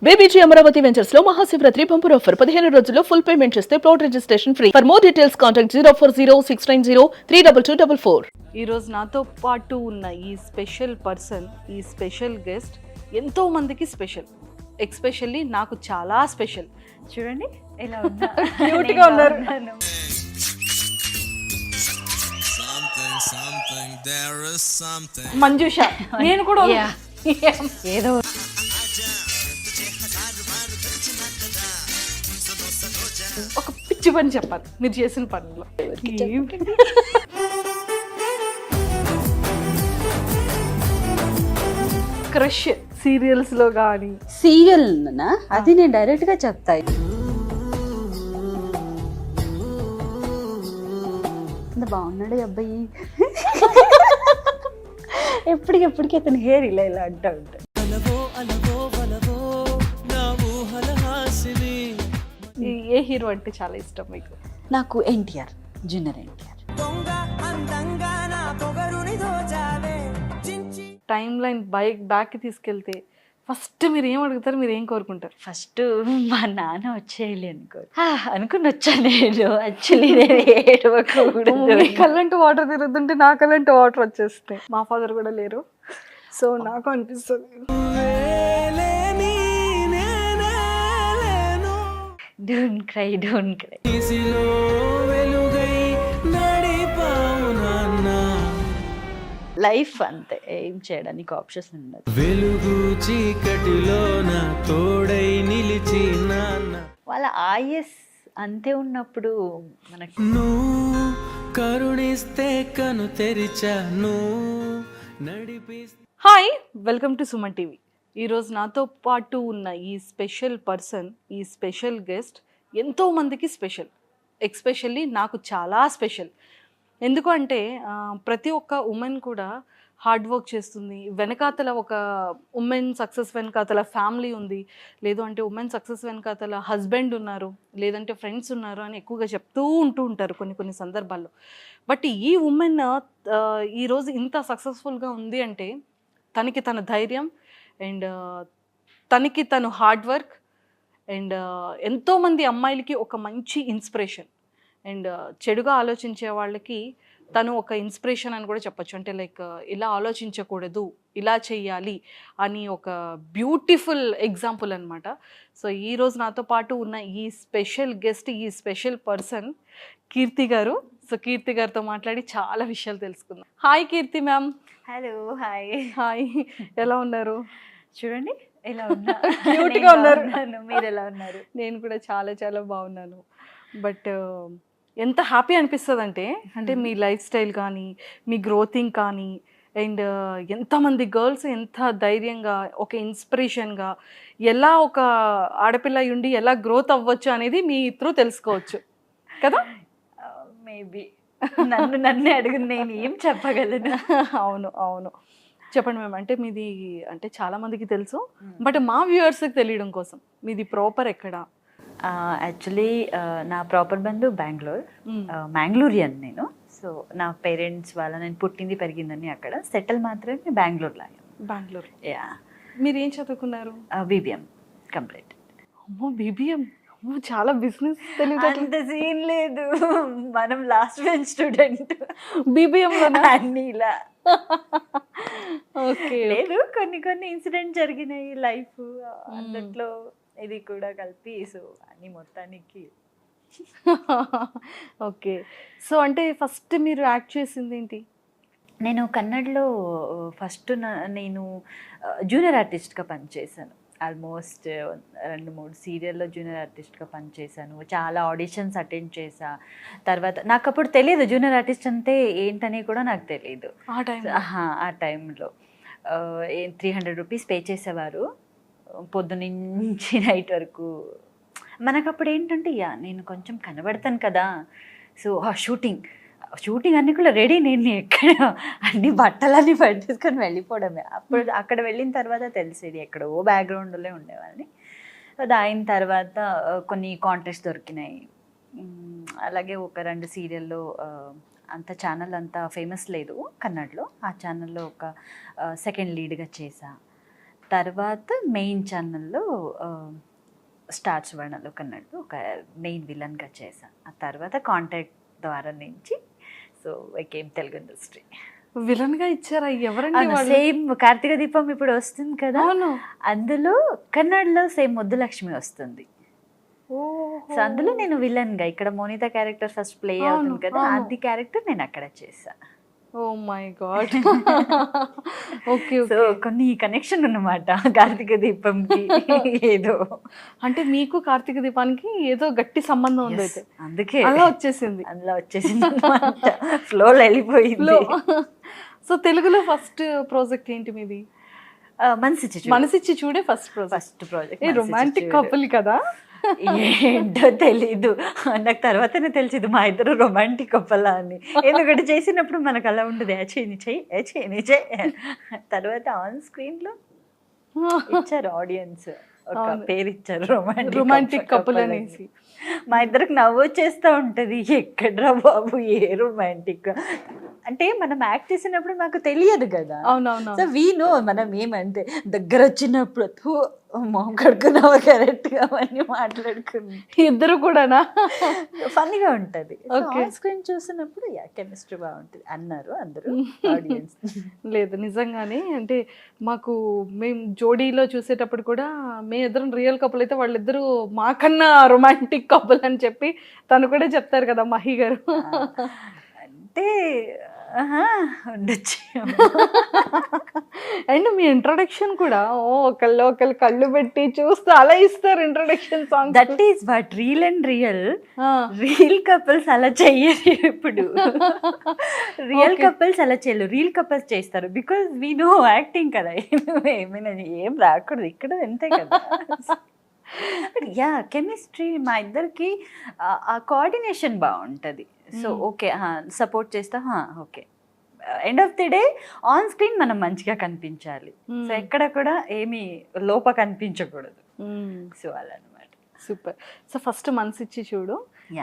BBG Amaravati ventures లో Mahashivratri bumper offer 15 రోజుల్లో full payment చేస్తే plot registration free. For more details contact 04069034444. ఈ రోజు నాతో పాటు ఉన్న ఈ స్పెషల్ పర్సన్, ఈ స్పెషల్ గెస్ట్ ఎంతో మందికి స్పెషల్, ఎక్స్పెషల్లీ నాకు చాలా స్పెషల్. చూడండి ఎలా ఉన్నా Cute గా ఉన్నారు. Something, there is something. Manjusha, నేను కూడా ఏదో ఒక పిచ్చి పని చెప్పాలి మీరు చేసిన పనిలో. క్రష్ సీరియల్స్ లో కానీ సీరియల్ అది నేను డైరెక్ట్ గా చెప్తా. ఎంత బాగున్నాడు ఈ అబ్బాయి. ఎప్పటికెప్పటికి అతని హెయిర్ ఇలా ఇలా అంటూ ఉంటాడు. ఏ హీరో అంటే చాలా ఇష్టం మీకు? నాకు NTR, junior NTR. Time line back తీసుకెళ్తే ఫస్ట్ మీరు ఏం అడుగుతారు, మీరు ఏం కోరుకుంటారు? ఫస్ట్ మా నాన్న వచ్చేయాలి అనుకుని వచ్చాను నేను. యాక్చువల్లీ నేను ఏడవకూడదు. కళ్ళంటి వాటర్ తిరుగుతుంటే నా కళ్ళంటి వాటర్ వచ్చేస్తాయి. మా ఫాదర్ కూడా లేరు, సో నాకు అనిపిస్తుంది don't cry, don't cry. Life అంతే, ఏం చేయడానికి ఆప్షన్స్ ఉండదు. వెలుగు చీకటిలో నా తోడై నిలిచి నాన్న వాళ్ళ ఆయుస్ అంతే ఉన్నప్పుడు మనకు నువ్వు కరుణిస్తే కను తెరిచాను నడిపిస్తే. Hi, welcome to Suman TV. ఈరోజు నాతో పాటు ఉన్న ఈ స్పెషల్ పర్సన్, ఈ స్పెషల్ గెస్ట్ ఎంతో మందికి స్పెషల్, ఎక్స్పెషల్లీ నాకు చాలా స్పెషల్. ఎందుకు అంటే ప్రతి ఒక్క ఉమెన్ కూడా హార్డ్ వర్క్ చేస్తుంది. వెనకాతల ఒక ఉమెన్ సక్సెస్ వెనకాతల ఫ్యామిలీ ఉంది, లేదు అంటే ఉమెన్ సక్సెస్ వెనకాతల హస్బెండ్ ఉన్నారు, లేదంటే ఫ్రెండ్స్ ఉన్నారు అని ఎక్కువగా చెప్తూ ఉంటారు కొన్ని సందర్భాల్లో. బట్ ఈ ఉమెన్ ఈరోజు ఇంత సక్సెస్ఫుల్గా ఉంది అంటే తనకి తన ధైర్యం అండ్ తనకి తను హార్డ్ వర్క్ అండ్ ఎంతోమంది అమ్మాయిలకి ఒక మంచి ఇన్స్పిరేషన్ అండ్ చెడుగా ఆలోచించే వాళ్ళకి తను ఒక ఇన్స్పిరేషన్ అని కూడా చెప్పచ్చు. అంటే లైక్ ఇలా ఆలోచించకూడదు, ఇలా చెయ్యాలి అని ఒక బ్యూటిఫుల్ ఎగ్జాంపుల్ అనమాట. సో ఈరోజు నాతో పాటు ఉన్న ఈ స్పెషల్ గెస్ట్, ఈ స్పెషల్ పర్సన్ కీర్తి గారు. సో కీర్తి గారితో మాట్లాడి చాలా విషయాలు తెలుసుకుందాం. హాయ్ కీర్తి మ్యామ్. Hello, hi. హాయ్, ఎలా ఉన్నారు? చూడండి ఎలా ఉన్నా. Cute గా ఉన్నారు. మీరు ఎలా ఉన్నారు? నేను కూడా చాలా చాలా బాగున్నాను. బట్ ఎంత హ్యాపీ అనిపిస్తుంది అంటే మీ లైఫ్ స్టైల్ కానీ, మీ గ్రోతింగ్ కానీ, అండ్ ఎంతమంది గర్ల్స్ ఎంత ధైర్యంగా, ఒక ఇన్స్పిరేషన్గా ఎలా ఒక ఆడపిల్ల ఉండి ఎలా గ్రోత్ అవ్వచ్చు అనేది మీ త్రూ తెలుసుకోవచ్చు కదా. మేబీ నన్నే అడుగు, నేను ఏం చెప్పగలను. అవును అవును, చెప్పండి మ్యామ్. అంటే మీది అంటే చాలా మందికి తెలుసు, బట్ మా వ్యూవర్స్కి తెలియడం కోసం మీది ప్రాపర్ ఎక్కడ? యాక్చువల్లీ నా ప్రాపర్ బంధు బెంగళూరు, మ్యాంగ్లూరియన్ నేను. సో నా పేరెంట్స్ వాళ్ళ నేను పుట్టింది పెరిగిందని అక్కడ, సెటిల్ మాత్రమే బెంగళూరులో. బెంగళూరు. యా. మీరు ఏం చదువుకున్నారు? BBM complete. అమ్మో, బీబీఎం. చాలా బిజినెస్ అంత సీన్ లేదు, మనం లాస్ట్ బెంచ్ స్టూడెంట్. బీబీఎంలో అన్ని ఇలా ఓకే లేదు, కొన్ని ఇన్సిడెంట్ జరిగినాయి లైఫ్ అందులో, ఇది కూడా కలిపి. సో అన్ని మొత్తానికి ఓకే. సో అంటే ఫస్ట్ మీరు యాక్ట్ చేసింది ఏంటి? నేను కన్నడలో ఫస్ట్ నేను జూనియర్ ఆర్టిస్ట్గా పనిచేశాను. ఆల్మోస్ట్ 2-3 సీరియల్లో జూనియర్ ఆర్టిస్ట్గా పనిచేశాను. చాలా ఆడిషన్స్ అటెండ్ చేశా. తర్వాత నాకు అప్పుడు తెలియదు జూనియర్ ఆర్టిస్ట్ అంటే ఏంటని కూడా నాకు తెలియదు. ఆ టైంలో 300 రూపీస్ పే చేసేవారు పొద్దునుంచి నైట్ వరకు. మనకు అప్పుడు ఏంటంటే నేను కొంచెం కనబడతాను కదా, సో షూటింగ్ అన్నీ కూడా రెడీ. నేను ఎక్కడ అన్ని బట్టలన్నీ పట్టేసుకొని వెళ్ళిపోవడమే. అప్పుడు అక్కడ వెళ్ళిన తర్వాత తెలిసేది ఎక్కడో బ్యాక్గ్రౌండ్లో ఉండేవాళ్ళని. అది అయిన తర్వాత కొన్ని కాంటెస్ట్ దొరికినాయి. అలాగే ఒక 2 సీరియల్లో, అంత ఛానల్ అంత ఫేమస్ లేదు కన్నడలో, ఆ ఛానల్లో ఒక సెకండ్ లీడ్గా చేసా. తర్వాత మెయిన్ ఛానల్లో స్టార్ సువర్ణలో కన్నడలో ఒక మెయిన్ విలన్గా చేశాను. ఆ తర్వాత కాంటాక్ట్ ద్వారా నుంచి సో ఐకేమ్ తెలుగు ఇండస్ట్రీ. విలన్ గా ఇచ్చారా? ఎవరండి వాళ్ళు? సేమ్ కార్తీక దీపం ఇప్పుడు వస్తుంది కదా, అవును. అందులో కన్నడలో సేమ్ ముద్దులక్ష్మి వస్తుంది. సో అందులో నేను విలన్ గా, ఇక్కడ మోనిత క్యారెక్టర్ ఫస్ట్ ప్లే అవుతుంది కదా, అది క్యారెక్టర్ నేను అక్కడ చేశా. Oh my god. Okay. So కొన్ని కనెక్షన్ అన్నమాట కార్తీక దీపంకి. ఏదో అంటే మీకు కార్తీక దీపానికి ఏదో గట్టి సంబంధం ఉంది అయితే, అందుకే అలా వచ్చేసింది. అందులో వచ్చేసింది ఫ్లోలో వెళ్ళిపోయింది. సో తెలుగులో ఫస్ట్ ప్రాజెక్ట్ ఏంటి మీది? మనసిచ్చి చూడే ఫస్ట్ ప్రాజెక్ట్. రొమాంటిక్ కపుల్ కదా? ఏంటో తెలీదు నాకు, తర్వాతనే తెలిసింది మా ఇద్దరు రొమాంటిక్ కపుల్ అని. ఎందుకంటే చేసినప్పుడు మనకు అలా ఉండదు, తర్వాత ఆన్ స్క్రీన్ లో ఇచ్చారు ఆడియన్స్, ఒక పేరు ఇచ్చారు రొమాంటిక్ కపుల్ అనేసి. మా ఇద్దరికి నవ్వు వచ్చేస్తూ ఉంటది, ఎక్కడ్రా బాబు ఏ రొమాంటిక్ అంటే. మనం యాక్ట్ చేసినప్పుడు మాకు తెలియదు కదా. అవునవును. సో వీనో మనం ఏమంటే దగ్గర వచ్చినప్పుడు మొహం కడుక్కున్నావా కరెక్ట్ గా అవన్నీ మాట్లాడుకుని ఇద్దరు కూడానా ఫన్నీగా ఉంటది. స్క్రీన్ చూసినప్పుడు కెమిస్ట్రీ బాగుంటుంది అన్నారు అందరూ ఆడియన్స్. లేదు నిజంగానే, అంటే మాకు మేము జోడీలో చూసేటప్పుడు కూడా మేము ఇద్దరం రియల్ కపుల్ అయితే వాళ్ళిద్దరూ మాకన్నా రొమాంటిక్ కపుల్ అని చెప్పి తను కూడా చెప్తారు కదా మహి గారు. అంటే ఉండొచ్చు. అండ్ మీ ఇంట్రొడక్షన్ కూడా ఒకళ్ళు కళ్ళు పెట్టి చూస్తూ అలా ఇస్తారు introduction song. That is what real and real couples అలా చెయ్యరు. ఇప్పుడు రియల్ కపుల్స్ అలా చేయరు, రియల్ కపుల్స్ చేస్తారు. బికాస్ వీ నో యాక్టింగ్ కదా, ఏమైనా ఏం రాకూడదు ఇక్కడ అంతే కదా. యా కెమిస్ట్రీ మా ఇద్దరికి ఆ కోఆర్డినేషన్ బాగుంటుంది. సో ఓకే సపోర్ట్ చేస్తా, okay end of the day on screen మనం మంచిగా కనిపించాలి. సో ఎక్కడ కూడా ఏమి లోప కనిపించకూడదు. సో అలా అనమాట. సూపర్. సో ఫస్ట్ మనసిచ్చి చూడు,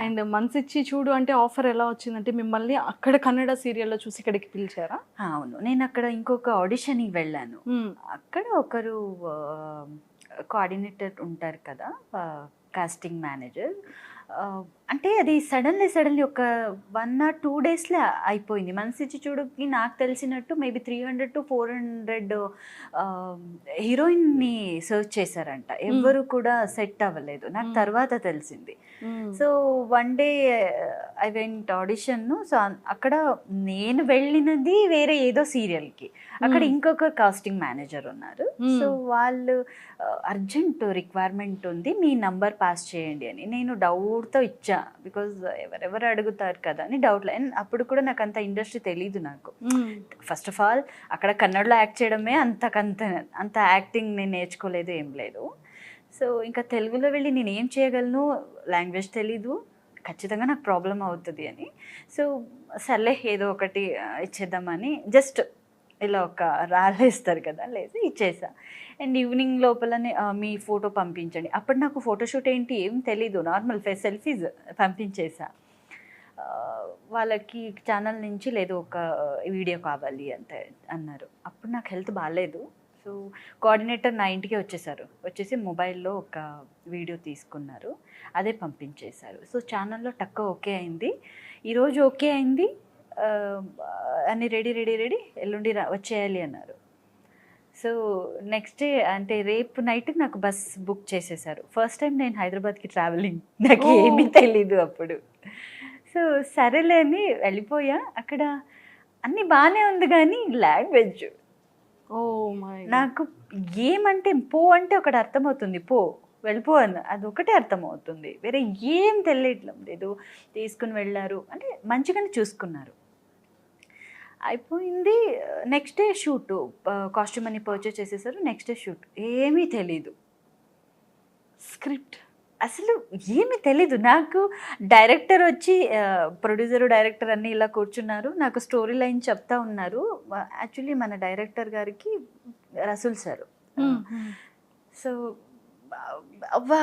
అండ్ మనసిచ్చి చూడు అంటే ఆఫర్ ఎలా వచ్చిందంటే మిమ్మల్ని అక్కడ కన్నడ సీరియల్లో చూసి ఇక్కడికి పిలిచారా? అవును, నేను అక్కడ ఇంకొక ఆడిషన్కి వెళ్ళాను. అక్కడ ఒకరు కోఆర్డినేటర్ ఉంటారు కదా, కాస్టింగ్ మేనేజర్. అంటే అది సడన్లీ ఒక 1 or 2 daysలో అయిపోయింది. మనసిచ్చి చూడుకి నాకు తెలిసినట్టు మేబీ 300 to 400 హీరోయిన్ని సర్చ్ చేశారంట, ఎవ్వరు కూడా సెట్ అవ్వలేదు. నాకు తర్వాత తెలిసింది. So one day I went audition. So అక్కడ నేను వెళ్ళినది వేరే ఏదో సీరియల్కి, అక్కడ ఇంకొక కాస్టింగ్ మేనేజర్ ఉన్నారు. సో వాళ్ళు అర్జెంట్ రిక్వైర్మెంట్ ఉంది, మీ నంబర్ పాస్ చేయండి అని. నేను డౌట్తో ఇచ్చా, బికాజ్ ఎవరెవరు అడుగుతారు కదా అని డౌట్లో. అండ్ అప్పుడు కూడా నాకు అంత ఇండస్ట్రీ తెలీదు నాకు. ఫస్ట్ ఆఫ్ ఆల్ అక్కడ కన్నడలో యాక్ట్ చేయడమే అంత యాక్టింగ్ నేను నేర్చుకోలేదు, ఏం లేదు. సో ఇంకా తెలుగులో వెళ్ళి నేను ఏం చేయగలను, లాంగ్వేజ్ తెలీదు, ఖచ్చితంగా నాకు ప్రాబ్లం అవుతుంది అని. సో సర్లే ఏదో ఒకటి ఇచ్చేద్దామని జస్ట్ ఇలా ఒక రాళ్ళేస్తారు కదా, లేసి ఇచ్చేసా. అండ్ ఈవినింగ్ లోపలనే మీ ఫోటో పంపించండి. అప్పుడు నాకు ఫోటోషూట్ ఏంటి ఏం తెలీదు, నార్మల్ సెల్ఫీస్ పంపించేసా. వాళ్ళకి ఛానల్ నుంచి లేదు ఒక వీడియో కావాలి అంతే అన్నారు. అప్పుడు నాకు హెల్త్ బాగాలేదు. సో కోఆర్డినేటర్ నా ఇంటికి వచ్చేసి మొబైల్లో ఒక వీడియో తీసుకున్నారు, అదే పంపించేశారు. సో ఛానల్లో టక్క ఓకే అయింది, ఈరోజు ఓకే అయింది, అన్నీ రెడీ ఎల్లుండి వచ్చేయాలి అన్నారు. సో నెక్స్ట్ డే అంటే రేపు నైట్ నాకు బస్ బుక్ చేసేసారు. ఫస్ట్ టైం నేను హైదరాబాద్కి ట్రావెలింగ్, నాకు ఏమీ తెలీదు అప్పుడు. సో సరేలే అని వెళ్ళిపోయా. అక్కడ అన్నీ బాగానే ఉంది కానీ లాంగ్వేజ్ నాకు ఏమంటే పో అంటే ఒకటి అర్థమవుతుంది, వెళ్ళిపో అని అది ఒకటే అర్థమవుతుంది, వేరే ఏం తెలియట్లేదు. తీసుకుని వెళ్ళారు అంటే మంచిగానే చూసుకున్నారు. అయిపోయింది. నెక్స్ట్ డే షూట్, కాస్ట్యూమ్ అని పర్చేస్ చేసేసారు. నెక్స్ట్ డే షూట్, ఏమీ తెలీదు, స్క్రిప్ట్ అసలు ఏమీ తెలీదు నాకు. డైరెక్టర్ వచ్చి ప్రొడ్యూసరు డైరెక్టర్ అన్నీ ఇలా కూర్చున్నారు, నాకు స్టోరీ లైన్ చెప్తా ఉన్నారు. యాక్చువల్లీ మన డైరెక్టర్ గారికి రసూల్ సారు. సో అవ్వ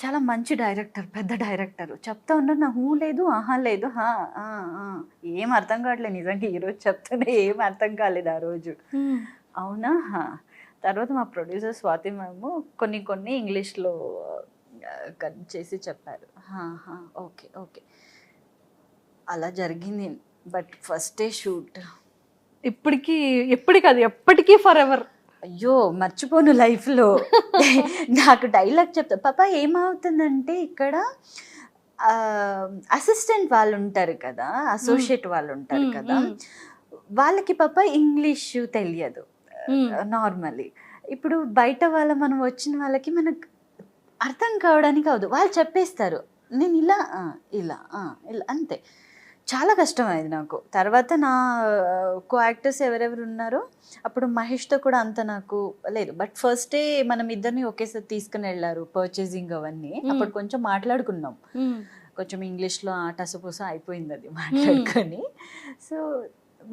చాలా మంచి డైరెక్టర్, పెద్ద డైరెక్టర్ చెప్తా ఉన్నారు. నా లేదు ఆహా లేదు ఏం అర్థం కావట్లేదు నిజంగా. ఈరోజు చెప్తూనే ఏం అర్థం కాలేదు ఆ రోజు. అవునా తర్వాత మా ప్రొడ్యూసర్ స్వాతి మ్యామ్ కొన్ని ఇంగ్లీష్లో కట్ చేసి చెప్పారు. ఓకే ఓకే అలా జరిగింది. బట్ ఫస్ట్ డే షూట్ ఎప్పటికీ అది ఎప్పటికీ ఫర్ ఎవర్. అయ్యో మర్చిపోను లైఫ్లో. నాకు డైలాగ్ చెప్తా పాప ఏమవుతుందంటే ఇక్కడ అసిస్టెంట్ వాళ్ళు ఉంటారు కదా, అసోసియేట్ వాళ్ళు ఉంటారు కదా, వాళ్ళకి పాప ఇంగ్లీష్ తెలియదు నార్మల్లీ. ఇప్పుడు బయట మనం వచ్చిన వాళ్ళకి మనకు అర్థం కావడానికి అవదు, వాళ్ళు చెప్పేస్తారు నేను ఇలా ఇలా ఇలా అంతే. చాలా కష్టమైంది నాకు. తర్వాత నా కో యాక్టర్స్ ఎవరెవరు ఉన్నారో అప్పుడు మహేష్తో కూడా అంత నాకు లేదు. బట్ ఫస్ట్ డే మనం ఇద్దరిని ఒకేసారి తీసుకుని వెళ్ళారు పర్చేసింగ్ అవన్నీ. అప్పుడు కొంచెం మాట్లాడుకున్నాం, కొంచెం ఇంగ్లీష్లో టసపుస అయిపోయింది అది మాట్లాడుకొని. సో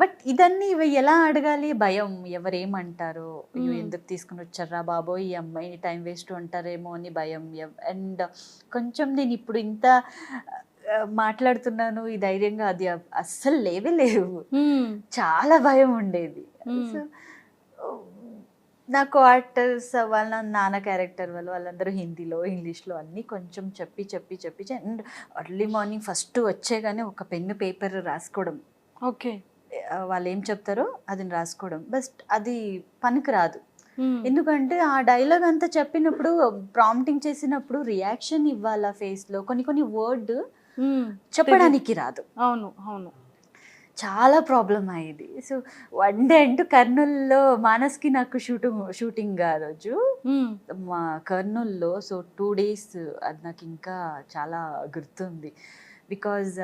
బట్ ఇదన్నీ ఇవి ఎలా అడగాలి, భయం, ఎవరేమంటారో, అయ్యో ఎందుకు తీసుకుని వచ్చారా బాబోయ్ ఈ అమ్మాయిని టైం వేస్ట్ అంటారేమో అని భయం. అండ్ కొంచెం నేను ఇప్పుడు ఇంత మాట్లాడుతున్నాను ఈ ధైర్యంగా, అది అస్సలు లేవు. చాలా భయం ఉండేది. సో నాకు ఆర్టర్స్ వాళ్ళ నాన్న క్యారెక్టర్ వాళ్ళందరూ హిందీలో ఇంగ్లీష్లో అన్నీ కొంచెం చెప్పి అండ్ ఎర్లీ మార్నింగ్ ఫస్ట్ వచ్చేగానే ఒక పెన్ను పేపర్ రాసుకోవడం. ఓకే, వాళ్ళు ఏం చెప్తారో అది రాసుకోవడం. బట్ అది పనికి రాదు. ఎందుకంటే ఆ డైలాగ్ అంతా చెప్పినప్పుడు ప్రాంప్టింగ్ చేసినప్పుడు రియాక్షన్ ఇవ్వాలా ఫేస్లో, కొన్ని వర్డ్ చెప్పడానికి రాదు. అవును అవును, చాలా ప్రాబ్లం అయ్యేది. సో వన్ డే అంటూ కర్నూల్లో మానస్కి నాకు షూటింగ్ ఆ రోజు మా కర్నూల్లో. సో 2 days అది నాకు ఇంకా చాలా గుర్తుంది. బికాజ్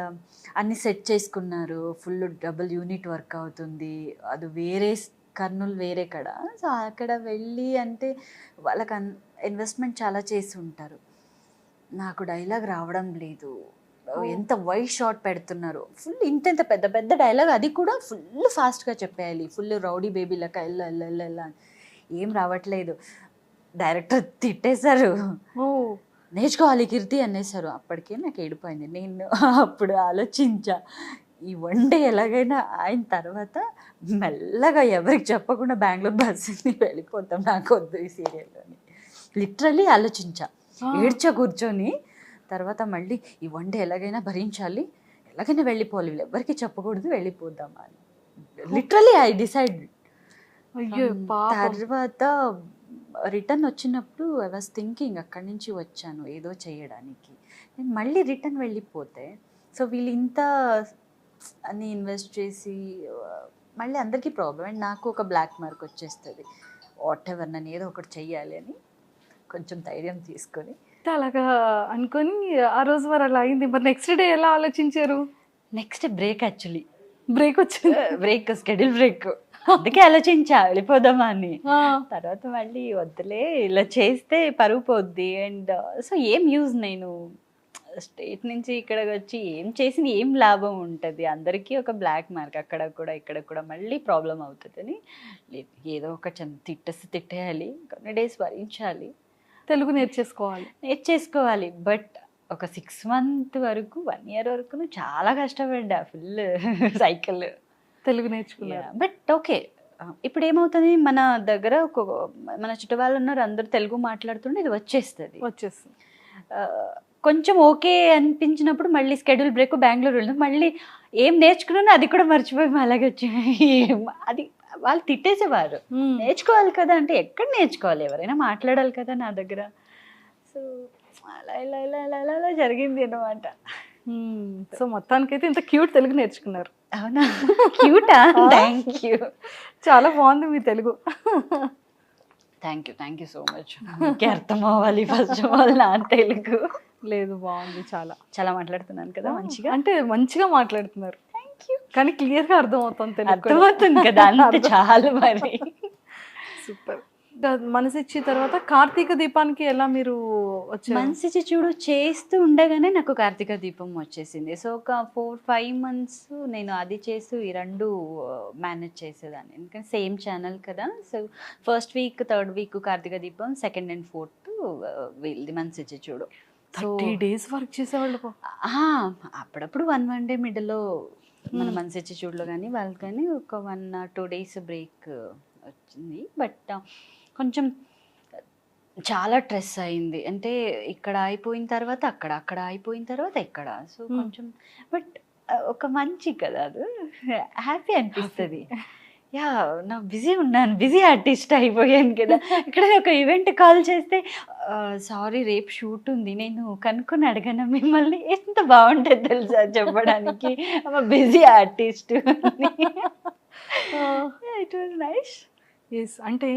అన్ని సెట్ చేసుకున్నారు, ఫుల్ డబుల్ యూనిట్ వర్క్ అవుతుంది, అది వేరే కర్నూలు వేరే కడ. సో అక్కడ వెళ్ళి అంటే వాళ్ళకి ఇన్వెస్ట్మెంట్ చాలా చేసి ఉంటారు. నాకు డైలాగ్ రావడం లేదు, ఎంత వైడ్ షాట్ పెడుతున్నారు, ఫుల్ ఇంత పెద్ద డైలాగ్, అది కూడా ఫుల్ ఫాస్ట్గా చెప్పేయాలి, ఫుల్ రౌడీ బేబీ లెక్క ఎల్ల ఏం రావట్లేదు. డైరెక్టర్ తిట్టేశారు, నేర్చుకోవాలి కీర్తి అనేసారు. అప్పటికే నాకు ఏడిపోయింది. నేను అప్పుడు ఆలోచించా ఈ వన్ డే ఎలాగైనా అయిన తర్వాత మెల్లగా ఎవరికి చెప్పకుండా బెంగళూరు బస్సుని వెళ్ళిపోతాం, నాకు వద్దు ఈ సీరియల్లోని. లిటరల్లీ ఆలోచించా, ఏడ్చా కూర్చొని. తర్వాత మళ్ళీ ఈ వన్ డే ఎలాగైనా భరించాలి, ఎలాగైనా వెళ్ళిపోవాలి, ఎవరికి చెప్పకూడదు, వెళ్ళిపోదామా అని లిటరల్లీ ఐ డిసైడ్. తర్వాత రిటర్న్ వచ్చినప్పుడు ఐ వాజ్ థింకింగ్ అక్కడి నుంచి వచ్చాను ఏదో చేయడానికి, నేను మళ్ళీ రిటర్న్ వెళ్ళిపోతే సో వీళ్ళు ఇంత అన్ని ఇన్వెస్ట్ చేసి మళ్ళీ అందరికీ ప్రాబ్లం అండ్ నాకు ఒక బ్లాక్ మార్క్ వచ్చేస్తుంది. వాట్ ఎవర్ నన్ను ఏదో ఒకటి చెయ్యాలి అని కొంచెం ధైర్యం తీసుకొని అలాగా అనుకొని ఆ రోజు మరి అలా అయింది. మరి నెక్స్ట్ డే ఎలా ఆలోచించారు? నెక్స్ట్ బ్రేక్, యాక్చువల్లీ బ్రేక్ వచ్చింది, బ్రేక్ స్కెడ్యూల్ బ్రేక్, అందుకే ఆలోచించా వెళ్ళిపోదామా అని. తర్వాత మళ్ళీ వద్దులే ఇలా చేస్తే పరుగు పోద్ది అండ్ సో ఏం యూజ్, నేను స్టేట్ నుంచి ఇక్కడికి వచ్చి ఏం చేసిన ఏం లాభం ఉంటుంది, అందరికీ ఒక బ్లాక్ మార్క్ అక్కడ కూడా ఇక్కడ కూడా మళ్ళీ ప్రాబ్లం అవుతుందని ఏదో ఒక తిట్టేయాలి, కొన్ని డేస్ భరించాలి, తెలుగు నేర్చేసుకోవాలి. బట్ ఒక 6 months వరకు 1 year వరకు చాలా కష్టపడ్డా, ఫుల్ సైకిల్ తెలుగు నేర్చుకున్నా. బట్ ఓకే, ఇప్పుడు ఏమవుతుంది మన దగ్గర మన చుట్టూ వాళ్ళు ఉన్నారు, అందరూ తెలుగు మాట్లాడుతుంటే ఇది వచ్చేస్తుంది. కొంచెం ఓకే అనిపించినప్పుడు మళ్ళీ స్కెడ్యూల్ బ్రేక్ బెంగళూరు వెళ్ళింది, మళ్ళీ ఏం నేర్చుకున్నానో అది కూడా మర్చిపోయి అలాగే వచ్చి అది వాళ్ళు తిట్టేసేవారు. నేర్చుకోవాలి కదా అంటే ఎక్కడ నేర్చుకోవాలి, ఎవరైనా మాట్లాడాలి కదా నా దగ్గర. సో అలా ఇలా ఇలా ఇలా ఇలా ఇలా జరిగింది అన్నమాట. సో మొత్తానికైతే ఇంత క్యూట్ తెలుగు నేర్చుకున్నారు. అవునా, క్యూటా? థ్యాంక్ యూ, చాలా బాగుంది మీ Telugu. Thank you so much. మీకే అర్థం అవ్వాలి ఫస్ట్ ఆఫ్ ఆల్ నా తెలుగు. లేదు, బాగుంది, చాలా మాట్లాడుతున్నాను కదా మంచిగా, అంటే మంచిగా మాట్లాడుతున్నారు. కానీ క్లియర్గా అర్థమవుతుంది, అర్థమవుతుంది కదా, అంత చాలు మరి. సూపర్. మనసిచ్చి తర్వాత కార్తీక దీపానికి ఎలా మీరు వచ్చారు? మనసిచ్చి చూడు చేస్తూ ఉండగానే నాకు కార్తీక దీపం వచ్చేసింది. సో ఒక 4-5 months నేను అది చేస్తూ ఈ 2 మేనేజ్ చేసేదాన్ని, ఎందుకంటే సేమ్ ఛానల్ కదా. So first week 3rd week Karthika Deepam, 2nd and 4th వీళ్ళది మనసిచ్చి చూడు. 30 days వర్క్ చేసేవాళ్ళు. అప్పుడప్పుడు 1 day మిడిల్లో మన మనసిచ్చి చూడలో కానీ వాళ్ళకి కానీ ఒక 1 or 2 days బ్రేక్ వచ్చింది. బట్ కొంచెం చాలా స్ట్రెస్ అయింది. అంటే ఇక్కడ అయిపోయిన తర్వాత అక్కడ, అక్కడ అయిపోయిన తర్వాత ఇక్కడ. సో కొంచెం బట్ ఒక మంచి కదా అది, హ్యాపీ అనిపిస్తుంది. యా నా బిజీ ఉన్నాను, బిజీ ఆర్టిస్ట్ అయిపోయాను కదా. ఇక్కడ ఒక ఈవెంట్ కాల్ చేస్తే సారీ రేపు షూట్ ఉంది, నేను కనుక్కొని అడగను మిమ్మల్ని, ఎంత బాగుంటుంది తెలుసా చెప్పడానికి, busy artist. It was nice. Yes, అంటే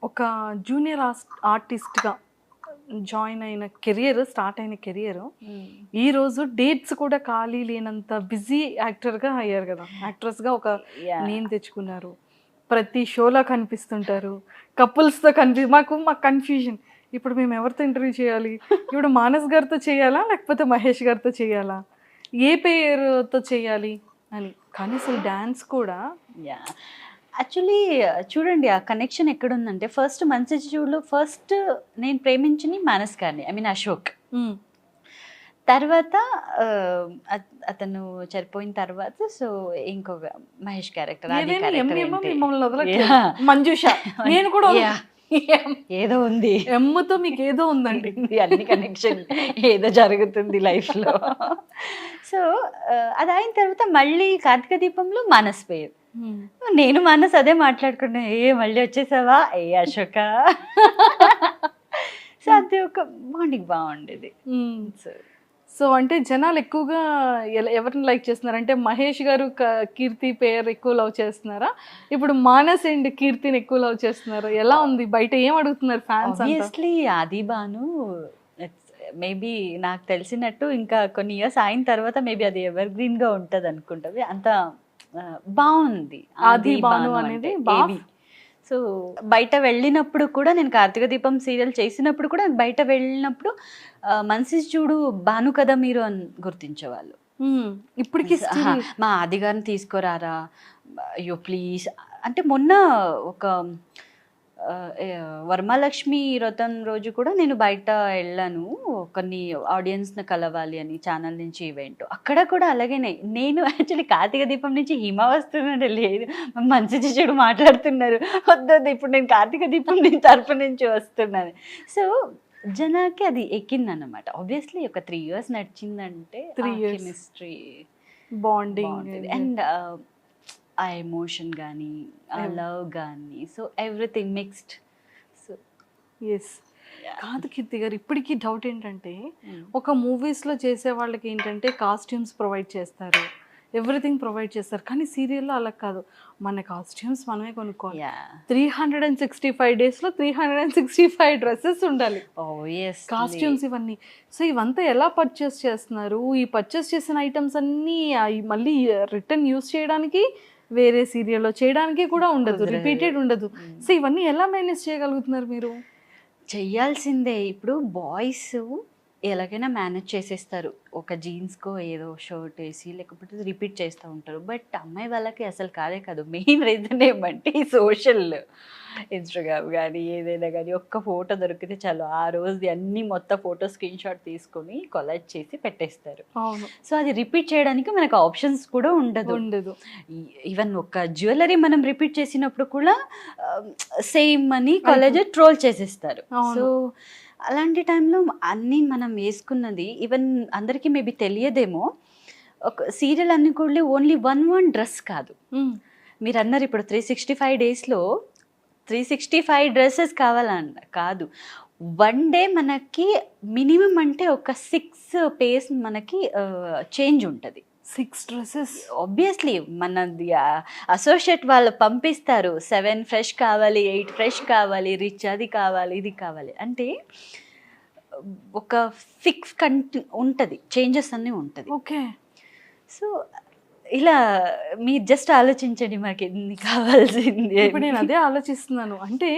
ఒక జూనియర్ ఆర్టిస్ట్గా జాయిన్ అయిన కెరియర్, స్టార్ట్ అయిన కెరియర్ ఈరోజు డేట్స్ కూడా ఖాళీ లేనంత బిజీ యాక్టర్గా అయ్యారు కదా, యాక్ట్రెస్గా ఒక నేమ్ తెచ్చుకున్నారు. ప్రతి షోలో కనిపిస్తుంటారు, కపుల్స్తో మాకు కన్ఫ్యూజన్, ఇప్పుడు మేము ఎవరితో ఇంటర్వ్యూ చేయాలి, ఇప్పుడు మానస్ గారితో చేయాలా లేకపోతే మహేష్ గారితో చేయాలా, ఏ పేరుతో చేయాలి అని. కానీ అసలు డ్యాన్స్ కూడా యాక్చువల్లీ చూడండి ఆ కనెక్షన్ ఎక్కడుందంటే, ఫస్ట్ మంచి చూడు, ఫస్ట్ నేను ప్రేమించింది మానస్ గారిని, ఐ మీన్ అశోక్. తర్వాత అతను చనిపోయిన తర్వాత సో ఇంకొక మహేష్ క్యారెక్టర్, మంజుష. నేను కూడా ఏదో ఉంది, ఎమ్ముతో మీకు ఏదో ఉందండి, అన్ని కనెక్షన్ ఏదో జరుగుతుంది లైఫ్లో. సో అది అయిన తర్వాత మళ్ళీ కార్తీక దీపంలో మానస్ పేరు, నేను మానస్ అదే మాట్లాడుకున్నా, మళ్ళీ వచ్చేసావా ఏ అశోక. సో అది ఒక బాండింగ్ బాగుండేది. సో అంటే జనాలు ఎక్కువగా ఎవరిని లైక్ చేస్తున్నారు అంటే, మహేష్ గారు కీర్తి పేరు ఎక్కువ లవ్ చేస్తున్నారా, ఇప్పుడు మానస్ అండ్ కీర్తిని ఎక్కువ లవ్ చేస్తున్నారు, ఎలా ఉంది బయట ఏం అడుగుతున్నారు ఫ్యాన్స్? ఆబ్వియస్లీ ఆది బాను మేబీ నాకు తెలిసినట్టు ఇంకా కొన్ని ఇయర్స్ అయిన తర్వాత మేబీ అది ఎవర్ గ్రీన్ గా ఉంటది అనుకుంటది, అంత బాగుంది ఆది బాను అనేది. సో బయట వెళ్ళినప్పుడు కూడా, నేను కార్తీక దీపం సీరియల్ చేసినప్పుడు కూడా బయట వెళ్ళినప్పుడు మనసి చూడు బాను కదా మీరు అని గుర్తించేవాళ్ళు. ఇప్పటికి మా ఆది గారిని తీసుకురారా, అయ్యో ప్లీజ్ అంటే. మొన్న ఒక వరమహాలక్ష్మి వ్రతం రోజు కూడా నేను బయట వెళ్ళాను, కొన్ని ఆడియన్స్ని కలవాలి అని, ఛానల్ నుంచి ఈవెంట్. అక్కడ కూడా అలాగేనే నేను యాక్చువల్లీ కార్తీక దీపం నుంచి హిమ వస్తున్నాడు, లేదు మంచి చెడు మాట్లాడుతున్నారు, వద్దొద్దు ఇప్పుడు నేను కార్తీక దీపం తరపు నుంచి వస్తున్నాను. సో జనాకి అది ఎక్కిందన్నమాట. ఆబ్వియస్లీ ఒక 3 years నడిచిందంటే 3 years కెమిస్ట్రీ, బాండింగ్ అండ్ ఆ ఎమోషన్ కానీ ఆ లవ్ కానీ, so everything mixed. So yes. కాదు కీర్తి గారు, ఇప్పటికీ డౌట్ ఏంటంటే, ఒక మూవీస్లో చేసే వాళ్ళకి ఏంటంటే కాస్ట్యూమ్స్ ప్రొవైడ్ చేస్తారు, ఎవ్రీథింగ్ ప్రొవైడ్ చేస్తారు, కానీ సీరియల్లో అలా కాదు, మన కాస్ట్యూమ్స్ మనమే కొనుక్కోవాలి. 365 daysలో 365 dresses ఉండాలి, కాస్ట్యూమ్స్ ఇవన్నీ. సో ఇవంతా ఎలా పర్చేస్ చేస్తున్నారు? ఈ పర్చేస్ చేసిన ఐటమ్స్ అన్నీ మళ్ళీ రిటర్న్ యూస్ చేయడానికి వేరే సీరియల్లో చేయడానికి కూడా ఉండదు, రిపీటెడ్ ఉండదు. సో ఇవన్నీ ఎలా మేనేజ్ చేయగలుగుతున్నారు మీరు? చెయ్యాల్సిందే. ఇప్పుడు బాయ్స్ ఎలాగైనా మేనేజ్ చేసేస్తారు, ఒక జీన్స్కో ఏదో షర్ట్ వేసి లేకపోతే రిపీట్ చేస్తూ ఉంటారు. బట్ అమ్మాయి వాళ్ళకి అసలు కాదే కాదు. మెయిన్ రీజన్ ఏమంటే ఈ సోషల్ ఇన్స్టాగ్రామ్ కానీ ఏదైనా కానీ ఒక్క ఫోటో దొరికితే చాలు, ఆ రోజుది అన్ని మొత్తం ఫోటో స్క్రీన్ షాట్ తీసుకొని కొలెక్ట్ చేసి పెట్టేస్తారు. సో అది రిపీట్ చేయడానికి మనకు ఆప్షన్స్ కూడా ఉండదు. ఈవెన్ ఒక జ్యువెలరీ మనం రిపీట్ చేసినప్పుడు కూడా సేమ్ అని కాలేజ్ ట్రోల్ చేసేస్తారు. సో అలాంటి టైంలో అన్నీ మనం వేసుకున్నది ఈవెన్ అందరికీ మేబీ తెలియదేమో, ఒక సీరియల్ అన్ని కూడా ఓన్లీ వన్ డ్రెస్ కాదు. మీరు అన్నారు ఇప్పుడు 365 daysలో 365 dresses కావాలన్న కాదు, 1 day మనకి మినిమం అంటే ఒక 6 pairs మనకి చేంజ్ ఉంటుంది. 6 dresses ఆబ్వియస్లీ మనది అసోసియేట్ వాళ్ళు పంపిస్తారు, 7 ఫ్రెష్ కావాలి, 8 ఫ్రెష్ కావాలి, రిచ్ అది కావాలి, ఇది కావాలి అంటే ఒక ఫిక్స్ ఉంటుంది, చేంజెస్ అన్నీ ఉంటుంది. ఓకే. సో ఇలా మీరు జస్ట్ ఆలోచించండి మాకు ఎన్ని కావాల్సింది. ఇప్పుడు నేను అదే ఆలోచిస్తున్నాను, అంటే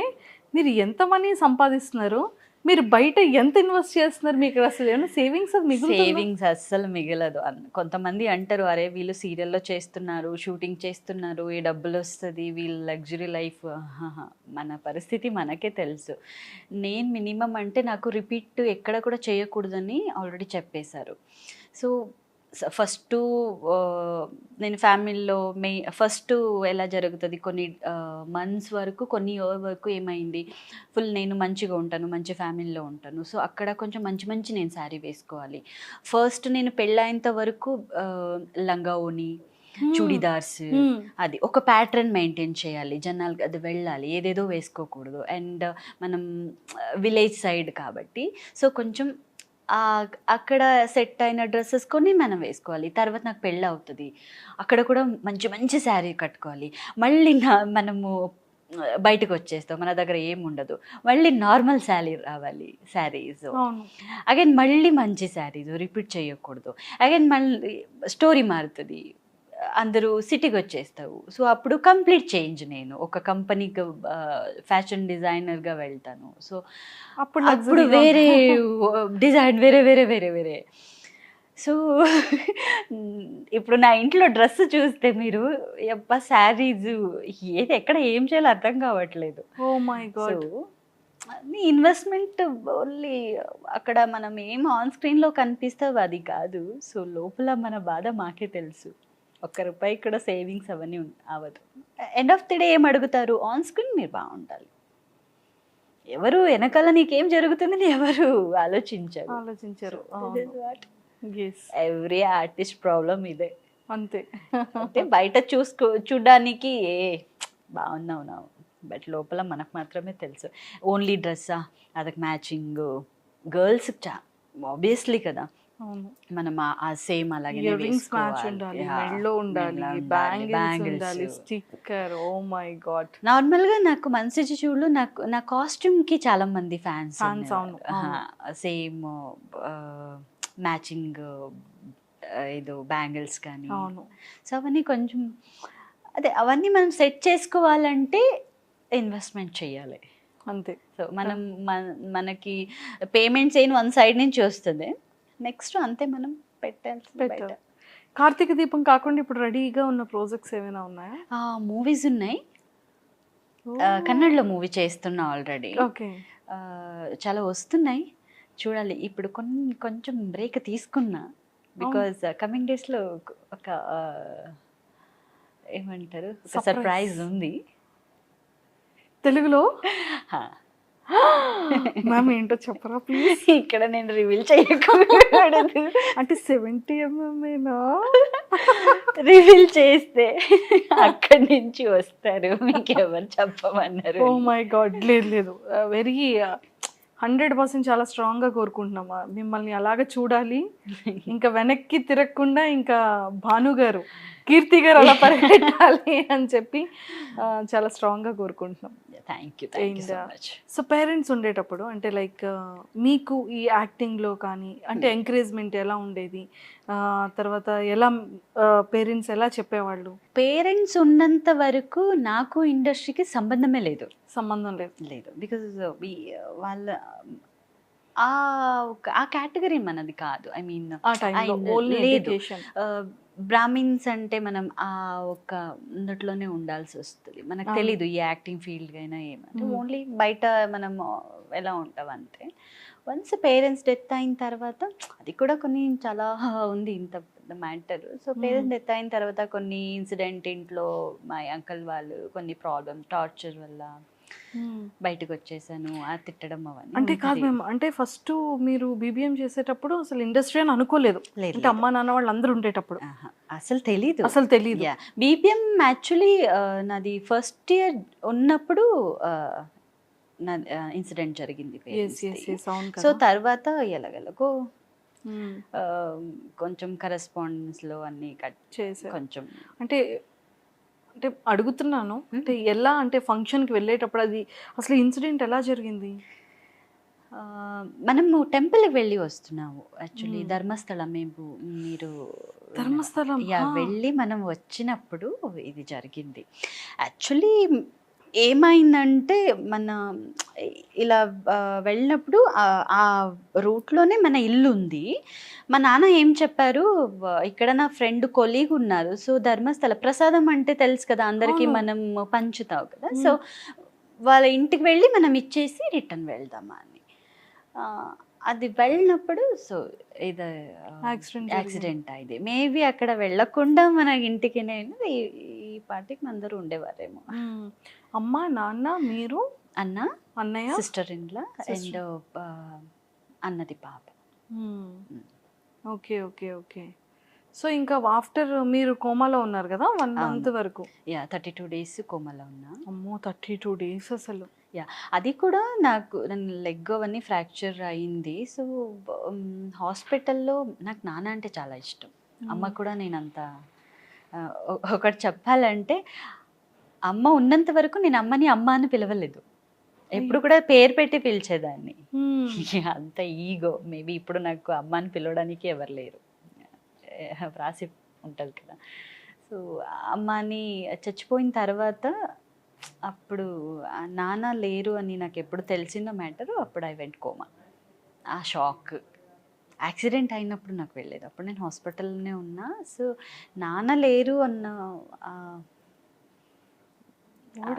మీరు ఎంత మనీ సంపాదిస్తున్నారు, మీరు బయట ఎంత ఇన్వెస్ట్ చేస్తున్నారు, మీకు అసలు ఏమైనా సేవింగ్స్ సేవింగ్స్ అస్సలు మిగలదు. కొంతమంది అంటారు, అరే వీళ్ళు సీరియల్లో చేస్తున్నారు, షూటింగ్ చేస్తున్నారు, ఏ డబ్బులు వస్తుంది, వీళ్ళ లగ్జరీ లైఫ్. మన పరిస్థితి మనకే తెలుసు. నేను మినిమం అంటే నాకు రిపీట్ ఎక్కడ కూడా చేయకూడదని ఆల్రెడీ చెప్పేశారు. సో ఫస్ట్ నేను ఫ్యామిలీలో ఫస్ట్ ఎలా జరుగుతుంది, కొన్ని మంత్స్ వరకు, కొన్ని ఇయర్ వరకు ఏమైంది, ఫుల్ నేను మంచిగా ఉంటాను, మంచి ఫ్యామిలీలో ఉంటాను. సో అక్కడ కొంచెం మంచి మంచి నేను శారీ వేసుకోవాలి. ఫస్ట్ నేను పెళ్ళైనంత వరకు లంగా ఓని, చూడిదార్స్, అది ఒక ప్యాటర్న్ మెయింటైన్ చేయాలి, జనాలకి అది వెళ్ళాలి, ఏదేదో వేసుకోకూడదు. అండ్ మనం విలేజ్ సైడ్ కాబట్టి సో కొంచెం అక్కడ సెట్ అయిన డ్రెస్సెస్ కొన్ని మనం వేసుకోవాలి. తర్వాత నాకు పెళ్ళి అవుతుంది, అక్కడ కూడా మంచి మంచి శారీ కట్టుకోవాలి. మళ్ళీ మనము బయటకు వచ్చేస్తాం, మన దగ్గర ఏం ఉండదు, మళ్ళీ నార్మల్ శారీస్ అగైన్ మళ్ళీ మంచి శారీస్ రిపీట్ చేయకూడదు. అగైన్ మళ్ళీ స్టోరీ మారుతుంది, అందరూ సిటీకి వచ్చేస్తావు. సో అప్పుడు కంప్లీట్ చేంజ్, నేను ఒక కంపెనీకి ఫ్యాషన్ డిజైనర్గా వెళ్తాను. సో అప్పుడు వేరే డిజైన్, వేరే వేరే వేరే వేరే. సో ఇప్పుడు నా ఇంట్లో డ్రెస్ చూస్తే మీరు శారీస్ ఏది ఎక్కడ ఏం చేయాలో అర్థం కావట్లేదు. Oh my god. Investment only అక్కడ మనం ఏం ఆన్ స్క్రీన్లో కనిపిస్తావు అది కాదు. సో లోపల మన బాధ మాకే తెలుసు. ₹1 ఇక్కడ సేవింగ్స్ అవన్నీ అవ్వదు. ఎండ్ ఆఫ్ ది డే ఏం అడుగుతారు, ఆన్ స్క్రీన్ మీరు బాగుండాలి, ఎవరు వెనకాల నీకేం జరుగుతుందని ఎవరు ఆలోచించారు. ఎవ్రీ ఆర్టిస్ట్ ప్రాబ్లం ఇదే. అంతే. అంటే బయట చూడడానికి బాగున్నావు, బట్ లోపల మనకు మాత్రమే తెలుసు. ఓన్లీ డ్రెస్సా, అదొక మ్యాచింగ్ గర్ల్స్ ఆబ్వియస్లీ కదా, మనం ఆ సేమ్ అలాగే మెడలో ఉండాలి, బ్యాంగిల్స్ ఉండాలి, sticker. Oh my god. Normal గా నాకు మనసిచ్చి చూడు, నా కాస్ట్యూమ్ కి చాలా మంది ఫ్యాన్స్. సేమ్ మ్యాచింగ్ ఏదో బ్యాంగిల్స్ కానీ. సో అవన్నీ కొంచెం అవన్నీ మనం సెట్ చేసుకోవాలంటే ఇన్వెస్ట్మెంట్ చేయాలి అంతే. సో మనకి పేమెంట్స్ అయిన వన్ సైడ్ నుంచి వస్తుంది, నెక్స్ట్ అంతే మనం పెట్టాలి. కార్తీక దీపం కాకుండా ఇప్పుడు రెడీగా ఉన్న ప్రాజెక్ట్స్ ఏమైనా ఉన్నాయా? మూవీస్ ఉన్నాయి, కన్నడలో మూవీ చేస్తున్నా ఆల్రెడీ. ఓకే. చాలా వస్తున్నాయి, చూడాలి. ఇప్పుడు కొంచెం బ్రేక్ తీసుకున్నా, బికాజ్ కమింగ్ డేస్లో ఒక ఏమంటారు సర్ప్రైజ్ ఉంది తెలుగులో. మ్యామ్ ఏంటో చెప్పరా ప్లీజ్. ఇక్కడ నేను రివీల్ చేయకూడదు. అంటే 70mm రివీల్ చేస్తే అక్కడి నుంచి వస్తారు, మీకు ఎవరు చెప్పమన్నారు. Oh my god. లేదు వెరీ 100% చాలా స్ట్రాంగ్గా కోరుకుంటున్నామా మిమ్మల్ని అలాగ చూడాలి, ఇంకా వెనక్కి తిరగకుండా ఇంకా భాను గారు, కీర్తి గారు అలా పరిగెట్టాలి అని చెప్పి చాలా స్ట్రాంగ్గా కోరుకుంటున్నాం. Thank you so much. So parents ఉండేటప్పుడు అంటే లైక్ మీకు ఈ యాక్టింగ్లో కానీ అంటే ఎంకరేజ్మెంట్ ఎలా ఉండేది, తర్వాత ఎలా పేరెంట్స్ ఎలా చెప్పేవాళ్ళు? పేరెంట్స్ ఉన్నంత వరకు నాకు ఇండస్ట్రీకి సంబంధమే లేదు. బికాజ్ వాళ్ళ ఆ కేటగిరీ మనది కాదు. ఐ మీన్ లేదు, బ్రాహ్మిన్స్ అంటే మనం ఆ ఒక అందులోనే ఉండాల్సి వస్తుంది. మనకు తెలీదు ఈ యాక్టింగ్ ఫీల్డ్ అయినా ఏమంటే, ఓన్లీ బయట మనం ఎలా ఉంటాం అంతే. వన్స్ పేరెంట్స్ డెత్ అయిన తర్వాత అది కూడా కొన్ని చాలా ఉంది ఇంత పెద్ద మ్యాటర్. సో పేరెంట్స్ డెత్ అయిన తర్వాత కొన్ని ఇన్సిడెంట్, ఇంట్లో మా అంకల్ వాళ్ళు కొన్ని ప్రాబ్లమ్, టార్చర్ వల్ల బయటకు వచ్చేసాను, ఆ తిట్టడం అవన్నీ. అంటే కాదు మేము, అంటే ఫస్ట్ మీరు BBM చేసేటప్పుడు అసలు ఇండస్ట్రీ అని అనుకోలేదు, అంటే అమ్మా నాన్న వాళ్ళు అందరూ ఉండేటప్పుడు అసలు తెలీదు. BBM యాక్చువల్లీ నాది ఫస్ట్ ఇయర్ ఉన్నప్పుడు నా ఇన్సిడెంట్ జరిగింది. సో తర్వాత ఎలాగెలాగో కొంచెం కరెస్పాండెన్స్ లో అన్ని కట్ చేసి కొంచెం అంటే అడుగుతున్నాను, అంటే ఎలా, అంటే ఫంక్షన్కి వెళ్ళేటప్పుడు అది అసలు ఇన్సిడెంట్ ఎలా జరిగింది? మనము టెంపుల్కి వెళ్ళి వస్తున్నాము యాక్చువల్లీ, ధర్మస్థలం. మీరు ధర్మస్థలం వెళ్ళి మనం వచ్చినప్పుడు ఇది జరిగింది. యాక్చువల్లీ ఏమైందంటే మన ఇలా వెళ్ళినప్పుడు ఆ రూట్లోనే మన ఇల్లు ఉంది. మా నాన్న ఏం చెప్పారు, ఇక్కడ నా ఫ్రెండ్ కొలీగ్ ఉన్నారు, సో ధర్మస్థల ప్రసాదం అంటే తెలుసు కదా అందరికీ, మనం పంచుతావు కదా, సో వాళ్ళ ఇంటికి వెళ్ళి మనం ఇచ్చేసి రిటర్న్ వెళ్దామా అని. అది వెళ్ళినప్పుడు సో ఇది Accident యాక్సిడెంట్ అయింది. మేబీ అక్కడ వెళ్ళకుండా మన ఇంటికి ఈ పార్టీకి అందరూ ఉండేవారేమో. అమ్మ నాన్న మీరు అన్న, అన్నయ్య సిస్టర్ ఇన్లా అండ్ అన్నది పాప. Okay okay okay. సో ఇంకా ఆఫ్టర్ మీరు కోమాలో ఉన్నారు కదా 1 month వరకు. 32 days కోమలో ఉన్నా. అమ్మో 32 days అసలు. అది కూడా నాకు లెగ్ అవన్నీ ఫ్రాక్చర్ అయింది. సో హాస్పిటల్లో నాకు నాన్న అంటే చాలా ఇష్టం. అమ్మ కూడా నేనంత ఒకటి చెప్పాలంటే అమ్మ ఉన్నంత వరకు నేను అమ్మని అమ్మ అని పిలవలేదు. ఎప్పుడు కూడా పేరు పెట్టి పిలిచేదాన్ని. అంత ఈగో. మేబీ ఇప్పుడు నాకు అమ్మ అని పిలవడానికి ఎవరు లేరు, రాసి ఉంటుంది కదా. సో అమ్మని చచ్చిపోయిన తర్వాత అప్పుడు నాన్న లేరు అని నాకు ఎప్పుడు తెలిసిన మ్యాటరు అప్పుడు ఐ వెంట్ కోమా. ఆ షాక్ యాక్సిడెంట్ అయినప్పుడు నాకు వెళ్ళేది. అప్పుడు నేను హాస్పిటల్లోనే ఉన్నా. సో నాన్న లేరు అన్న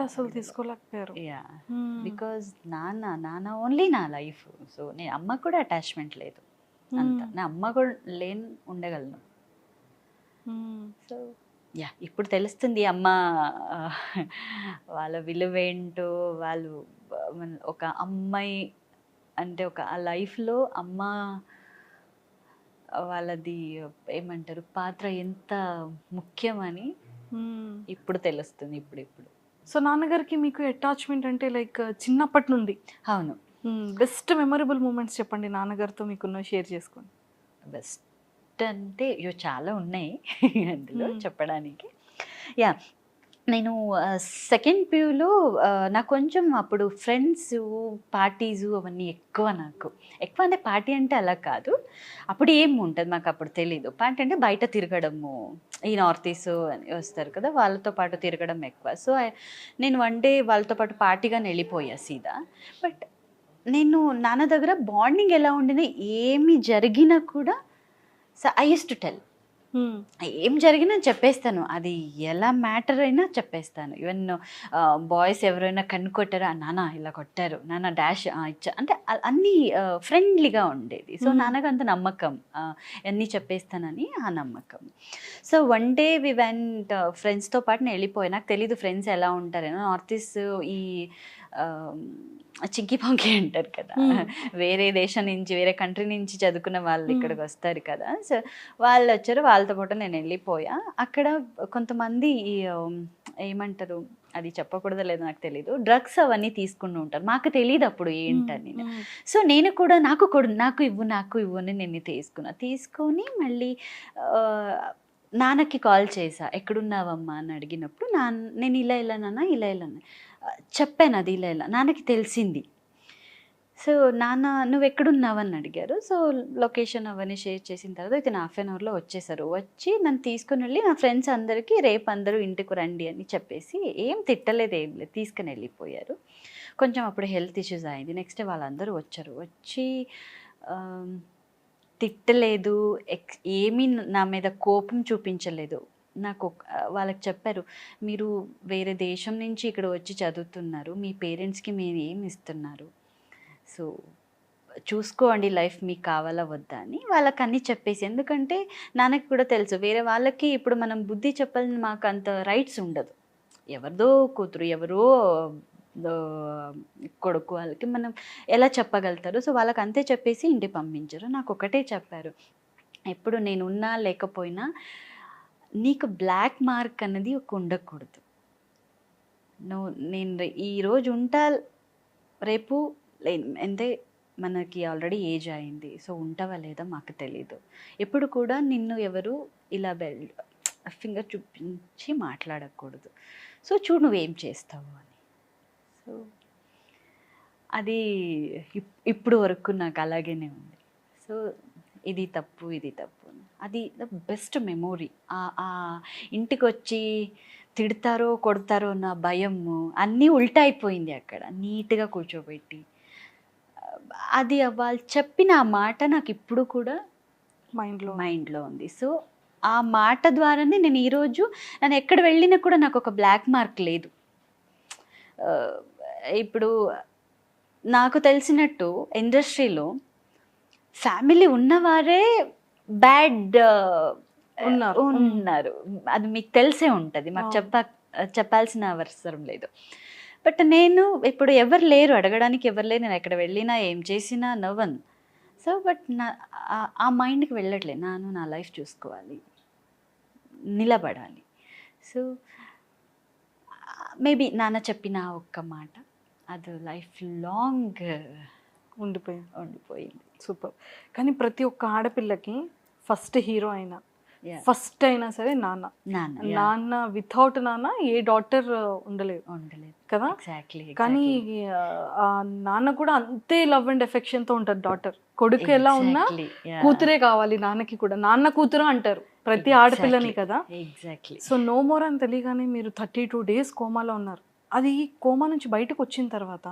అసలు తీసుకోలేకపోయారు. బికాజ్ నాన్న ఓన్లీ నా లైఫ్. సో నేను అమ్మ కూడా అటాచ్మెంట్ లేదు అంత. నా అమ్మ కూడా ఉండగలను. సో ఇప్పుడు తెలుస్తుంది అమ్మ వాళ్ళ విలువేంటో. వాళ్ళు ఒక అమ్మాయి అంటే ఒక ఆ లైఫ్లో అమ్మ వాళ్ళది ఏమంటారు పాత్ర ఎంత ముఖ్యమని ఇప్పుడు తెలుస్తుంది. ఇప్పుడు సో నాన్నగారికి మీకు అటాచ్మెంట్ అంటే లైక్ చిన్నప్పటి నుండి? అవును. బెస్ట్ మెమరబుల్ మూమెంట్స్ చెప్పండి నాన్నగారితో మీకున్న, షేర్ చేసుకోండి. బెస్ట్ అంటే చాలా ఉన్నాయి అందులో చెప్పడానికి. నేను సెకండ్ ప్యూలో నాకు కొంచెం అప్పుడు ఫ్రెండ్స్ పార్టీసు అవన్నీ ఎక్కువ. నాకు ఎక్కువ అంటే పార్టీ అంటే అలా కాదు, అప్పుడు ఏం ఉంటుంది మాకు అప్పుడు తెలీదు. పార్టీ అంటే బయట తిరగడము, ఈ నార్త్ ఈస్ట్ అని వస్తారు కదా వాళ్ళతో పాటు తిరగడం ఎక్కువ. సో నేను వన్ డే వాళ్ళతో పాటు పార్టీగానే వెళ్ళిపోయా సీదా. బట్ నేను నాన్న దగ్గర బాండింగ్ ఎలా ఉండింది, ఏమి జరిగినా కూడా so I use to tell. ఏం జరిగినా చెప్పేస్తాను, అది ఎలా మ్యాటర్ అయినా చెప్పేస్తాను. ఈవెన్ బాయ్స్ ఎవరైనా కన్ను కొట్టారా, నాన్న ఇలా కొట్టారు, నాన్న డాష్ ఇచ్చా అంటే అన్నీ ఫ్రెండ్లీగా ఉండేది. సో నాన్నకు అంత నమ్మకం, అన్నీ చెప్పేస్తానని ఆ నమ్మకం. So one day we went ఫ్రెండ్స్తో పాటు నేను వెళ్ళిపోయాను. నాకు తెలీదు ఫ్రెండ్స్ ఎలా ఉంటారేనో. నార్త్ ఈస్ట్ ఈ చింకి పంకి అంటారు కదా, వేరే దేశం నుంచి వేరే కంట్రీ నుంచి చదువుకున్న వాళ్ళు ఇక్కడికి వస్తారు కదా. సో వాళ్ళు వచ్చారు, వాళ్ళతో పాటు నేను వెళ్ళిపోయా. అక్కడ కొంతమంది ఏమంటారు, అది చెప్పకూడదు లేదో నాకు తెలీదు, డ్రగ్స్ అవన్నీ తీసుకుంటూ ఉంటారు. మాకు తెలియదు అప్పుడు ఏంటని. సో నేను కూడా నాకు ఇవ్వు అని నేను తీసుకొని మళ్ళీ నాన్నకి కాల్ చేసా, ఎక్కడున్నావమ్మా అని అడిగినప్పుడు నేను ఇలా నాన్న ఇలా చెప్పాను, అది ఇలా నాన్నకి తెలిసింది. సో నాన్న నువ్వు ఎక్కడున్నావని అడిగారు. సో లొకేషన్ అవన్నీ షేర్ చేసిన తర్వాత విత్ 1/2 an hourలో వచ్చేసారు. వచ్చి నన్ను తీసుకుని వెళ్ళి నా ఫ్రెండ్స్ అందరికీ రేపు అందరూ ఇంటికి రండి అని చెప్పేసి, ఏం తిట్టలేదు ఏం లేదు, తీసుకుని వెళ్ళిపోయారు. కొంచెం అప్పుడు హెల్త్ ఇష్యూస్ అయింది. నెక్స్ట్ వాళ్ళందరూ వచ్చారు. వచ్చి తిట్టలేదు, ఏమీ నా మీద కోపం చూపించలేదు. నాకు వాళ్ళకి చెప్పారు, మీరు వేరే దేశం నుంచి ఇక్కడ వచ్చి చదువుతున్నారు, మీ పేరెంట్స్కి మీరు ఏమి ఇస్తున్నారు, సో చూసుకోండి లైఫ్ మీకు కావాలా వద్దా అని వాళ్ళకి అన్నీ చెప్పేసి. ఎందుకంటే నాన్నకి కూడా తెలుసు, వేరే వాళ్ళకి ఇప్పుడు మనం బుద్ధి చెప్పాలని మాకు అంత రైట్స్ ఉండదు. ఎవరిదో కూతురు ఎవరో కొడుకు వాళ్ళకి మనం ఎలా చెప్పగలుగుతారు. సో వాళ్ళకి అంతే చెప్పేసి ఇంటికి పంపించారు. నాకు ఒకటే చెప్పారు, ఎప్పుడు నేను ఉన్నా లేకపోయినా నీకు బ్లాక్ మార్క్ అన్నది ఒక ఉండకూడదు. నేను ఈరోజు ఉంటా, రేపు అంటే మనకి ఆల్రెడీ ఏజ్ అయింది, సో ఉంటావా లేదా మాకు తెలీదు. ఎప్పుడు కూడా నిన్ను ఎవరు ఇలా ఫింగర్ చూపించి మాట్లాడకూడదు. సో చూడు నువ్వేం చేస్తావు అని. సో అది ఇప్పుడు వరకు నాకు అలాగేనే ఉంది. సో ఇది తప్పు అది ద బెస్ట్ మెమొరీ. ఇంటికి వచ్చి తిడతారో కొడతారో నా భయము అన్నీ ఉల్టా అయిపోయింది. అక్కడ నీట్గా కూర్చోబెట్టి అది వాళ్ళు చెప్పిన ఆ మాట నాకు ఇప్పుడు కూడా మైండ్లో ఉంది. సో ఆ మాట ద్వారానే నేను ఈరోజు నన్ను ఎక్కడ వెళ్ళినా కూడా నాకు ఒక బ్లాక్ మార్క్ లేదు. ఇప్పుడు నాకు తెలిసినట్టు ఇండస్ట్రీలో ఫ్యామిలీ ఉన్నవారే బ్యాడ్ ఉన్నారు. ఉన్నారు. అది మీకు తెలిసే ఉంటుంది, మాకు చెప్పాల్సిన అవసరం లేదు. బట్ నేను ఇప్పుడు ఎవరు లేరు, అడగడానికి ఎవరు లేరు, నేను ఎక్కడ వెళ్ళినా ఏం చేసినా నవ్వను. సో బట్ ఆ మైండ్కి వెళ్ళట్లేదు, నా లైఫ్ చూసుకోవాలి, నిలబడాలి. సో మేబీ చెప్పిన ఒక్క మాట అది లైఫ్ లాంగ్ ఉండిపోయింది. సూపర్. కానీ ప్రతి ఒక్క ఆడపిల్లకి ఫస్ట్ హీరో అయినా ఫస్ట్ అయినా సరే నాన్న వితౌట్ నాన్న ఏ డాటర్ ఉండలేదు కదా. కానీ ఆ నాన్న కూడా అంతే లవ్ అండ్ ఎఫెక్షన్ తో ఉంటారు డాటర్. కొడుకు ఎలా ఉన్నా కూతురే కావాలి నాన్నకి కూడా, నాన్న కూతురు అంటారు ప్రతి ఆడపిల్లని కదా. సో నో మోర్ అని తెలియగానే మీరు 32 days కోమాలో ఉన్నారు. అది కోమా నుంచి బయటకు వచ్చిన తర్వాత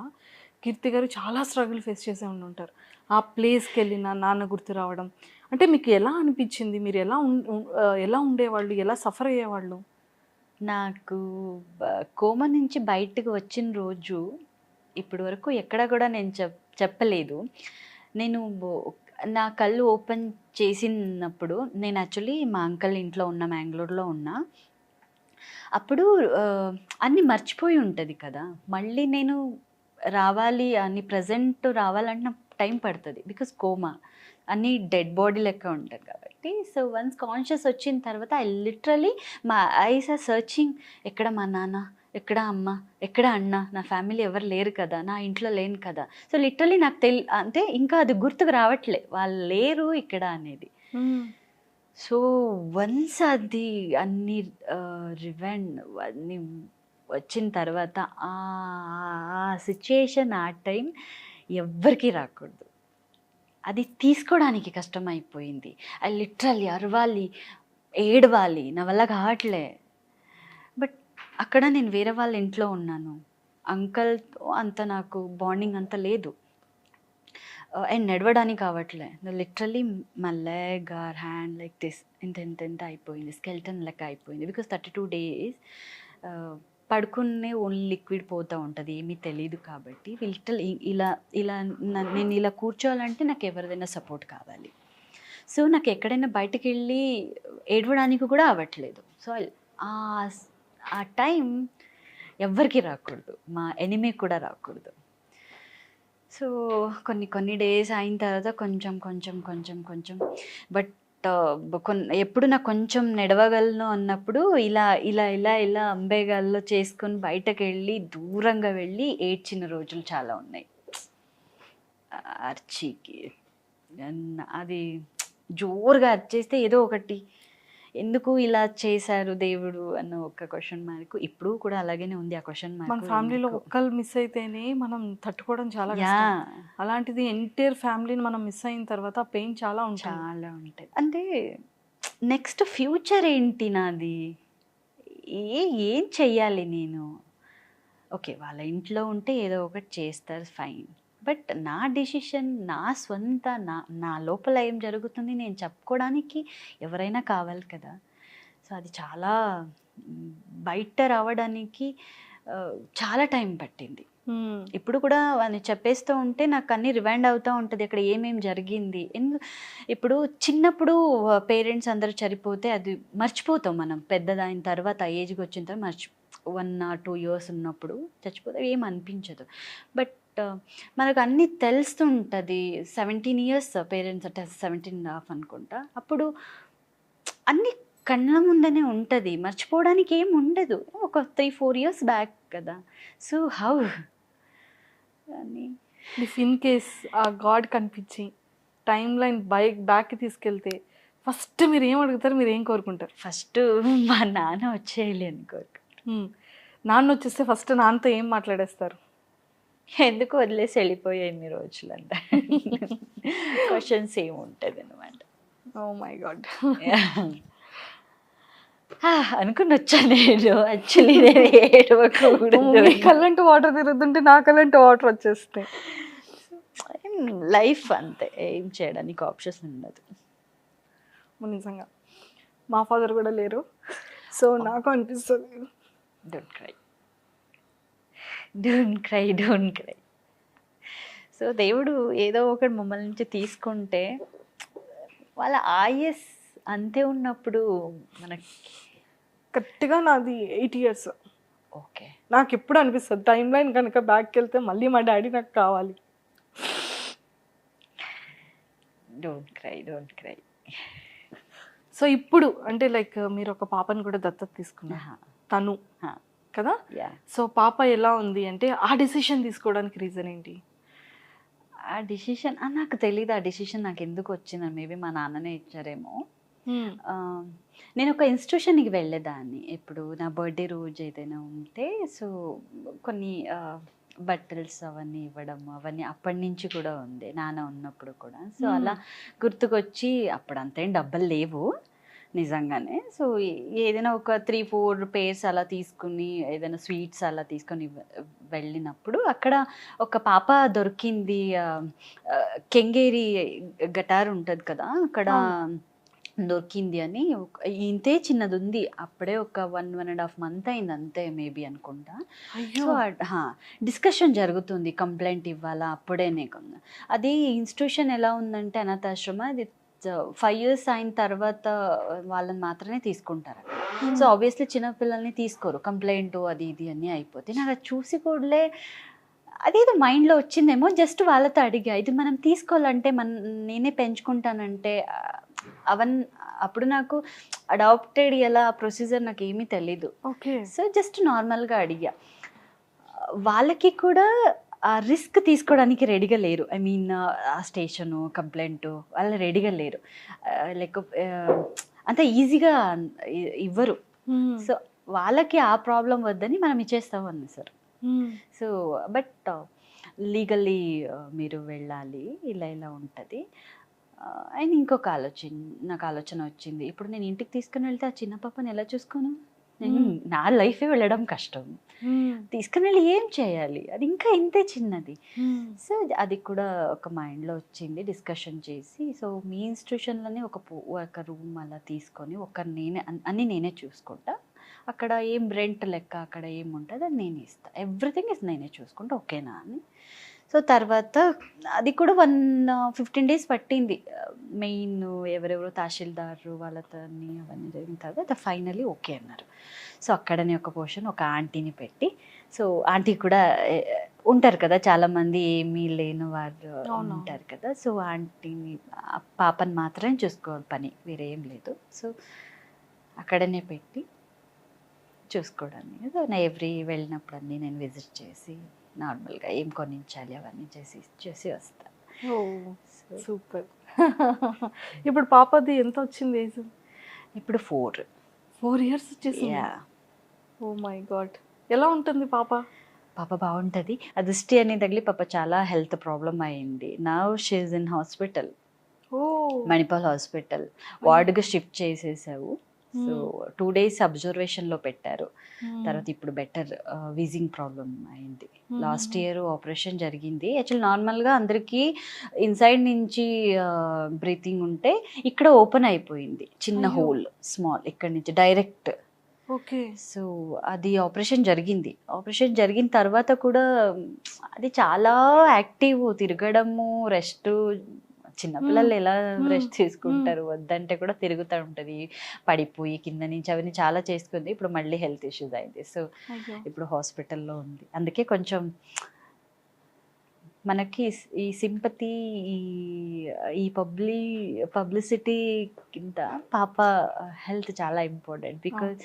కీర్తి గారు చాలా స్ట్రగుల్ ఫేస్ చేసే ఉంటారు. ఆ ప్లేస్కి వెళ్ళిన నాన్న గుర్తు రావడం అంటే మీకు ఎలా అనిపించింది? మీరు ఎలా ఉండేవాళ్ళు, ఎలా సఫర్ అయ్యేవాళ్ళు? నాకు కోమా నుంచి బయటకు వచ్చిన రోజు ఇప్పటి వరకు ఎక్కడ కూడా నేను చెప్పలేదు. నేను నా కళ్ళు ఓపెన్ చేసినప్పుడు నేను యాక్చువల్లీ మా అంకల్ ఇంట్లో ఉన్నా, మ్యాంగ్లూర్లో ఉన్నా. అప్పుడు అన్నీ మర్చిపోయి ఉంటుంది కదా, మళ్ళీ నేను రావాలి అని ప్రజెంట్ రావాలంటే నాకు టైం పడుతుంది. బికాస్ కోమా అన్నీ డెడ్ బాడీ లెక్క ఉంటుంది కాబట్టి. సో వన్స్ కాన్షియస్ వచ్చిన తర్వాత ఐ లిటరలీ మా ఐస్ ఆర్ సర్చింగ్, ఎక్కడ మా నాన్న, ఎక్కడ అమ్మ, ఎక్కడ అన్న, నా ఫ్యామిలీ ఎవరు లేరు కదా, నా ఇంట్లో లేను కదా. సో లిటరలీ నాకు అంటే ఇంకా అది గుర్తుకు రావట్లే, వాళ్ళు లేరు ఇక్కడ అనేది. సో వన్స్ అది అన్ని రివెండ్ అన్నీ వచ్చిన తర్వాత ఆ సిచ్యుయేషన్, ఆ టైం ఎవ్వరికీ రాకూడదు. అది తీసుకోవడానికి కష్టమైపోయింది. అది లిటరల్లీ అరవాలి, ఏడవాలి, నా వల్ల కావట్లే. బట్ అక్కడ నేను వేరే వాళ్ళ ఇంట్లో ఉన్నాను, అంకల్తో అంత నాకు బాండింగ్ అంత లేదు, అండ్ నడవడానికి కావట్లే. Literally my leg or hand like this ఇంత అయిపోయింది, స్కెల్టన్ లెక్క అయిపోయింది. బికాస్ 32 days పడుకునే ఓన్లీ లిక్విడ్ పోతూ ఉంటుంది, ఏమీ తెలియదు. కాబట్టి లిటరల్ ఇలా నేను ఇలా కూర్చోవాలంటే నాకు ఎవరిదైనా సపోర్ట్ కావాలి. సో నాకు ఎక్కడైనా బయటకు వెళ్ళి ఏడవడానికి కూడా అవ్వట్లేదు. సో ఆ టైం ఎవ్వరికి రాకూడదు, మా ఎనిమీ కూడా రాకూడదు. సో కొన్ని డేస్ అయిన తర్వాత కొంచెం బట్ ఎప్పుడు నాకు కొంచెం నడవగలను అన్నప్పుడు ఇలా అంబేగాల్లో చేసుకొని బయటకు వెళ్ళి దూరంగా వెళ్ళి ఏడ్చిన రోజులు చాలా ఉన్నాయి. అర్చికి అది జోరుగా అర్చేస్తే ఏదో ఒకటి, ఎందుకు ఇలా చేశారు దేవుడు అన్న ఒక క్వశ్చన్ మార్క్ ఇప్పుడు కూడా అలాగనే ఉంది. ఆ క్వశ్చన్ మార్క్ మన ఫ్యామిలీలో ఒక్కళ్ళు మిస్ అయితేనే మనం తట్టుకోవడం చాలా కష్టం. అలాంటిది ఎంటైర్ ఫ్యామిలీని మనం మిస్ అయిన తర్వాత పెయిన్ చాలా ఉంటుంది. అంటే నెక్స్ట్ ఫ్యూచర్ ఏంటి నాది, ఏం చెయ్యాలి నేను? ఓకే, వాళ్ళ ఇంట్లో ఉంటే ఏదో ఒకటి చేస్తారు, ఫైన్. బట్ నా డెసిషన్, నా స్వంత, నా లోపల ఏం జరుగుతుంది నేను చెప్పుకోవడానికి ఎవరైనా కావాలి కదా. సో అది చాలా బయట రావడానికి చాలా టైం పట్టింది. ఇప్పుడు కూడా అని చెప్పేస్తూ ఉంటే నాకు అన్నీ రివైండ్ అవుతూ ఉంటుంది, అక్కడ ఏమేమి జరిగింది. ఇప్పుడు చిన్నప్పుడు పేరెంట్స్ అందరూ చనిపోతే అది మర్చిపోతాం మనం, పెద్దదైన తర్వాత ఏజ్కి వచ్చిన తర్వాత 1 or 2 years ఉన్నప్పుడు చచ్చిపోతే ఏం అనిపించదు. బట్ మనకు అన్నీ తెలుస్తుంటుంది. 17 years పేరెంట్స్ అంటే 17.5 అనుకుంటా, అప్పుడు అన్నీ కళ్ళ ముందనే ఉంటుంది, మర్చిపోవడానికి ఏం ఉండదు. ఒక 3-4 years బ్యాక్ కదా. సో హౌ అని ఇఫ్ ఇన్ కేస్ ఆ గాడ్ కనిపించి టైం లైన్ బ్యాక్కి తీసుకెళ్తే ఫస్ట్ మీరు ఏం అడుగుతారు, మీరు ఏం కోరుకుంటారు? ఫస్ట్ మా నాన్న వచ్చేయాలి అని కోరుకుంటారు. నాన్న వచ్చేస్తే ఫస్ట్ నాన్నతో ఏం మాట్లాడేస్తారు? ఎందుకు వదిలేసి వెళ్ళిపోయాయి ఇన్ని రోజులు అంట క్వశ్చన్స్ ఏముంటుంది అనమాట. ఓ మై గాడ్, అనుకుని వచ్చాను నేను. యాక్చువల్లీ నేను ఏడవకూడదు, కళ్ళంటూ వాటర్ తిరుగుతుంటే నా కళ్ళంటూ వాటర్ వచ్చేస్తాయి. లైఫ్ అంతే, ఏం చేయడానికి ఆప్షన్స్ ఉండదు. నిజంగా మా ఫాదర్ కూడా లేరు, సో నాకు అనిపిస్తుంది డోంట్ క్రై. సో దేవుడు ఏదో ఒకటి మమ్మల్ని నుంచి తీసుకుంటే వాళ్ళ ఆయుస్ అంతే ఉన్నప్పుడు మనకి కరెక్ట్గా నాది 8 years. ఓకే. నాకు ఎప్పుడు అనిపిస్తుంది టైం లైన్ కనుక బ్యాక్కి వెళ్తే మళ్ళీ మా డాడీ నాకు కావాలి. Don't cry. సో ఇప్పుడు అంటే లైక్ మీరు ఒక పాపని కూడా దత్తత తీసుకున్నారు తను కదా. సో పాప ఎలా ఉంది అంటే ఆ డెసిషన్ తీసుకోవడానికి రీజన్ ఏంటి? ఆ డిసిషన్ నాకు తెలీదు. ఆ డిసిషన్ నాకు ఎందుకు వచ్చిందని మేబీ మా నాన్ననే ఇచ్చారేమో. నేను ఒక ఇన్స్టిట్యూషన్కి వెళ్ళేదాన్ని. ఇప్పుడు నా బర్త్డే రోజు ఏదైనా ఉంటే సో కొన్ని బట్టల్స్ అవన్నీ ఇవ్వడం అవన్నీ అప్పటి నుంచి కూడా ఉంది నాన్న ఉన్నప్పుడు కూడా. సో అలా గుర్తుకొచ్చి అప్పుడు అంతేం డబ్బులు లేవు నిజంగానే. సో ఏదైనా ఒక 3-4 pairs అలా తీసుకుని ఏదైనా స్వీట్స్ అలా తీసుకొని వెళ్ళినప్పుడు అక్కడ ఒక పాప దొరికింది. కెంగేరి గటార్ ఉంటుంది కదా అక్కడ దొరికింది అని. ఇంతే చిన్నది ఉంది అప్పుడే ఒక 1.5 month అయింది అంతే మేబీ అనుకుంటా. సో డిస్కషన్ జరుగుతుంది కంప్లైంట్ ఇవ్వాలా అప్పుడేనే కొన్నా. అది ఇన్స్టిట్యూషన్ ఎలా ఉందంటే అనాథాశ్రమ అది 5 years అయిన తర్వాత వాళ్ళని మాత్రమే తీసుకుంటారు. సో ఆబ్వియస్లీ చిన్నపిల్లల్ని తీసుకోరు. కంప్లైంట్ అది ఇది అన్నీ అయిపోతే నాకు అది చూసి కూడలే అదేదో మైండ్లో వచ్చిందేమో. జస్ట్ వాళ్ళతో అడిగా ఇది మనం తీసుకోవాలంటే నేనే పెంచుకుంటానంటే అప్పుడు నాకు అడాప్టెడ్ ఎలా ప్రొసీజర్ నాకు ఏమీ తెలీదు. ఓకే. సో జస్ట్ నార్మల్గా అడిగా. వాళ్ళకి కూడా ఆ రిస్క్ తీసుకోవడానికి రెడీగా లేరు. ఐ మీన్ ఆ స్టేషను కంప్లైంట్ వాళ్ళు రెడీగా లేరు. లైక్ అంత ఈజీగా ఇవ్వరు. సో వాళ్ళకి ఆ ప్రాబ్లం వద్దని మనం ఇచ్చేస్తాం అన్న సార్. సో బట్ లీగల్లీ మీరు వెళ్ళాలి ఇలా ఇలా ఉంటుంది. అండ్ ఇంకొక నాకు ఆలోచన వచ్చింది. ఇప్పుడు నేను ఇంటికి తీసుకుని వెళ్తే ఆ చిన్న పాపని ఎలా చూసుకోను? నేను నా లైఫే వెళ్ళడం కష్టం. తీసుకుని వెళ్ళి ఏం చేయాలి? అది ఇంకా ఇంతే చిన్నది. సో అది కూడా ఒక మైండ్లో వచ్చింది. డిస్కషన్ చేసి సో మీ ఇన్స్టిట్యూషన్లోనే ఒక రూమ్ అలా తీసుకొని అన్నీ నేనే చూసుకుంటా. అక్కడ ఏం రెంట్ లెక్క అక్కడ ఏముంటుంది అది నేనే ఇస్తాను. ఎవ్రీథింగ్ నేనే చూసుకుంటా ఓకేనా అని. సో తర్వాత అది కూడా 15 days పట్టింది. మెయిన్ ఎవరెవరో తహసీల్దారు వాళ్ళతో అవన్నీ జరిగిన తర్వాత ఫైనలీ ఓకే అన్నారు. సో అక్కడనే ఒక పోర్షన్ ఒక ఆంటీని పెట్టి సో ఆంటీ కూడా ఉంటారు కదా చాలామంది ఏమీ లేని వారు ఉంటారు కదా. సో ఆంటీని పాపని మాత్రమే చూసుకోవాలి పని వేరే ఏం లేదు. సో అక్కడనే పెట్టి చూసుకోవడానికి సో నా వెళ్ళినప్పుడు అన్నీ నేను విజిట్ చేసి నార్మల్గా ఏం కొనించాలి అవన్నీ చేసి వస్తాను. సూపర్. ఇప్పుడు పాపది ఎంత వచ్చింది ఏజ్? ఇప్పుడు 4 years వచ్చేసి. Oh my god. ఎలా ఉంటుంది పాప? పాప బాగుంటుంది. ఆ దృష్టి అనేది తగిలి పాప చాలా హెల్త్ ప్రాబ్లం అయింది. Now she is in hospital. Manipal hospital వార్డుగా షిఫ్ట్ చేసేసావు. సో 2 days అబ్జర్వేషన్లో పెట్టారు. తర్వాత ఇప్పుడు బెటర్ వీజింగ్ ప్రాబ్లం అయింది. లాస్ట్ ఇయర్ ఆపరేషన్ జరిగింది. యాక్చువల్ నార్మల్గా అందరికీ ఇన్సైడ్ నుంచి బ్రీతింగ్ ఉంటే ఇక్కడ ఓపెన్ అయిపోయింది చిన్న హోల్ స్మాల్ ఇక్కడ నుంచి డైరెక్ట్. ఓకే. సో అది ఆపరేషన్ జరిగిన తర్వాత కూడా అది చాలా యాక్టివ్ తిరగడము రెస్ట్. చిన్నపిల్లలు ఎలా రెస్ట్ తీసుకుంటారు? వద్దంటే కూడా తిరుగుతూ ఉంటుంది పడిపోయి కింద నుంచి అవన్నీ చాలా చేసుకుంది. ఇప్పుడు మళ్ళీ హెల్త్ ఇష్యూస్ అయింది. సో ఇప్పుడు హాస్పిటల్లో ఉంది. అందుకే కొంచెం మనకి ఈ సింపతి ఈ పబ్లిసిటీ కింద పాప హెల్త్ చాలా ఇంపార్టెంట్. బికాజ్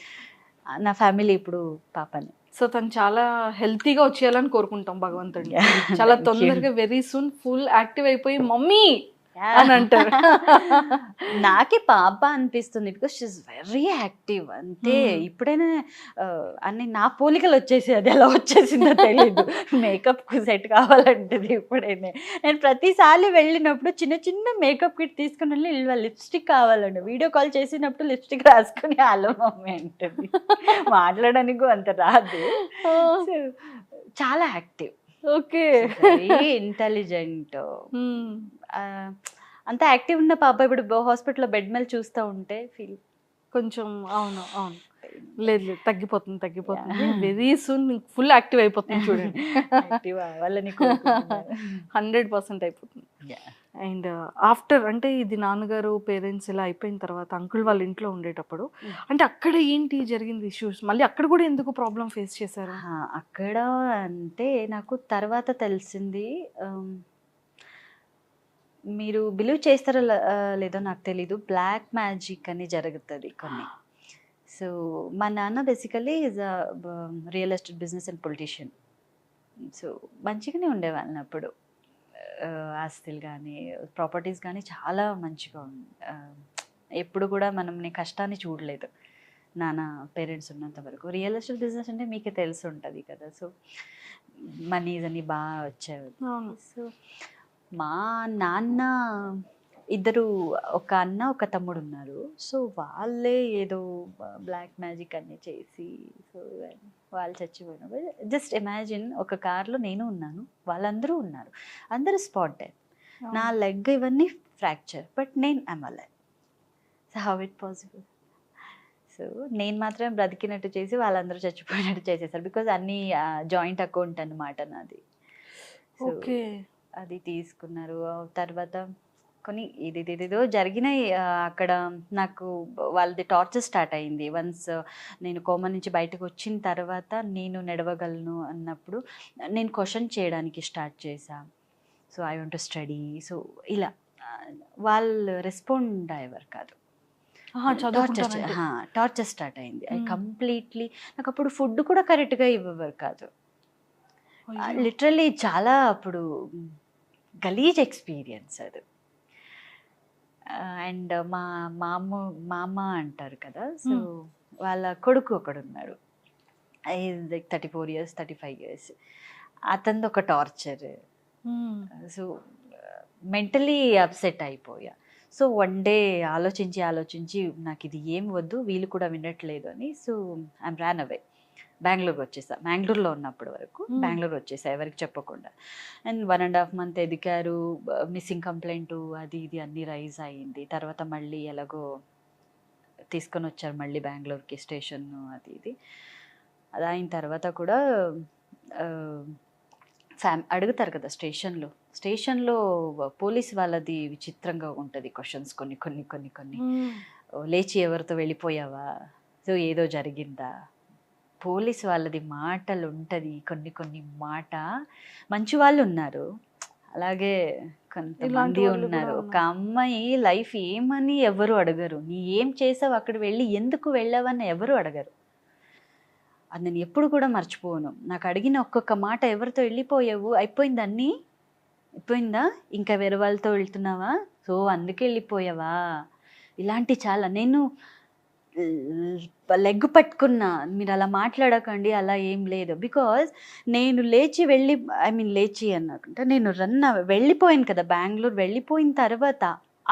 నా ఫ్యామిలీ ఇప్పుడు పాపని. సో తను చాలా హెల్తీగా వచ్చేయాలని కోరుకుంటాం భగవంతుడిని. చాలా తొందరగా వెరీ సూన్ ఫుల్ యాక్టివ్ అయిపోయి మమ్మీ అని అంటారు. నాకే పాప అనిపిస్తుంది బికాస్ షీఈస్ వెరీ యాక్టివ్. అంతే ఇప్పుడైనా అన్ని నా పోలికలు వచ్చేసి అది ఎలా వచ్చేసిందో తెలీదు. మేకప్ సెట్ కావాలంటది ఇప్పుడైనా. నేను ప్రతిసారి వెళ్ళినప్పుడు చిన్న చిన్న మేకప్ కిట్ తీసుకుని వెళ్ళి లిప్స్టిక్ కావాలండి. వీడియో కాల్ చేసినప్పుడు లిప్స్టిక్ రాసుకుని హలో మమ్మీ అంటది. మాట్లాడడానికి అంత రాదు. చాలా యాక్టివ్. ఓకే. ఇంటెలిజెంట్. అంత యాక్టివ్ ఉన్న పాప ఇప్పుడు హాస్పిటల్లో బెడ్ మీద చూస్తూ ఉంటే ఫీల్ కొంచెం అవును లేదు లేదు, తగ్గిపోతుంది. వెరీ సూన్ ఫుల్ యాక్టివ్ అయిపోతుంది చూడండి. యాక్టివ్ అవ్వాలని కోరుకుంటున్నాను. 100% అయిపోతుంది. అండ్ ఆఫ్టర్ అంటే ఇది నాన్నగారు పేరెంట్స్ ఇలా అయిపోయిన తర్వాత అంకుల్ వాళ్ళ ఇంట్లో ఉండేటప్పుడు అంటే అక్కడ ఏంటి జరిగింది ఇష్యూస్, మళ్ళీ అక్కడ కూడా ఎందుకు ప్రాబ్లం ఫేస్ చేశారు? అక్కడ అంటే నాకు తర్వాత తెలిసింది, మీరు బిలీవ్ చేస్తారో లేదో నాకు తెలీదు, బ్లాక్ మ్యాజిక్ అని జరుగుతుంది కొన్ని. సో మా నాన్న basically is a real estate business and politician. So మంచిగానే ఉండేవాళ్ళని అప్పుడు, ఆస్తులు కానీ ప్రాపర్టీస్ కానీ చాలా మంచిగా ఎప్పుడు కూడా మనం నీ కష్టాన్ని చూడలేదు నాన్న పేరెంట్స్ ఉన్నంత వరకు. రియల్ ఎస్టేట్ బిజినెస్ అంటే మీకే తెలిసి ఉంటుంది కదా, సో మనీస్ అని బాగా వచ్చేవి. సో మా నాన్న ఇద్దరు, ఒక అన్న ఒక తమ్ముడు ఉన్నారు. సో వాళ్ళే ఏదో బ్లాక్ మ్యాజిక్ అన్నీ చేసి సో వాళ్ళు చచ్చిపోయినప్పుడు జస్ట్ ఇమాజిన్, ఒక కార్లో నేను ఉన్నాను, వాళ్ళందరూ ఉన్నారు, అందరూ స్పాట్ డెత్, నా లెగ్ ఇవన్నీ ఫ్రాక్చర్, బట్ నేను I'm alive. So how it possible? So నేను మాత్రం బ్రతికినట్టు చేసి వాళ్ళందరూ చచ్చిపోయినట్టు చేసేసారు. బికాజ్ అన్నీ జాయింట్ అకౌంట్ అన్నమాట నాది. ఓకే, అది తీసుకున్నారు. తర్వాత కొన్ని ఇదేదో జరిగినాయి అక్కడ. నాకు వాళ్ళది టార్చర్ స్టార్ట్ అయింది. వన్స్ నేను కోమా నుంచి బయటకు వచ్చిన తర్వాత నేను నడవగలను అన్నప్పుడు నేను క్వశ్చన్ చేయడానికి స్టార్ట్ చేశాను. So I want to study, so ఇలా వాళ్ళు రెస్పాండ్ అయ్యేవారు కాదు. టార్చర్ స్టార్ట్ అయింది. ఐ కంప్లీట్లీ, నాకు అప్పుడు ఫుడ్ కూడా కరెక్ట్గా ఇవ్వరు కాదు. లిటరల్లీ చాలా అప్పుడు గలీజ్ ఎక్స్పీరియన్స్ అది. అండ్ మా మామ అంటారు కదా, సో వాళ్ళ కొడుకు ఒకడున్నాడు, 34 years 35 years. అతనిది ఒక టార్చర్. సో మెంటలీ అప్సెట్ అయిపోయా. సో వన్ డే ఆలోచించి నాకు ఇది ఏం వద్దు, వీళ్ళు కూడా వినట్లేదు అని, సో ఐమ్ ర్యాన్ అవే. బెంగళూరుకి వచ్చేసా. బెంగళూరులో ఉన్నప్పటి వరకు బెంగళూరు వచ్చేసా ఎవరికి చెప్పకుండా. అండ్ 1.5 months ఎదిగారు. మిస్సింగ్ కంప్లైంట్ అది ఇది అన్నీ రైజ్ అయ్యింది. తర్వాత మళ్ళీ ఎలాగో తీసుకొని వచ్చారు మళ్ళీ బెంగళూరుకి, స్టేషన్ అది ఇది. అది అయిన తర్వాత కూడా అడుగుతారు కదా స్టేషన్లో పోలీస్ వాళ్ళది విచిత్రంగా ఉంటుంది క్వశ్చన్స్ కొన్ని. లేచి ఎవరితో వెళ్ళిపోయావా, సో ఏదో జరిగిందా, పోలీస్ వాళ్ళది మాటలు ఉంటుంది కొన్ని మాట. మంచి వాళ్ళు ఉన్నారు, అలాగే కొంతమంది ఉన్నారు. ఒక అమ్మాయి లైఫ్ ఏమని ఎవరు అడగరు, నీ ఏం చేసావు అక్కడ వెళ్ళి, ఎందుకు వెళ్ళావని ఎవరు అడగరు. అది నేను ఎప్పుడు కూడా మర్చిపోను. నాకు అడిగిన ఒక్కొక్క మాట, ఎవరితో వెళ్ళిపోయావు, అయిపోయిందా, ఇంకా వేరే వాళ్ళతో వెళ్తున్నావా, సో అందుకే వెళ్ళిపోయావా, ఇలాంటి చాలా. నేను లెగ్ పట్టుకున్నా, మీరు అలా మాట్లాడకండి, అలా ఏం లేదు. బికాజ్ నేను లేచి అన్నకుంటే నేను వెళ్ళిపోయాను కదా బెంగళూరు. వెళ్ళిపోయిన తర్వాత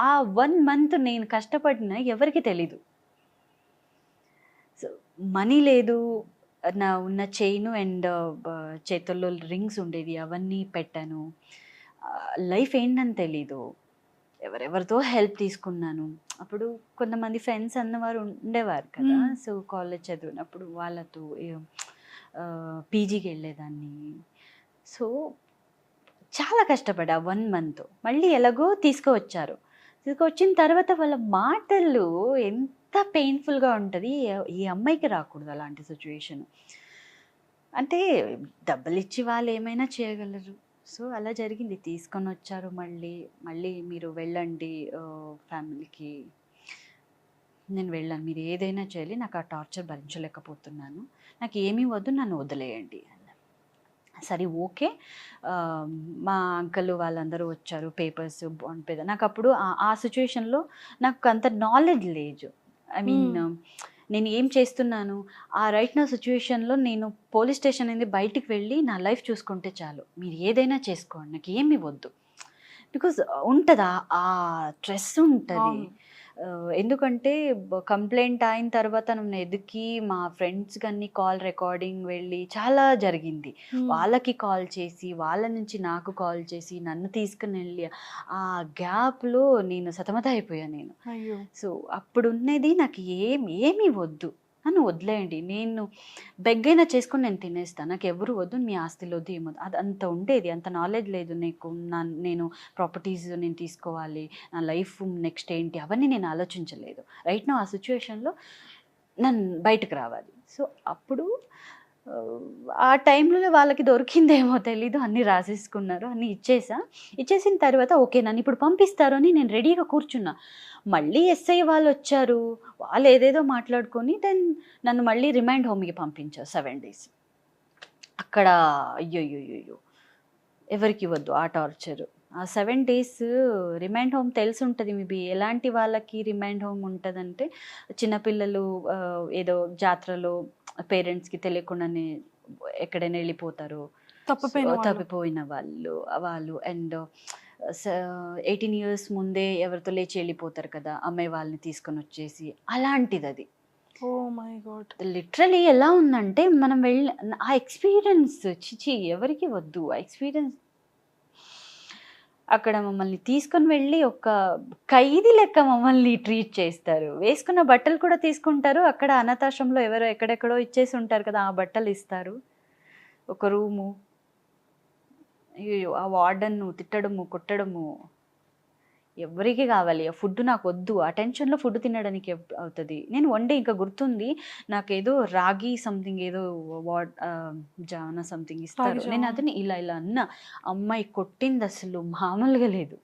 ఆ 1 month నేను కష్టపడిన ఎవరికి తెలీదు. సో మనీ లేదు, నా ఉన్న చైను అండ్ చేతుల్లో రింగ్స్ ఉండేవి, అవన్నీ పెట్టాను. లైఫ్ ఏంటని తెలీదు. ఎవరెవరితో హెల్ప్ తీసుకున్నాను. అప్పుడు కొంతమంది ఫ్రెండ్స్ అన్నవారు ఉండేవారు కదా, సో కాలేజ్ చదివినప్పుడు వాళ్ళతో పీజీకి వెళ్ళేదాన్ని. సో చాలా కష్టపడా 1 month. మళ్ళీ ఎలాగో తీసుకువచ్చిన తర్వాత వాళ్ళ మాటలు ఎంత పెయిన్ఫుల్గా ఉంటుంది. ఈ అమ్మాయికి రాకూడదు అలాంటి సిచ్యువేషన్. అంటే డబ్బులు ఇచ్చి వాళ్ళు ఏమైనా చేయగలరు. సో అలా జరిగింది. తీసుకొని వచ్చారు మళ్ళీ మీరు వెళ్ళండి ఫ్యామిలీకి. నేను వెళ్ళాను, మీరు ఏదైనా చేయాలి, నాకు ఆ టార్చర్ భరించలేకపోతున్నాను, నాకు ఏమీ వద్దు, నన్ను వదిలేయండి అన్న. సరే ఓకే. మా అంకల్ వాళ్ళందరూ వచ్చారు, పేపర్స్ బాండ్ పేద. నాకు అప్పుడు ఆ సిచ్యువేషన్లో నాకు అంత నాలెడ్జ్ లేదు. ఐ మీన్ నేను ఏం చేస్తున్నాను రైట్ నా సిచ్యువేషన్లో, నేను పోలీస్ స్టేషన్ అనేది బయటికి వెళ్ళి నా లైఫ్ చూసుకుంటే చాలు, మీరు ఏదైనా చేసుకోండి, నాకు ఏమీ వద్దు. బికాజ్ ఉంటుంది ఆ స్ట్రెస్ ఉంటుంది. ఎందుకంటే కంప్లైంట్ అయిన తర్వాత నన్ను ఎదుకి మా ఫ్రెండ్స్ కానీ కాల్ రికార్డింగ్ వెళ్ళి చాలా జరిగింది. వాళ్ళకి కాల్ చేసి, వాళ్ళ నుంచి నాకు కాల్ చేసి, నన్ను తీసుకుని వెళ్ళి ఆ గ్యాప్లో నేను సతమత అయిపోయాను నేను. సో అప్పుడు ఉన్నది నాకు ఏమీ వద్దు, నన్ను వదిలేయండి, నేను బెగ్గైనా చేసుకొని నేను తినేస్తాను, నాకు ఎవరు వద్దు, మీ ఆస్తిలో వద్దు, ఏమొద్దు. అది అంత ఉండేది, అంత నాలెడ్జ్ లేదు నీకు. నేను ప్రాపర్టీస్ నేను తీసుకోవాలి, నా లైఫ్ నెక్స్ట్ ఏంటి, అవన్నీ నేను ఆలోచించలేదు. రైట్ నా ఆ సిచ్యువేషన్లో నన్ను బయటకు రావాలి. సో అప్పుడు ఆ టైంలో వాళ్ళకి దొరికిందేమో తెలీదు, అన్నీ రాసేసుకున్నారు, అన్నీ ఇచ్చేసిన తర్వాత ఓకే నన్ను ఇప్పుడు పంపిస్తారు అని నేను రెడీగా కూర్చున్నా. మళ్ళీ ఎస్ఐ వాళ్ళు వచ్చారు, వాళ్ళు ఏదేదో మాట్లాడుకొని దెన్ నన్ను మళ్ళీ రిమైండ్ హోమ్కి పంపించారు 7 days. అక్కడ అయ్యో ఎవరికి వద్దు ఆ టార్చర్. ఆ 7 days రిమైండ్ హోమ్ తెలిసి ఉంటుంది మేబీ ఎలాంటి వాళ్ళకి రిమైండ్ హోమ్ ఉంటుందంటే, చిన్నపిల్లలు ఏదో జాతరలో పేరెంట్స్కి తెలియకుండానే ఎక్కడైనా వెళ్ళిపోతారు, తప్పిపోయిన వాళ్ళు అండ్ 18 years ముందే ఎవరితో లేచి వెళ్ళిపోతారు కదా, అమ్మాయి వాళ్ళని తీసుకొని వచ్చేసి, అలాంటిది అది. ఓ మై గాడ్. లిటరలీ ఎలా ఉందంటే మనం ఆ ఎక్స్పీరియన్స్ చిచి ఎవరికి వద్దు. ఆ ఎక్స్పీరియన్స్ అక్కడ మమ్మల్ని తీసుకొని వెళ్ళి ఒక ఖైదీ లెక్క మమ్మల్ని ట్రీట్ చేస్తారు. వేసుకున్న బట్టలు కూడా తీసుకుంటారు. అక్కడ అనాథాశ్రమంలో ఎవరో ఎక్కడెక్కడో ఇచ్చేసి ఉంటారు కదా, ఆ బట్టలు ఇస్తారు. ఒక రూము, ఆ వార్డన్ను తిట్టడము కొట్టడము. ఎవరికి కావాలి ఆ ఫుడ్, నాకు వద్దు. ఆ టెన్షన్లో ఫుడ్ తినడానికి అవుతుంది. నేను వండే ఇంకా గుర్తుంది, నాకు ఏదో రాగి సంథింగ్ ఏదో జానా సంథింగ్ ఇస్తారు. నేను అతని ఇలా అన్నా, అమ్మాయి కొట్టింది అసలు మామూలుగా లేదు.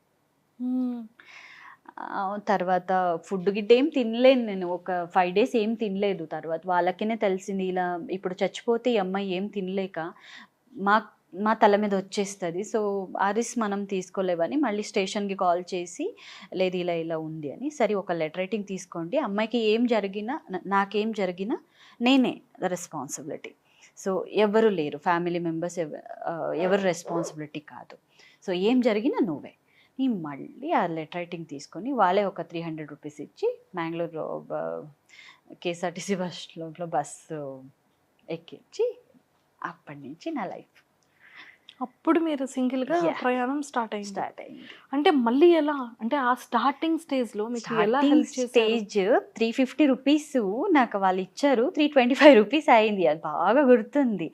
తర్వాత ఫుడ్ గిట్ట ఏం తినలేను నేను, ఒక 5 days ఏం తినలేదు. తర్వాత వాళ్ళకనే తెలిసింది ఇలా ఇప్పుడు చచ్చిపోతే ఈ అమ్మాయి ఏం తినలేక మా తల మీద వచ్చేస్తుంది. సో ఆ రిస్క్ మనం తీసుకోలేవని మళ్ళీ స్టేషన్కి కాల్ చేసి, లేదు ఇలా ఉంది అని. సరే ఒక లెటర్ రైటింగ్ తీసుకోండి, అమ్మాయికి ఏం జరిగినా నాకేం జరిగినా నేనే రెస్పాన్సిబిలిటీ. సో ఎవరు లేరు, ఫ్యామిలీ మెంబర్స్ ఎవరు రెస్పాన్సిబిలిటీ కాదు. సో ఏం జరిగినా నువ్వే. నేను మళ్ళీ ఆ లెటర్ రైటింగ్ తీసుకొని వాళ్ళే ఒక 300 rupees ఇచ్చి మ్యాంగ్లూరు కేఎస్ఆర్టీసీ బస్సు ఎక్కించి అప్పటి నుంచి నా లైఫ్. అప్పుడు మీరు సింగిల్గా ప్రయాణం స్టార్ట్ అయింది. అంటే మళ్ళీ ఎలా, అంటే ఆ స్టార్టింగ్ స్టేజ్లో మీకు ఎలా హెల్ప్ చేశారు? స్టేజ్ 350 rupees నాకు వాళ్ళు ఇచ్చారు, 325 rupees అయింది, అది బాగా గుర్తుంది.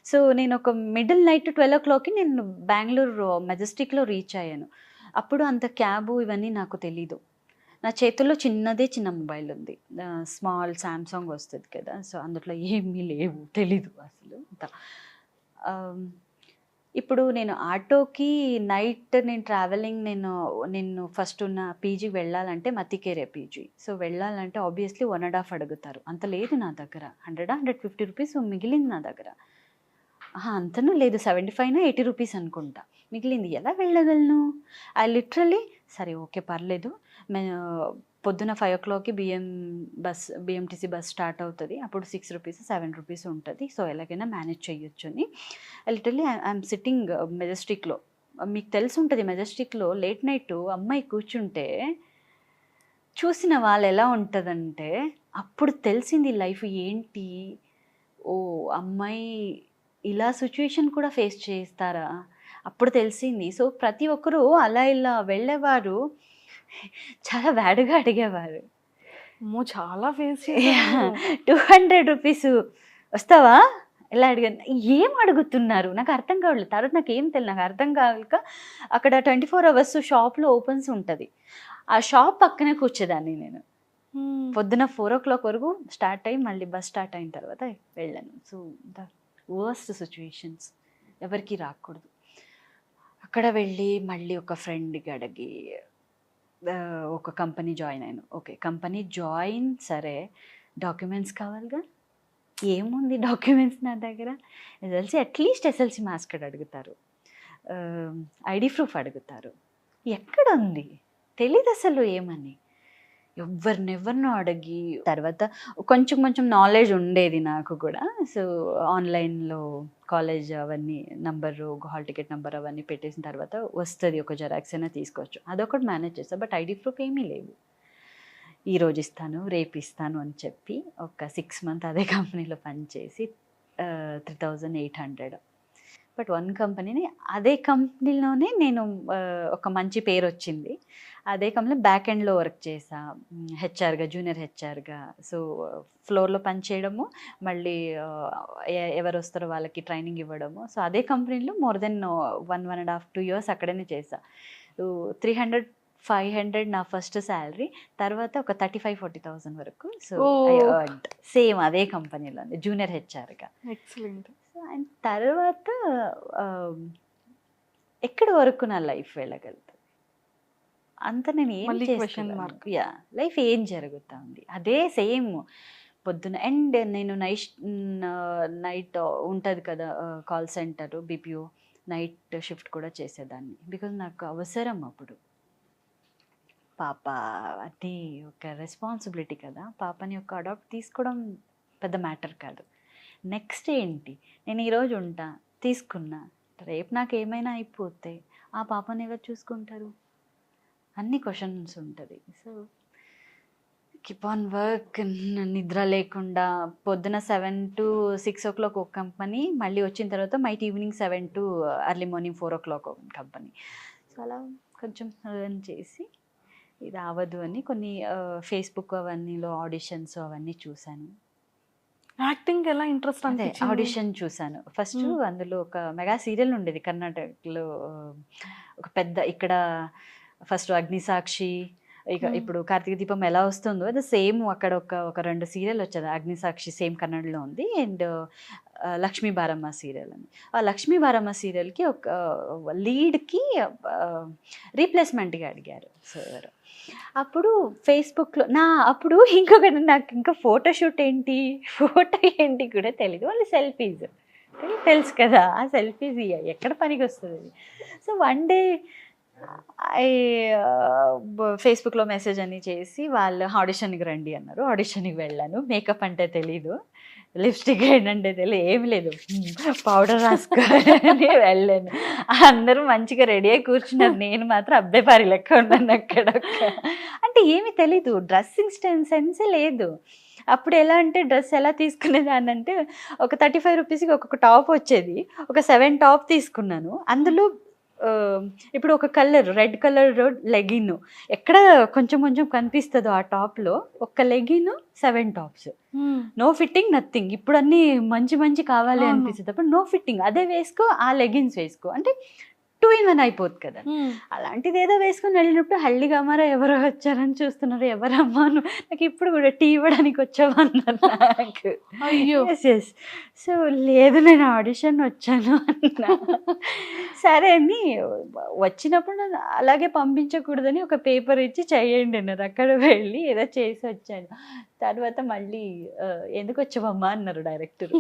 సో నేను ఒక మిడిల్ నైట్ 12 o'clockకి నేను బెంగళూరు మెజెస్టిక్లో రీచ్ అయ్యాను. అప్పుడు అంత క్యాబు ఇవన్నీ నాకు తెలీదు. నా చేతుల్లో చిన్న మొబైల్ ఉంది, స్మాల్ శాంసంగ్ వస్తుంది కదా, సో అందులో ఏమీ లేవు, తెలీదు అసలు అంత. ఇప్పుడు నేను ఆటోకి నైట్ నేను ట్రావెలింగ్, నేను ఫస్ట్ ఉన్న పీజీ వెళ్ళాలంటే మతికేరే పీజీ. సో వెళ్ళాలంటే ఆబ్వియస్లీ 1.5 అడుగుతారు. అంత లేదు నా దగ్గర, 150 rupees మిగిలింది నా దగ్గర. అంతనూ లేదు, 75 80 rupees అనుకుంటా మిగిలింది. ఎలా వెళ్ళగలను? ఐ లిటరలీ సరే ఓకే పర్లేదు, పొద్దున 5 o'clockకి బిఎంటీసీ బస్ స్టార్ట్ అవుతుంది. అప్పుడు 6 rupees 7 rupees ఉంటుంది. సో ఎలాగైనా మేనేజ్ చేయొచ్చు అని లిటరలీ ఐఎమ్ సిట్టింగ్ మెజెస్టిక్లో. మీకు తెలిసి ఉంటుంది మెజెస్టిక్లో లేట్ నైట్ అమ్మాయి కూర్చుంటే చూసిన వాళ్ళు ఎలా ఉంటుందంటే, అప్పుడు తెలిసింది లైఫ్ ఏంటి, ఓ అమ్మాయి ఇలా సిచ్యువేషన్ కూడా ఫేస్ చేస్తారా, అప్పుడు తెలిసింది. సో ప్రతి ఒక్కరూ అలా ఇలా వెళ్ళేవారు, చాలా బ్యాడ్గా అడిగేవారు. చాలా ఫేస్ 200 rupees వస్తావా, ఎలా అడిగాను, ఏం అడుగుతున్నారు నాకు అర్థం కావట్లేదు. తర్వాత నాకు ఏం తెలియదు, నాకు అర్థం కాక అక్కడ 24 hours షాప్లో ఓపెన్స్ ఉంటుంది. ఆ షాప్ పక్కనే కూర్చేదాన్ని నేను. పొద్దున 4 o'clock వరకు స్టార్ట్ అయ్యి మళ్ళీ బస్ స్టార్ట్ అయిన తర్వాత వెళ్ళాను. సో ద వర్స్ట్ సిచ్యువేషన్స్ ఎవరికి రాకూడదు. అక్కడ వెళ్ళి మళ్ళీ ఒక ఫ్రెండ్కి అడిగి ఒక కంపెనీ జాయిన్ అయ్యాను. ఓకే కంపెనీ జాయిన్, సరే డాక్యుమెంట్స్ కావాలిగా, ఏముంది డాక్యుమెంట్స్ నా దగ్గర, అట్లీస్ట్ ఎస్ఎల్సి మార్క్స్ కార్డ్ అడుగుతారు, ఐడి ప్రూఫ్ అడుగుతారు, ఎక్కడ ఉంది తెలీదు అసలు ఏమని. ఎవరినెవరినో అడిగి తర్వాత కొంచెం నాలెడ్జ్ ఉండేది నాకు కూడా. సో ఆన్లైన్లో కాలేజ్ అవన్నీ నంబరు, హాల్ టికెట్ నెంబర్ అవన్నీ పెట్టేసిన తర్వాత వస్తుంది, ఒక జెరాక్స్ అయినా తీసుకోవచ్చు, అదొకటి మేనేజ్ చేస్తాను. బట్ ఐడి ప్రూఫ్ ఏమీ లేవు. ఈరోజు ఇస్తాను రేపు ఇస్తాను అని చెప్పి ఒక 6 months అదే కంపెనీలో పనిచేసి 3800 బట్ వన్ కంపెనీని, అదే కంపెనీలోనే నేను ఒక మంచి పేరు వచ్చింది. అదే కంపెనీలో బ్యాక్ ఎండ్లో వర్క్ చేసా, హెచ్ఆర్గా, జూనియర్ హెచ్ఆర్గా. సో ఫ్లోర్లో పనిచేయడము, మళ్ళీ ఎవరు వస్తారో వాళ్ళకి ట్రైనింగ్ ఇవ్వడము. సో అదే కంపెనీలో మోర్ దెన్ 1.5-2 years అక్కడనే చేసా. 300-500 నా ఫస్ట్ శాలరీ, తర్వాత ఒక 35-40,000 వరకు. సో సేమ్ అదే కంపెనీలో జూనియర్ హెచ్ఆర్గా. ఎక్సలెంట్. అండ్ తర్వాత ఎక్కడి వరకు నా లైఫ్ వెళ్ళగలుగుతుంది అంత నేను ఏం మళ్ళీ question చేస్తున్నాను? mark. యా, లైఫ్ ఏం జరుగుతుంది అదే సేమ్ పొద్దున. అండ్ నేను నైట్ ఉంటుంది కదా call centre, BPO, night shift కూడా చేసేదాన్ని. బికాజ్ నాకు అవసరం అప్పుడు. పాప అది ఒక రెస్పాన్సిబిలిటీ కదా, పాపని ఒక అడాప్ట్ తీసుకోవడం పెద్ద మ్యాటర్ కాదు. నెక్స్ట్ ఏంటి, నేను ఈరోజు ఉంటా, తీసుకున్నా, రేపు నాకు ఏమైనా అయిపోతే ఆ పాపని ఎవరు చూసుకుంటారు? అన్ని క్వశ్చన్స్ ఉంటుంది. సో కీప్ ఆన్ వర్క్, నిద్ర లేకుండా పొద్దున 7 to 6 o'clock ఒక కంపెనీ, మళ్ళీ వచ్చిన తర్వాత might evening 7 to early morning 4 o'clock ఒక కంపెనీ. సో అలా కొంచెం రన్ చేసి ఇది అవ్వదు అని కొన్ని ఫేస్బుక్ అవన్నీలో ఆడిషన్స్ అవన్నీ చూశాను. యాక్టింగ్ ఎలా ఇంట్రెస్ట్ అదే అంటే ఆడిషన్ చూశాను ఫస్ట్. అందులో ఒక మెగా సీరియల్ ఉండేది కర్ణాటకలో, ఒక పెద్ద, ఇక్కడ ఫస్ట్ అగ్నిసాక్షి, ఇక ఇప్పుడు కార్తీక దీపం ఎలా వస్తుందో అది సేమ్ అక్కడ ఒక 2 సీరియల్ వచ్చేది. అగ్నిసాక్షి సేమ్ కన్నడలో ఉంది, అండ్ లక్ష్మీ బారమ్మ సీరియల్ అని. ఆ లక్ష్మీ బారమ్మ సీరియల్కి ఒక లీడ్కి రీప్లేస్మెంట్గా అడిగారు సార్. అప్పుడు ఫేస్బుక్లో అప్పుడు ఇంకొకటి, నాకు ఇంకా ఫోటోషూట్ ఏంటి, ఫోటో ఏంటి కూడా తెలియదు. వాళ్ళు సెల్ఫీస్ తెలుసు కదా, ఆ సెల్ఫీస్ ఎక్కడ పనికి వస్తుంది. సో వన్ డే ఫేస్బుక్లో మెసేజ్ అని చేసి వాళ్ళు ఆడిషన్కి రండి అన్నారు. ఆడిషన్కి వెళ్ళాను. మేకప్ అంటే తెలీదు, లిప్స్టిక్ ఏంటంటే తెలియదు, ఏమి లేదు, పౌడర్ రాసుకొని వెళ్ళాను. అందరూ మంచిగా రెడీ అయి కూర్చున్నారు, నేను మాత్రం అబ్బాయి పారి లెక్క ఉన్నాను అక్కడ. అంటే ఏమి తెలీదు, డ్రెస్సింగ్ సెన్సే లేదు. అప్పుడు ఎలా అంటే డ్రెస్ ఎలా తీసుకునేదాన్ని అంటే, ఒక 35 రూపీస్కి ఒక్కొక్క టాప్ వచ్చేది, ఒక 7 టాప్ తీసుకున్నాను. అందులో ఇప్పుడు ఒక కలర్, రెడ్ కలర్ లెగిన్ ఎక్కడ కొంచెం కొంచెం కనిపిస్తుందో ఆ టాప్లో, ఒక్క legging 7 tops, no fitting, nothing. ఇప్పుడు అన్నీ మంచి కావాలి అనిపిస్తుంది, అప్పుడు నో ఫిట్టింగ్, అదే వేసుకో, ఆ లెగిన్స్ వేసుకో, అంటే 2 in 1 అయిపోతుంది కదా. అలాంటిది ఏదో వేసుకొని వెళ్ళినప్పుడు హల్లిగా అమ్మారా ఎవరో వచ్చారని చూస్తున్నారు, ఎవరమ్మాను, నాకు ఇప్పుడు కూడా టీ ఇవ్వడానికి వచ్చావన్నారు నాకు. అయ్యో. ఎస్. సో లేదు, నేను ఆడిషన్ వచ్చాను అన్నా. సరే అని వచ్చినప్పుడు నన్ను అలాగే పంపించకూడదని ఒక పేపర్ ఇచ్చి చేయండి అన్నారు. అక్కడ వెళ్ళి ఏదో చేసి వచ్చాను. తర్వాత మళ్ళీ ఎందుకు వచ్చావమ్మా అన్నారు డైరెక్టర్.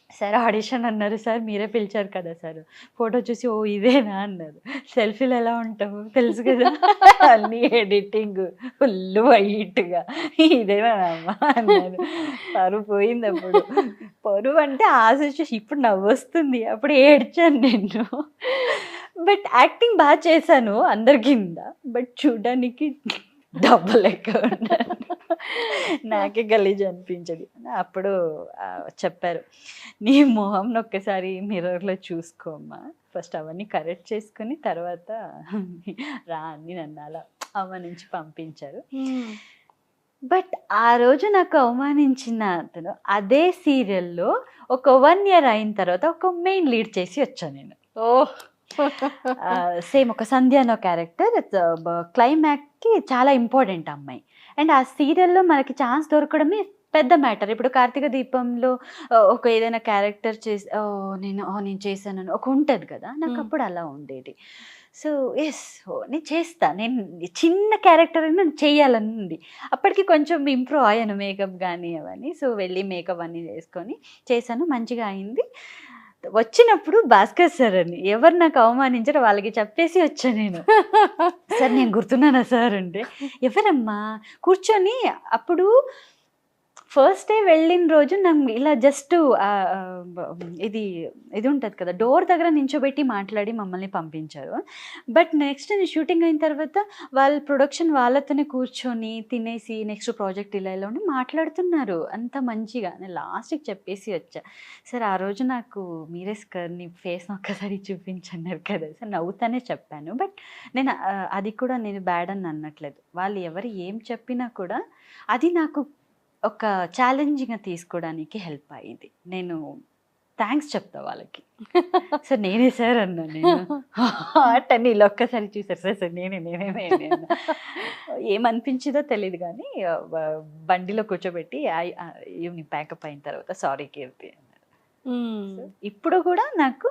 సార్ ఆడిషన్ అన్నారు, సార్ మీరే పిలిచారు కదా సార్. ఫోటో చూసి ఓ ఇదేనా అన్నారు. సెల్ఫీలు ఎలా ఉంటావు తెలుసు కదా, అన్నీ ఎడిటింగ్ ఫుల్ వైట్గా, ఇదేనా అమ్మా అన్నారు. పరువు పోయింది అప్పుడు. పరువు అంటే ఆ సిచ్యువేషన్ ఇప్పుడు నవ్వు వస్తుంది, అప్పుడు ఏడ్చాను నేను. బట్ యాక్టింగ్ బాగా చేశాను అందరి కింద, బట్ చూడడానికి డబ్బు లెక్క ఉన్నాను, నాకే గలీజ్ అనిపించదు. అప్పుడు చెప్పారు, నీ మొహంని ఒక్కసారి మిర్రర్లో చూసుకోమ్మా, ఫస్ట్ అవన్నీ కరెక్ట్ చేసుకుని తర్వాత రా అని నన్ను అలా అవమానించి పంపించారు. బట్ ఆ రోజు నాకు అవమానించిన అతను అదే సీరియల్లో ఒక 1 year అయిన తర్వాత ఒక మెయిన్ లీడ్ చేసి వచ్చాను నేను. సేమ్ ఒక సంధ్య అనే క్యారెక్టర్, క్లైమాక్స్కి చాలా ఇంపార్టెంట్ అమ్మాయి. అండ్ ఆ సీరియల్లో మనకి ఛాన్స్ దొరకడమే పెద్ద మ్యాటర్. ఇప్పుడు కార్తీక దీపంలో ఒక ఏదైనా క్యారెక్టర్ చేసి నేను చేశానని ఒక ఉంటుంది కదా, నాకు అప్పుడు అలా ఉండేది. సో ఎస్, నేను చేస్తా, నేను చిన్న క్యారెక్టర్ అయినా చేయాలని ఉంది. అప్పటికి కొంచెం ఇంప్రూవ్ అయ్యాను, మేకప్ కానీ అవన్నీ. సో వెళ్ళి మేకప్ అన్నీ చేసుకొని చేశాను, మంచిగా అయింది. వచ్చినప్పుడు భాస్కర్ సార్ అని ఎవరు నాకు అవమానించారో వాళ్ళకి చెప్పేసి వచ్చాను నేను. సార్ నేను గుర్తున్నానా సార్ అంటే, ఎవరమ్మా కూర్చొని, అప్పుడు ఫస్ట్ డే వెళ్ళిన రోజు నాకు ఇలా జస్ట్ ఇది ఇది ఉంటుంది కదా, డోర్ దగ్గర నించోబెట్టి మాట్లాడి మమ్మల్ని పంపించారు. బట్ నెక్స్ట్ నేను షూటింగ్ అయిన తర్వాత వాళ్ళ ప్రొడక్షన్ వాళ్ళతోనే కూర్చొని తినేసి నెక్స్ట్ ప్రాజెక్ట్ ఇలా ఇలా ఉండి మాట్లాడుతున్నారు అంత మంచిగా. నేను లాస్ట్కి చెప్పేసి వచ్చా, సార్ ఆ రోజు నాకు మీరే స్కర్ నీ ఫేస్ ఒక్కసారి చూపించన్నారు కదా సార్, నవ్వుతానే చెప్పాను. బట్ నేను అది కూడా నేను బ్యాడ్ అని అనట్లేదు. వాళ్ళు ఎవరు ఏం చెప్పినా కూడా అది నాకు ఒక ఛాలెంజింగ్గా తీసుకోవడానికి హెల్ప్ అయ్యింది. నేను థ్యాంక్స్ చెప్తా వాళ్ళకి. సార్ నేనే సార్ అన్నా, నేను అట్టని ఇలా ఒక్కసారి చూసారు సార్, సార్ నేనే ఏమనిపించిందో తెలియదు కానీ బండిలో కూర్చోబెట్టి ఈవినింగ్ ప్యాకప్ అయిన తర్వాత సారీ కీర్తి అన్నారు. ఇప్పుడు కూడా నాకు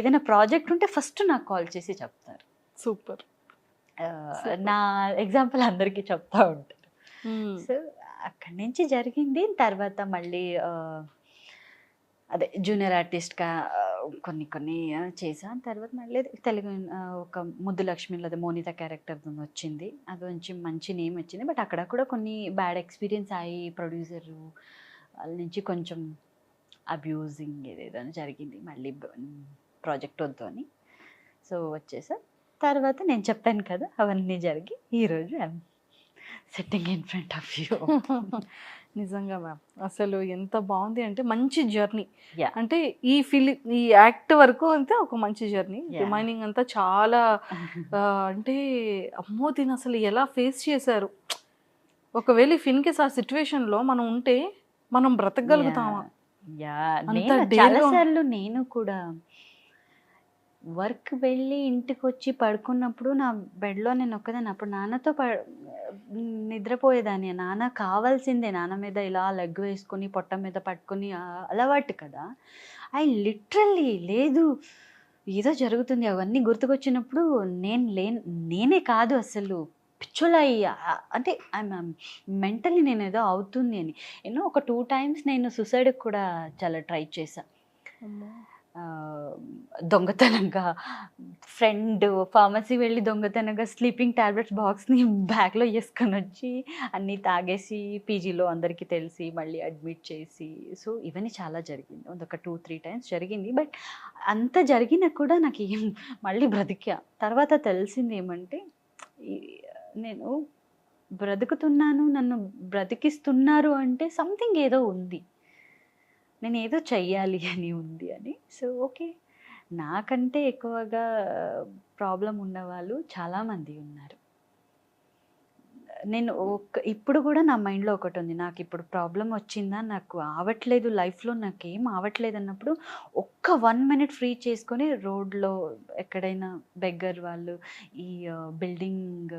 ఏదైనా ప్రాజెక్ట్ ఉంటే ఫస్ట్ నాకు కాల్ చేసి చెప్తారు. సూపర్. నా ఎగ్జాంపుల్ అందరికీ చెప్తా ఉంటారు. సో అక్కడి నుంచి జరిగింది. తర్వాత మళ్ళీ అదే జూనియర్ ఆర్టిస్ట్గా కొన్ని చేసాను. తర్వాత మళ్ళీ తెలుగు ఒక ముద్దు లక్ష్మిలో అదే మోనిత క్యారెక్టర్ వచ్చింది, అది కొంచెం మంచి నేమ్ వచ్చింది. బట్ అక్కడ కూడా కొన్ని బ్యాడ్ ఎక్స్పీరియన్స్ అయ్యి ప్రొడ్యూసర్ వాళ్ళ నుంచి కొంచెం అబ్యూజింగ్ ఏదేదో జరిగింది. మళ్ళీ ప్రాజెక్ట్ వద్దు అని సో వచ్చేసా. తర్వాత నేను చెప్పాను కదా అవన్నీ జరిగి ఈరోజు sitting in front of you. నిజంగా మ్యామ్ అసలు ఎంత బాగుంది అంటే మంచి జర్నీ. Yeah. అంటే ఈ యాక్ట్ వరకు అంతే ఒక మంచి జర్నీ. రిమైనింగ్ అంతా చాలా అంటే అమ్మో దీని అసలు ఎలా ఫేస్ చేశారు. ఒకవేళ ఇన్ కేస్ ఆ సిచ్యువేషన్లో మనం ఉంటే మనం బ్రతకగలుగుతామా? చాలాసార్లు నేను కూడా వర్క్ వెళ్ళి ఇంటికి వచ్చి పడుకున్నప్పుడు నా బెడ్లో నేను ఒక్కదాన్ని, అప్పుడు నాన్నతో నిద్రపోయేదాన్ని. నాన్న కావాల్సిందే, నాన్న మీద ఇలా లెగ్ వేసుకొని పొట్ట మీద పట్టుకొని అలవాటు కదా. ఐ లిటరల్లీ లేదు ఏదో జరుగుతుంది అవన్నీ గుర్తుకొచ్చినప్పుడు నేనే కాదు అసలు పిచ్చోలయ్యి, అంటే మెంటలీ నేను ఏదో అవుతుంది అని. ఒక 2 times నేను సూసైడ్కి కూడా చాలా ట్రై చేశా. దొంగతనంగా ఫ్రెండ్ ఫార్మసీ వెళ్ళి దొంగతనంగా స్లీపింగ్ టాబ్లెట్స్ బాక్స్ని బ్యాగ్లో వేసుకొని వచ్చి అన్నీ తాగేసి పీజీలో అందరికీ తెలిసి మళ్ళీ అడ్మిట్ చేసి, సో ఇవన్నీ చాలా జరిగింది. ఒక 2-3 times జరిగింది. బట్ అంత జరిగినా కూడా నాకు ఏం మళ్ళీ బ్రతికా. తర్వాత తెలిసింది ఏమంటే నేను బ్రతుకుతున్నాను, నన్ను బ్రతికిస్తున్నారు అంటే సంథింగ్ ఏదో ఉంది, నేను ఏదో చెయ్యాలి అని ఉంది అని. సో ఓకే, నాకంటే ఎక్కువగా ప్రాబ్లం ఉన్నవాళ్ళు చాలామంది ఉన్నారు. నేను ఇప్పుడు కూడా నా మైండ్లో ఒకటి ఉంది, నాకు ఇప్పుడు ప్రాబ్లం వచ్చిందా, నాకు ఆవట్లేదు లైఫ్లో, నాకేం ఆవట్లేదు అన్నప్పుడు ఒక్క 1 minute ఫ్రీ చేసుకొని రోడ్లో ఎక్కడైనా బెగ్గర్ వాళ్ళు ఈ బిల్డింగ్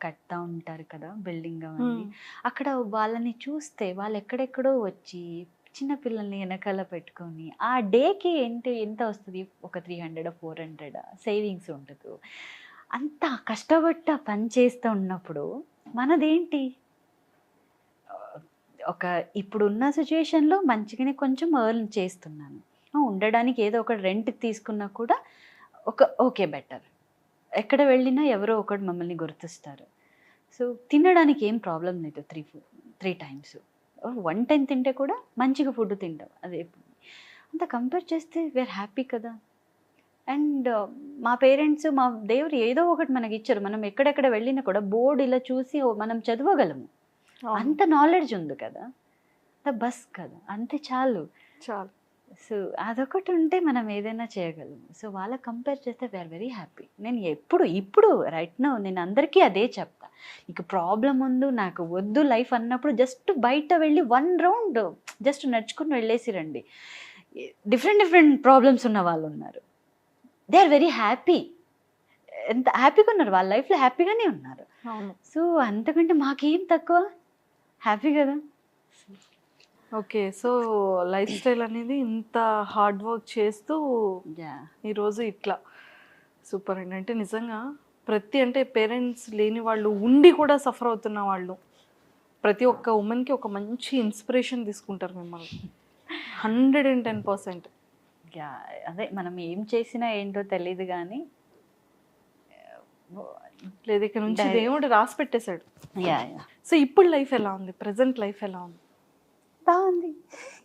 కడతా ఉంటారు కదా, బిల్డింగ్ అవన్నీ, అక్కడ వాళ్ళని చూస్తే వాళ్ళు ఎక్కడెక్కడో వచ్చి చిన్నపిల్లల్ని వెనకాల పెట్టుకొని ఆ డేకి ఎంత వస్తుంది, ఒక 300-400 సేవింగ్స్ ఉంటుంది. అంత కష్టపడి పని చేస్తూ ఉన్నప్పుడు మనదేంటి, ఒక ఇప్పుడున్న సిచ్యుయేషన్లో మంచిగానే కొంచెం ఎర్న్ చేస్తున్నాను, ఉండడానికి ఏదో ఒక రెంట్ తీసుకున్నా కూడా ఓకే బెటర్, ఎక్కడ వెళ్ళినా ఎవరో ఒకటి మమ్మల్ని గుర్తిస్తారు. సో తినడానికి ఏం ప్రాబ్లం లేదు, 3 times 1 time తింటే కూడా మంచిగా ఫుడ్ తింటాం. అదే అంత కంపేర్ చేస్తే వీఆర్ హ్యాపీ కదా. అండ్ మా పేరెంట్స్, మా దేవుడు ఏదో ఒకటి మనకి ఇచ్చారు. మనం ఎక్కడెక్కడ వెళ్ళినా కూడా బోర్డు ఇలా చూసి మనం చదవగలము, అంత నాలెడ్జ్ ఉంది కదా, బస్ కదా, అంతే చాలు. సో అదొకటి ఉంటే మనం ఏదైనా చేయగలము. సో వాళ్ళ కంపేర్ చేస్తే వీఆర్ వెరీ హ్యాపీ. నేను ఇప్పుడు రైట్ నౌ నేను అందరికీ అదే చెప్తా, నీకు ప్రాబ్లం ఉంది, నాకు వద్దు లైఫ్ అన్నప్పుడు జస్ట్ బయట వెళ్ళి 1 round జస్ట్ నడుచుకుని వెళ్ళేసి రండి. డిఫరెంట్ ప్రాబ్లమ్స్ ఉన్న వాళ్ళు ఉన్నారు, దే ఆర్ వెరీ హ్యాపీ, ఎంత హ్యాపీగా ఉన్నారు, వాళ్ళ లైఫ్లో హ్యాపీగానే ఉన్నారు. సో అంతకంటే మాకేం తక్కువ, హ్యాపీ కదా. ఓకే, సో లైఫ్ స్టైల్ అనేది ఇంత హార్డ్ వర్క్ చేస్తూ ఈరోజు ఇట్లా సూపర్ అండి. అంటే నిజంగా అంటే పేరెంట్స్ లేని వాళ్ళు ఉండి కూడా సఫర్ అవుతున్న వాళ్ళు ప్రతి ఒక్క ఉమెన్కి ఒక మంచి ఇన్స్పిరేషన్ తీసుకుంటారు మిమ్మల్ని 110%. అదే మనం ఏం చేసినా ఏంటో తెలియదు కానీ లేదు, ఇక్కడ నుంచి దేవుడు రాసి పెట్టేశాడు. సో ఇప్పుడు లైఫ్ ఎలా ఉంది, ప్రజెంట్ లైఫ్ ఎలా ఉంది? బాగుంది,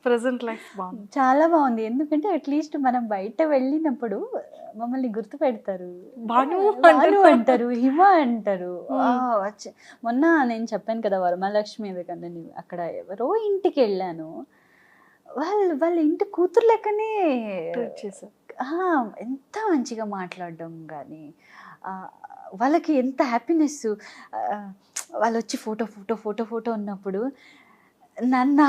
ప్రెసెంట్ లైఫ్ బాగుంది. చాలా బాగుంది. ఎందుకంటే అట్లీస్ట్ మనం బయట వెళ్ళినప్పుడు మమ్మల్ని గుర్తు పెడతారు, భాను భాను అంటారు, హిమ అంటారు. మొన్న నేను చెప్పాను కదా వరమహాలక్ష్మి ఎందుకంటే అక్కడ ఎవరో ఇంటికి వెళ్ళాను, వాళ్ళ ఇంటి కూతురు లెక్కనే ట్రీట్ చేశారు. ఎంత మంచిగా మాట్లాడడం కానీ వాళ్ళకి ఎంత హ్యాపీనెస్. వాళ్ళు వచ్చి ఫోటో ఫోటో ఫోటో ఫోటో ఉన్నప్పుడు నా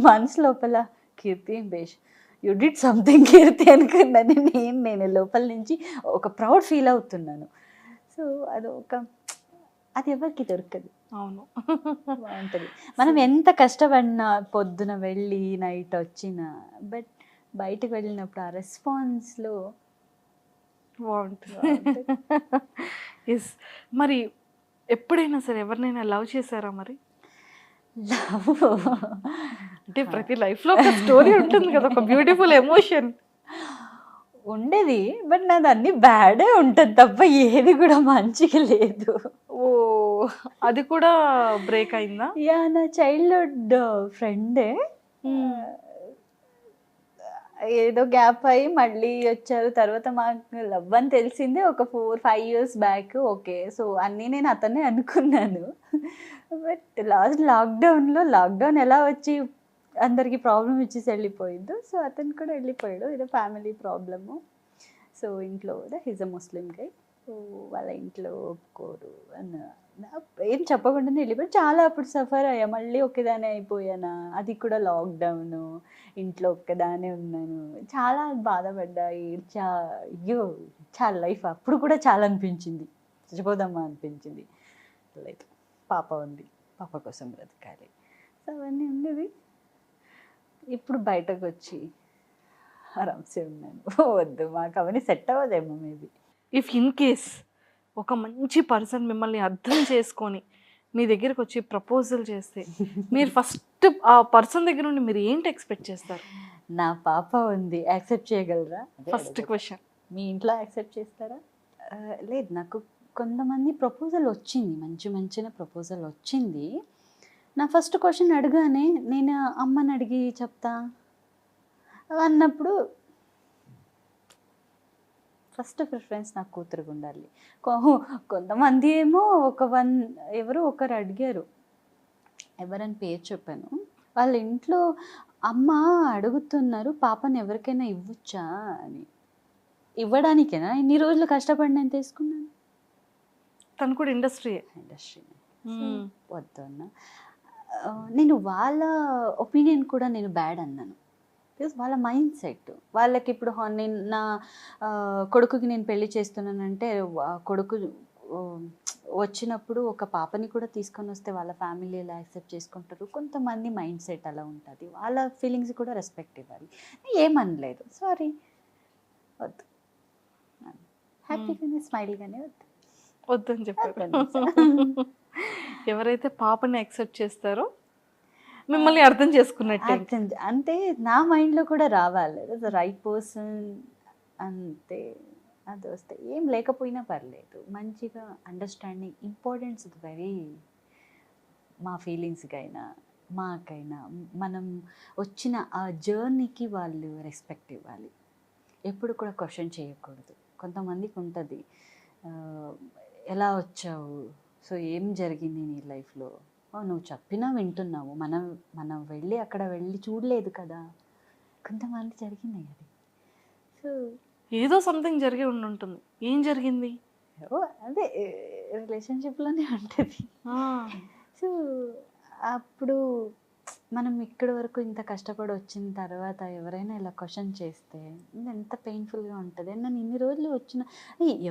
మనసు లోపల కీర్తి బేష్ యూ డిడ్ సంథింగ్ కీర్తి అనుకున్నాను. నేను లోపల నుంచి ఒక ప్రౌడ్ ఫీల్ అవుతున్నాను. సో అది ఎవరికి దొరకదు. అవును, బాగుంటుంది. మనం ఎంత కష్టపడినా పొద్దున వెళ్ళి నైట్ వచ్చినా బట్ బయటకు వెళ్ళినప్పుడు ఆ రెస్పాన్స్లో బాగుంటుంది. ఎస్. మరి ఎప్పుడైనా సరే ఎవరినైనా లవ్ చేశారా మరి? లవ్ అంటే ప్రతి లైఫ్లో ఒక స్టోరీ ఉంటుంది కదా, ఒక బ్యూటిఫుల్ ఎమోషన్ ఉండేది. బట్ నాది అన్ని బ్యాడే ఉంటుంది తప్ప ఏది కూడా మంచిగా లేదు. ఓ, అది కూడా బ్రేక్ అయిందా? యా, నా చైల్డ్హుడ్ ఫ్రెండే ఏదో గ్యాప్ అయ్యి మళ్ళీ వచ్చారు. తర్వాత మాకు లవ్ అని తెలిసిందే ఒక 4-5 years బ్యాక్. ఓకే, సో అన్నీ నేను అతనే అనుకున్నాను. బట్ లాక్డౌన్ ఎలా వచ్చి అందరికీ ప్రాబ్లం ఇచ్చేసి వెళ్ళిపోయిందో, సో అతను కూడా వెళ్ళిపోయాడు. ఏదో ఫ్యామిలీ ప్రాబ్లము. సో ఇంట్లో కూడా హిజ్ అ ముస్లిం గై. సో వాళ్ళ ఇంట్లో ఒప్పుకోరు అన్న ఏం చెప్పకుండానే వెళ్ళిపోయి చాలా అప్పుడు సఫర్ అయ్యా. మళ్ళీ ఒక్కదానే అయిపోయానా, అది కూడా లాక్డౌన్, ఇంట్లో ఒక్కదానే ఉన్నాను. చాలా బాధపడ్డా, అయ్యో చాలా లైఫ్ అప్పుడు కూడా చాలా అనిపించింది, చచ్చిపోదామా అనిపించింది. లేదు, పాప ఉంది, పాప కోసం బ్రతకాలి. సో అవన్నీ ఉండేది. ఇప్పుడు బయటకు వచ్చి ఆరామ్సే ఉన్నాను. వద్దు, మాకు అవన్నీ సెట్ అవ్వదేమో మేబీ. ఇఫ్ ఇన్ కేస్ ఒక మంచి పర్సన్ మిమ్మల్ని అర్థం చేసుకొని మీ దగ్గరకు వచ్చి ప్రపోజల్ చేస్తే మీరు ఫస్ట్ ఆ పర్సన్ దగ్గర నుండి మీరు ఏంటి ఎక్స్పెక్ట్ చేస్తారు? నా పాప ఉంది, యాక్సెప్ట్ చేయగలరా? First question. మీ ఇంట్లో యాక్సెప్ట్ చేస్తారా? లేదు, నాకు కొంతమంది ప్రపోజల్ వచ్చింది, మంచి ప్రపోజల్ వచ్చింది. నా ఫస్ట్ క్వశ్చన్ అడగానే నేను అమ్మని అడిగి చెప్తా అన్నప్పుడు ఫస్ట్ ప్రిఫరెన్స్ నాకు కూతురుగా ఉండాలి. కొంతమంది ఏమో ఎవరు ఒకరు అడిగారు, ఎవరని పేరు చెప్పాను. వాళ్ళ ఇంట్లో అమ్మ అడుగుతున్నారు పాపని ఎవరికైనా ఇవ్వచ్చా అని. ఇవ్వడానికేనా ఇన్ని రోజులు కష్టపడి నేను తీసుకున్నాను? తను కూడా ఇండస్ట్రీ వద్దు అన్న. నేను వాళ్ళ ఒపీనియన్ కూడా నేను బ్యాడ్ అన్నాను. బికాస్ వాళ్ళ మైండ్ సెట్ వాళ్ళకి ఇప్పుడు నేను నా కొడుకుకి నేను పెళ్లి చేస్తున్నానంటే కొడుకు వచ్చినప్పుడు ఒక పాపని కూడా తీసుకొని వస్తే వాళ్ళ ఫ్యామిలీ ఎలా యాక్సెప్ట్ చేసుకుంటారు. కొంతమంది మైండ్ సెట్ అలా ఉంటుంది, వాళ్ళ ఫీలింగ్స్ కూడా రెస్పెక్ట్ ఇవ్వాలి. ఏమనలేదు, సారీ వద్దు, హ్యాపీగానే స్మైల్గానే వద్దని చెప్పారు. ఎవరైతే పాపని యాక్సెప్ట్ చేస్తారో మిమ్మల్ని అర్థం చేసుకున్నట్టే. అంటే నా మైండ్లో కూడా రావాలి ద రైట్ పర్సన్, అంతే. అది వస్తే ఏం లేకపోయినా పర్లేదు, మంచిగా అండర్స్టాండింగ్ ఇంపార్టెన్స్ వెరీ. మా ఫీలింగ్స్కైనా మాకైనా మనం వచ్చిన ఆ జర్నీకి వాళ్ళు రెస్పెక్ట్ ఇవ్వాలి. ఎప్పుడు కూడా క్వశ్చన్ చేయకూడదు. కొంతమందికి ఉంటుంది ఎలా వచ్చావు, సో ఏం జరిగింది నీ లైఫ్లో, నువ్వు చెప్పినా వింటున్నావు, మనం అక్కడ వెళ్ళి చూడలేదు కదా. కొంతమంది జరిగింది అది. సో ఏదో సంథింగ్ జరిగి ఉంటుంది. ఏం జరిగింది? అదే రిలేషన్షిప్లోనే ఉంటుంది. సో అప్పుడు మనం ఇక్కడి వరకు ఇంత కష్టపడి వచ్చిన తర్వాత ఎవరైనా ఇలా క్వశ్చన్ చేస్తే ఎంత పెయిన్ఫుల్గా ఉంటుంది. నేను ఇన్ని రోజులు వచ్చిన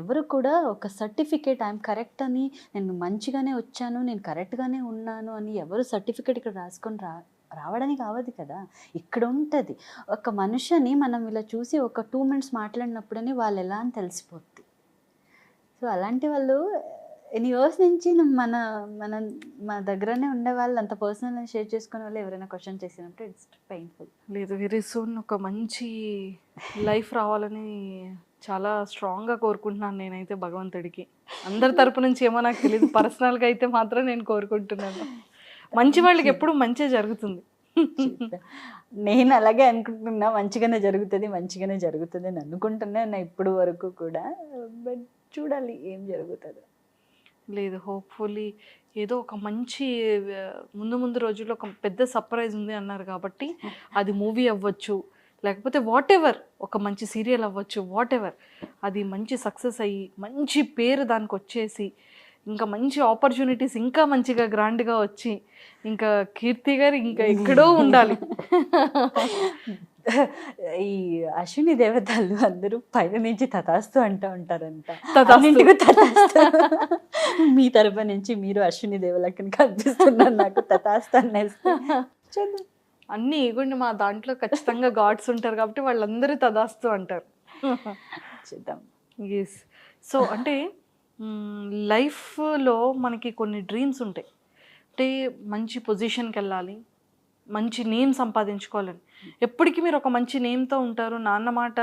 ఎవరు కూడా ఒక సర్టిఫికేట్ ఐఎమ్ కరెక్ట్ అని, నేను మంచిగానే వచ్చాను, నేను కరెక్ట్గానే ఉన్నాను అని ఎవరు సర్టిఫికేట్ ఇక్కడ రాసుకొని రావడానికి అవ్వదు కదా. ఇక్కడ ఉంటుంది ఒక మనిషిని మనం ఇలా చూసి ఒక 2 minutes మాట్లాడినప్పుడని వాళ్ళు ఎలా అని తెలిసిపోద్ది. సో అలాంటి వాళ్ళు ఎన్ని ఇయర్స్ నుంచి మన దగ్గరనే ఉండేవాళ్ళు అంత పర్సనల్ షేర్ చేసుకునే వాళ్ళు ఎవరైనా క్వశ్చన్ చేసినప్పుడు ఇట్స్ పెయిన్ఫుల్. లేదు, వెరీ సూన్ ఒక మంచి లైఫ్ రావాలని చాలా స్ట్రాంగ్గా కోరుకుంటున్నాను నేనైతే భగవంతుడికి. అందరి తరపు నుంచి ఏమో నాకు తెలియదు, పర్సనల్గా అయితే మాత్రం నేను కోరుకుంటున్నాను. మంచి వాళ్ళకి ఎప్పుడు మంచి జరుగుతుంది. నేను అలాగే అనుకుంటున్నా, మంచిగానే జరుగుతుంది అని అనుకుంటున్నా ఇప్పుడు వరకు కూడా. బట్ చూడాలి ఏం జరుగుతుందో. లేదు, హోప్ఫుల్లీ ఏదో ఒక మంచి ముందు రోజుల్లో ఒక పెద్ద సర్ప్రైజ్ ఉంది అన్నారు కాబట్టి అది మూవీ అవ్వచ్చు, లేకపోతే వాట్ ఎవర్ ఒక మంచి సీరియల్ అవ్వచ్చు, వాట్ ఎవర్ అది మంచి సక్సెస్ అయ్యి మంచి పేరు దానికి వచ్చేసి ఇంకా మంచి ఆపర్చునిటీస్ ఇంకా మంచిగా గ్రాండ్గా వచ్చి ఇంకా కీర్తి గారు ఇంకా ఎక్కడో ఉండాలి. ఈ అశ్విని దేవతలు అందరూ పైన నుంచి తథాస్తు అంటూ ఉంటారంట. తథాస్తు. అన్నింటికీ తథాస్తు. మీ తరపు నుంచి మీరు అశ్విని దేవలకి కనిపిస్తున్నారు నాకు, తథాస్తు అనేసి. చూద్దాం. అన్నీ ఇగోండి మా దాంట్లో ఖచ్చితంగా గాడ్స్ ఉంటారు కాబట్టి వాళ్ళందరూ తదాస్తు అంటారు. చూద్దాం. ఎస్. సో అంటే లైఫ్లో మనకి కొన్ని డ్రీమ్స్ ఉంటాయి. అంటే మంచి పొజిషన్కి వెళ్ళాలి, మంచి నేమ్ సంపాదించుకోవాలని. ఎప్పటికీ మీరు ఒక మంచి నేమ్తో ఉంటారు, నాన్న మాట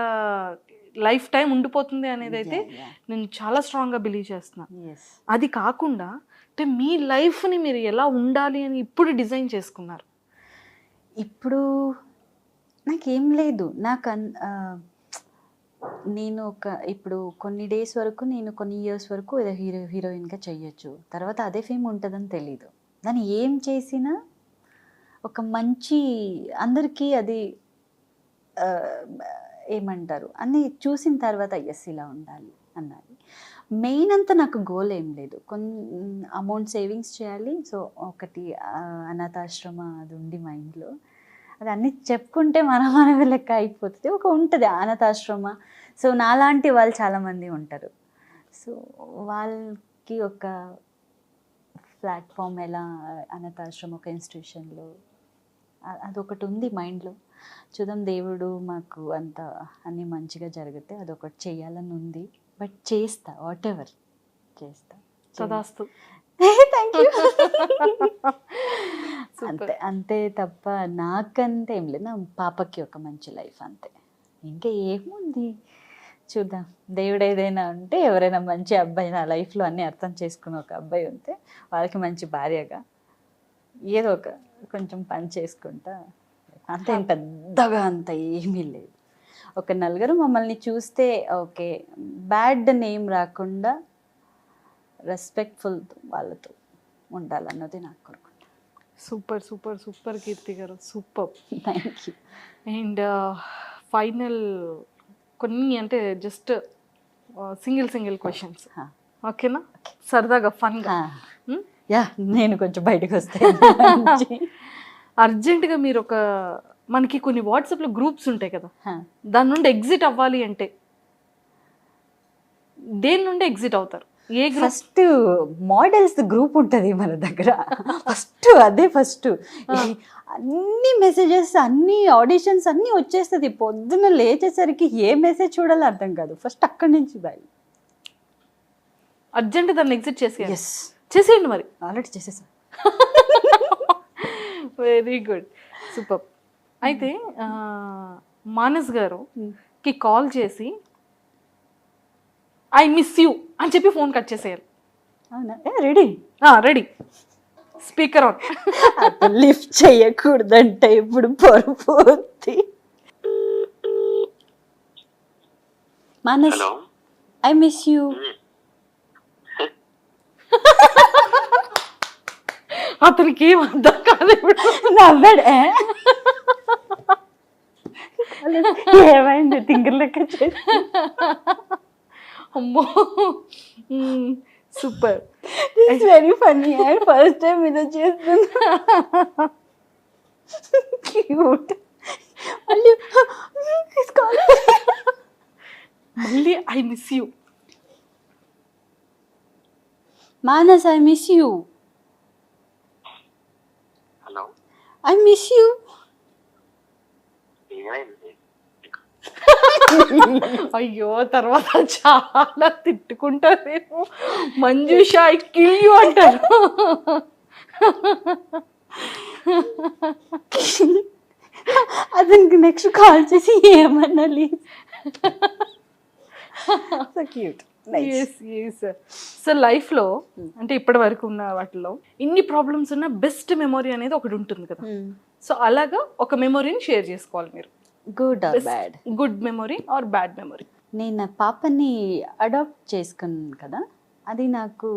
లైఫ్ టైం ఉండిపోతుంది అనేది అయితే నేను చాలా స్ట్రాంగ్గా బిలీవ్ చేస్తున్నాను. Yes. అది కాకుండా అంటే మీ లైఫ్ని మీరు ఎలా ఉండాలి అని ఇప్పుడు డిజైన్ చేసుకున్నారు? ఇప్పుడు నాకేం లేదు, నేను ఇప్పుడు కొన్ని డేస్ వరకు, నేను కొన్ని ఇయర్స్ వరకు ఏదో హీరోయిన్గా చెయ్యొచ్చు, తర్వాత అదే ఫేమ్ ఉంటుందని తెలీదు. దాన్ని ఏం చేసినా ఒక మంచి అందరికీ అది ఏమంటారు అన్నీ చూసిన తర్వాత ఎస్ ఇలా ఉండాలి అన్నది మెయిన్. అంతా నాకు గోల్ ఏం లేదు, కొన్ని అమౌంట్ సేవింగ్స్ చేయాలి. సో ఒకటి అనాథాశ్రమ అది ఉంది మైండ్లో, అది అన్నీ చెప్పుకుంటే మన లెక్క అయిపోతుంది. ఒక ఉంటుంది అనాథాశ్రమ. సో నాలాంటి వాళ్ళు చాలామంది ఉంటారు. సో వాళ్ళకి ఒక ప్లాట్ఫామ్, ఎలా అనాథాశ్రమ ఒక ఇన్స్టిట్యూషన్లో, అదొకటి ఉంది మైండ్లో. చూద్దాం, దేవుడు మాకు అంత అన్నీ మంచిగా జరిగితే అదొకటి చేయాలని ఉంది. బట్ చేస్తా, వాట్ ఎవర్ చేస్తా. తదాస్తు. Thank you. అంతే తప్ప నాకంతే ఏం లేదు. నా పాపకి ఒక మంచి లైఫ్ అంతే, ఇంకా ఏముంది. చూద్దాం, దేవుడు ఏదైనా ఉంటే, ఎవరైనా మంచి అబ్బాయి నా లైఫ్లో అన్నీ అర్థం చేసుకుని ఒక అబ్బాయి ఉంటే వాళ్ళకి మంచి భార్యగా ఏదో ఒక కొంచెం పని చేసుకుంటా అంతే. ఏం పెద్దగా అంత ఏమీ లేదు. ఒక నలుగురు మమ్మల్ని చూస్తే ఓకే, బ్యాడ్ నేమ్ రాకుండా రెస్పెక్ట్ఫుల్ వాళ్ళతో ఉండాలన్నది నాకు కోరుకుంటా. సూపర్ సూపర్ సూపర్ కీర్తి గారు, super. Thank you. And final కొన్ని అంటే జస్ట్ సింగిల్ క్వశ్చన్స్, ఓకేనా? సరదాగా ఫన్గా. యా, నేను కొంచెం బయటకు వస్తాను. అర్జెంటుగా మీరు మనకి కొన్ని వాట్సాప్లో గ్రూప్స్ ఉంటాయి కదా, దాని నుండి ఎగ్జిట్ అవ్వాలి అంటే దేని నుండి ఎగ్జిట్ అవుతారు? ఏ గ్రూప్? ఫస్ట్ మోడల్స్ గ్రూప్ ఉంటుంది మన దగ్గర, ఫస్ట్ అన్ని మెసేజెస్, అన్ని ఆడిషన్స్ అన్నీ వచ్చేస్తుంది. పొద్దున్న లేచేసరికి ఏ మెసేజ్ చూడాలో అర్థం కాదు. ఫస్ట్ అక్కడి నుంచి బయలు అర్జెంట్ దాన్ని ఎగ్జిట్ ఎస్ చేసేయండి. మరి ఆల్రెడీ చేసేసా. Very good, super. అయితే మానస్ గారుకి కాల్ చేసి ఐ మిస్ యూ అని చెప్పి ఫోన్ కట్ చేసేయాలి. అవునా? Ready ready, speaker on. Lift చేయకూడదంటే ఇప్పుడు పొరపోద్ది. Manas, I miss you. అతనికి ఏం అర్థం కాదు. ఇప్పుడు నవ్వాడు. ఏమైంది? తింగర్ లెక్క చేసి. అమ్మో, super. It's very funny. First time ఇది చేస్తున్నా. క్యూట్. మళ్ళీ I miss you. Manas, I miss you. Hello, I miss you. అయ్యో, తర్వాత చాలా తిట్టుకుంటారేమో. మంజుష ఐ కిల్ యూ అంటారు. అతనికి నెక్స్ట్ కాల్ చేసి ఏమనాలి? So cute. సో లైఫ్లో అంటే ఇప్పటి వరకు ఉన్న వాటిలో ఇన్ని ప్రాబ్లమ్స్ ఉన్న బెస్ట్ మెమొరీ అనేది ఒకటి ఉంటుంది కదా. సో అలాగా ఒక మెమొరీని షేర్ చేసుకోవాలి మీరు. Good or bad? Good memory or bad memory? నేను నా పాపని అడాప్ట్ చేసుకున్నాను కదా, అది నాకు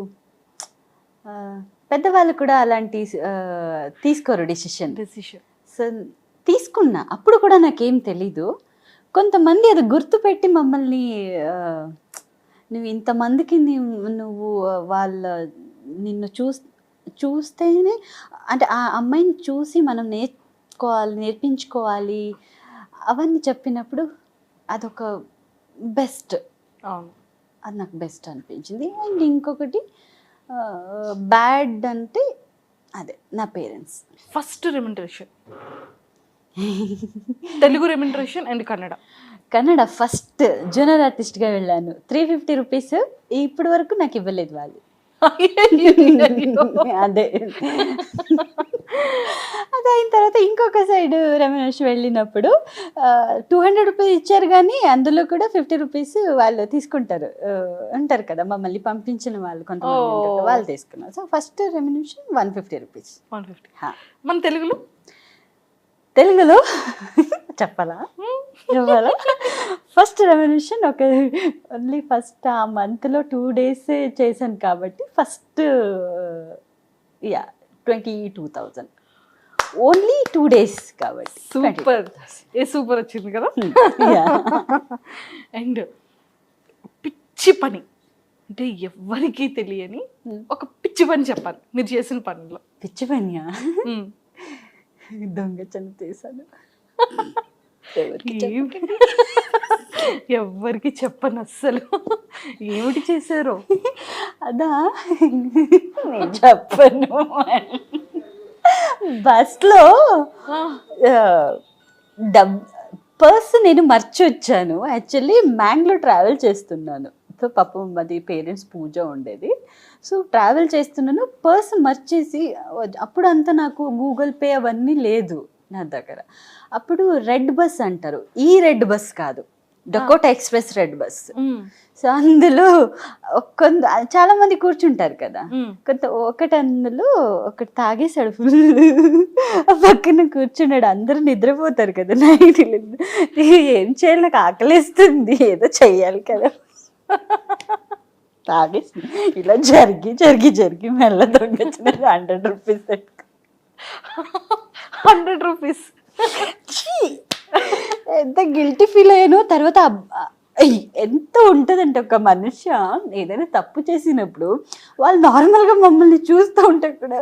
పెద్దవాళ్ళు కూడా అలాంటి తీసుకోరు డెసిషన్. సో తీసుకున్నా, అప్పుడు కూడా నాకేం తెలీదు. కొంతమంది అది గుర్తుపెట్టి మమ్మల్ని నువ్వు ఇంతమందికి నువ్వు వాళ్ళ నిన్ను చూస్తేనే అంటే ఆ అమ్మాయిని చూసి మనం నేర్పించుకోవాలి అవన్నీ చెప్పినప్పుడు అదొక బెస్ట్. అది నాకు బెస్ట్ అనిపించింది. అండ్ ఇంకొకటి బ్యాడ్ అంటే అదే నా parents. First remuneration Telugu remuneration and Kannada first junior ఆర్టిస్ట్గా వెళ్ళాను. 350 రూపీస్ ఇప్పటి వరకు నాకు ఇవ్వలేదు వాళ్ళు. అదే అది అయిన తర్వాత ఇంకొక సైడ్ రెమ్యునరేషన్ వెళ్ళినప్పుడు 200 రూపీస్ ఇచ్చారు, కానీ అందులో కూడా 50 రూపీస్ వాళ్ళు తీసుకుంటారు ఉంటారు కదా మమ్మల్ని పంపించిన వాళ్ళు, కొంతమంది ఉంటారు, వాళ్ళు తీసుకున్నారు. So first remuneration 150 rupees. 150. మన తెలుగులో చెప్పాలా? ఫస్ట్ రెమ్యునరేషన్ ఓన్లీ ఫస్ట్ ఆ మంత్లో 2 days చేశాను కాబట్టి ఫస్ట్ 22,000 ఓన్లీ 2 days కాబట్టి. సూపర్ వచ్చింది కదా. అండ్ పిచ్చి పని అంటే ఎవరికి తెలియని ఒక పిచ్చి పని చెప్పాలి మీరు చేసిన పనిలో. పిచ్చి పనియా? దొంగతనం చేశాను. ఎవరికి చెప్పను అస్సలు. ఏమిటి చేశారో? అదా నేను చెప్పను. బస్లో పర్స్ నేను మర్చొచ్చాను. యాక్చువల్లీ మ్యాంగ్లో ట్రావెల్ చేస్తున్నాను. సో పాపం మాది పేరెంట్స్ పూజ ఉండేది. సో ట్రావెల్ చేస్తున్నాను, పర్స్ మర్చేసి, అప్పుడు అంతా నాకు గూగుల్ పే అవన్నీ లేదు నా దగ్గర. అప్పుడు రెడ్ బస్ అంటారు, ఈ రెడ్ బస్ కాదు, Dakota express red bus. So అందులో చాలా మంది కూర్చుంటారు కదా, అందులో ఒకటి తాగేశాడు ఫుల్, పక్కన కూర్చున్నాడు. అందరూ నిద్రపోతారు కదా నైట్. ఏం చేయాలి, నాకు ఆకలిస్తుంది, ఏదో చెయ్యాలి కదా. తాగేసి ఇలా జరిగి మెల్ల దొంగచ్చిన 100 రూపీస్. 100 రూపీస్ ఎంత గిల్టీ ఫీల్ అయ్యాను. తర్వాత ఎంత ఉంటుందంటే ఒక మనుష్య ఏదైనా తప్పు చేసినప్పుడు వాళ్ళు నార్మల్గా మమ్మల్ని చూస్తూ ఉంటే కూడా